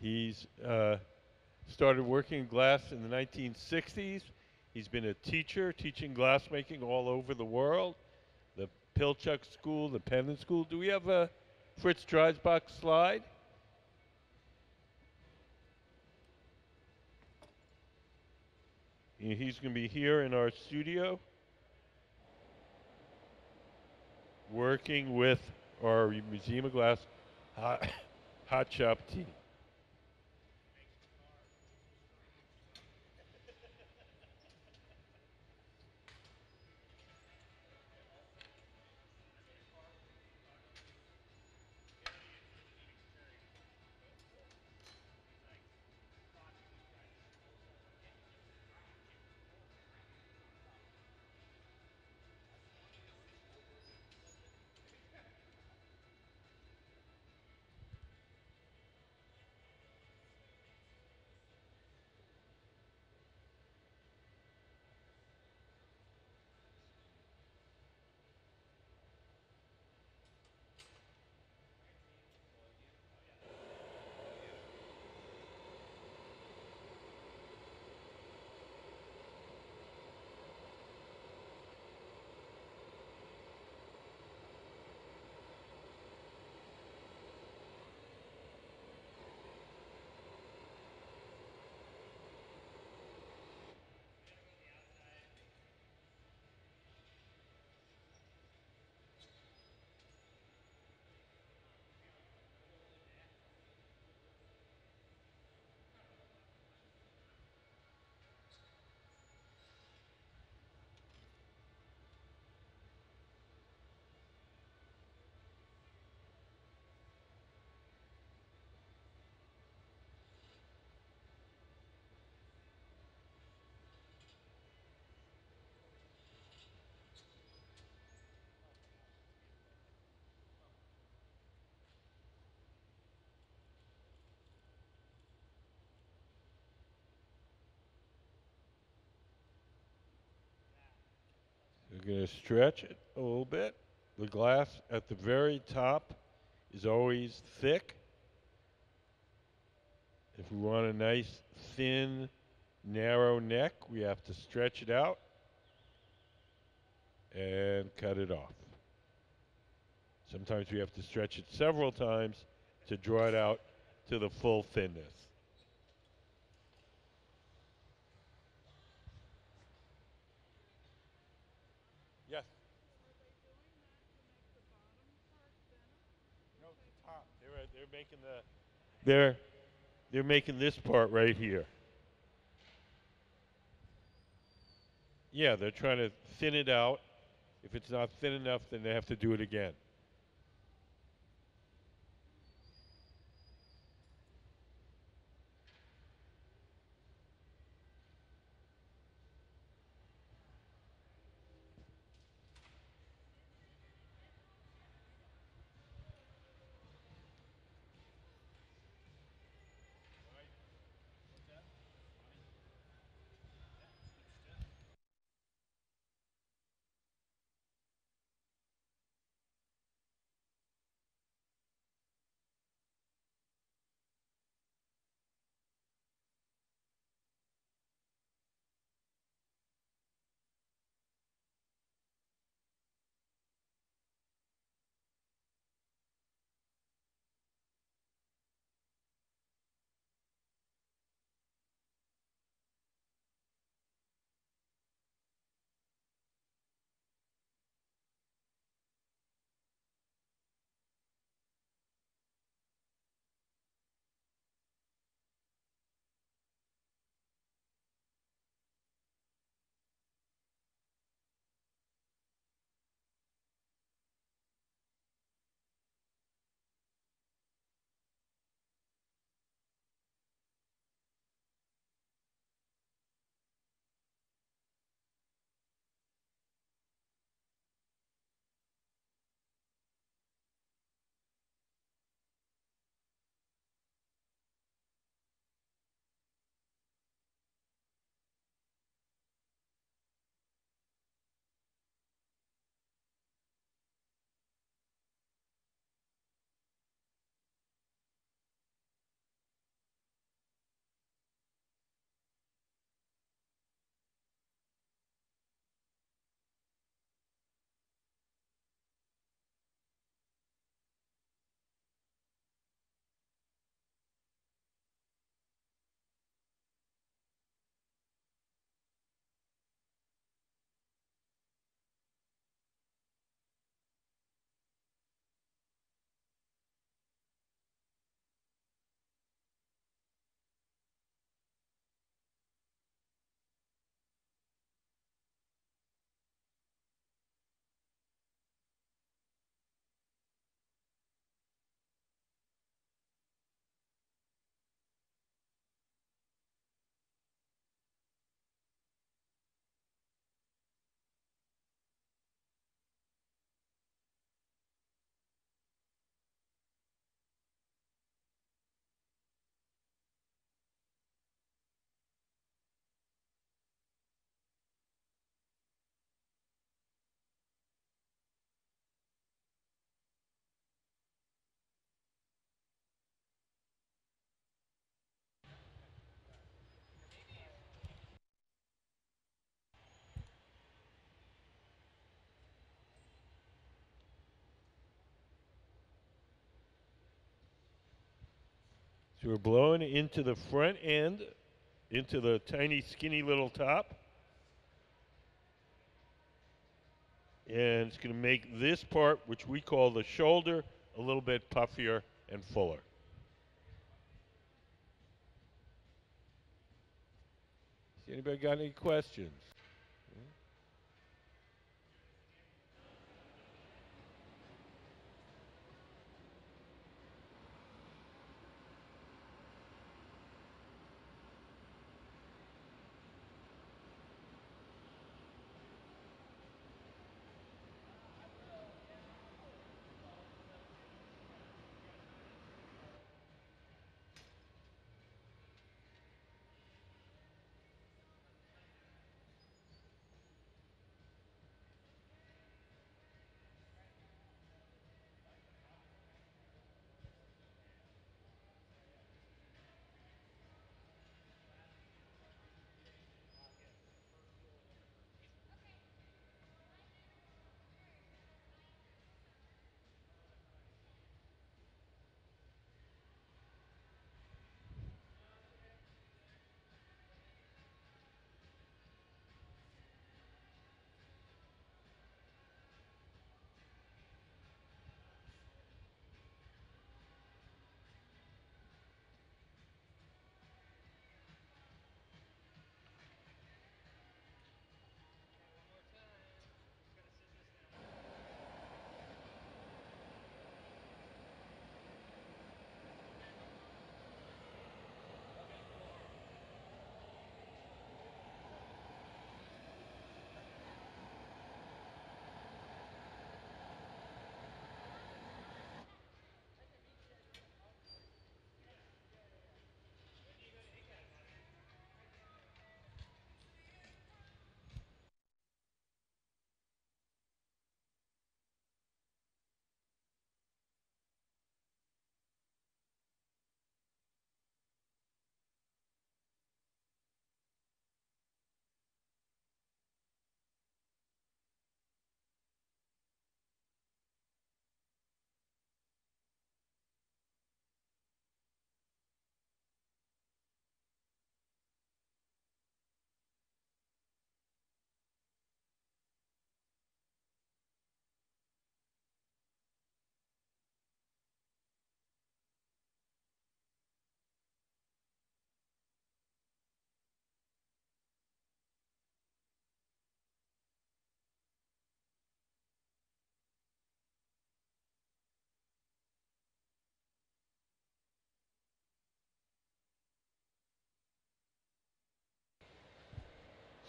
He's started working in glass in the 1960s. He's been a teacher, teaching glassmaking all over the world. The Pilchuck School, the Pendon School. Do we have a Fritz Dreisbach slide? He's going to be here in our studio working with our Museum of Glass hot, hot shop team. We're going to stretch it a little bit. The glass at the very top is always thick. If we want a nice, thin, narrow neck, we have to stretch it out and cut it off. Sometimes we have to stretch it several times to draw it out to the full thinness. Yes. No, the top. They're making they're making this part right here. Yeah, they're trying to thin it out. If it's not thin enough, then they have to do it again. So we're blowing into the front end, into the tiny, skinny little top. And it's going to make this part, which we call the shoulder, a little bit puffier and fuller. Has anybody got any questions?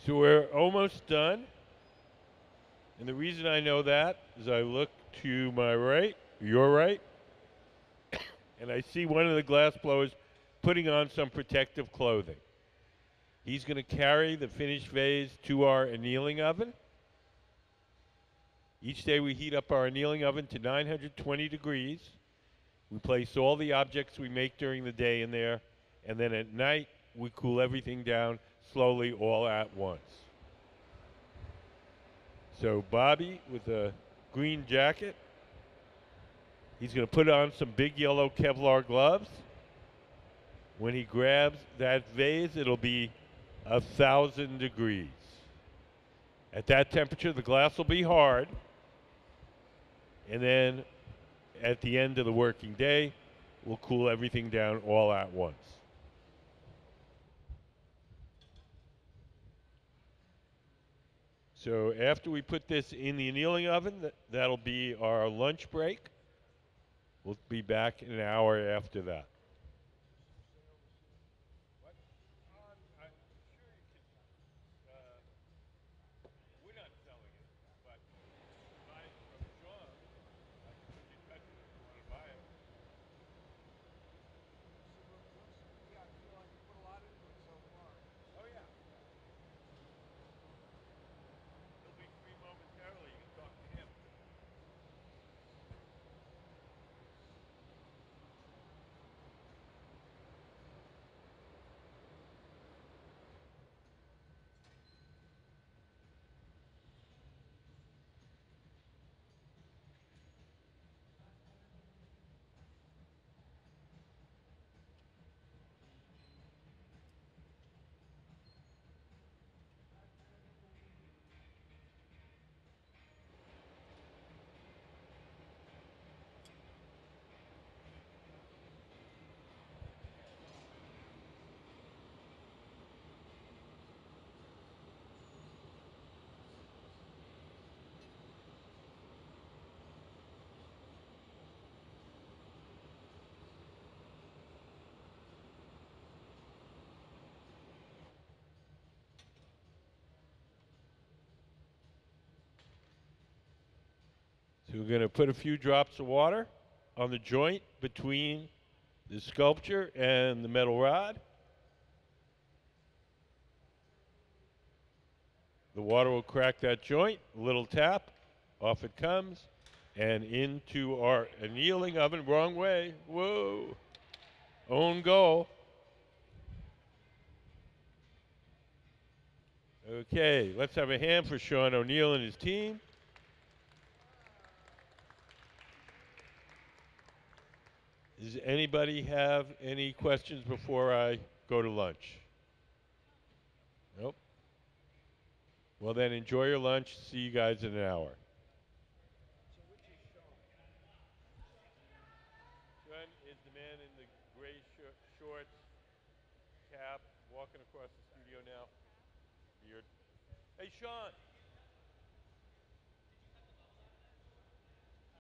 So we're almost done. And the reason I know that is I look to my right, your right, and I see one of the glass blowers putting on some protective clothing. He's going to carry the finished vase to our annealing oven. Each day we heat up our annealing oven to 920 degrees. We place all the objects we make during the day in there, and then at night we cool everything down slowly all at once. So Bobby with a green jacket, he's going to put on some big yellow Kevlar gloves. When he grabs that vase, it'll be 1,000 degrees. At that temperature, the glass will be hard. And then at the end of the working day, we'll cool everything down all at once. So after we put this in the annealing oven, that'll be our lunch break. We'll be back in an hour after that. What? I'm sure you can. We're not selling it, but buy it from Sean. I can put you in touch with him if you want to buy it. Yeah, I feel like you put a lot into it so far. Oh yeah. He'll be free momentarily. You can talk to him. So we're going to put a few drops of water on the joint between the sculpture and the metal rod. The water will crack that joint, a little tap, off it comes, and into our annealing oven. Wrong way. Whoa. Own goal. Okay, let's have a hand for Sean O'Neill and his team. Does anybody have any questions before I go to lunch? Nope. Well, then enjoy your lunch. See you guys in an hour. So which is Sean? Sean is the man in the gray shorts, cap, walking across the studio now. Beard. Hey, Sean.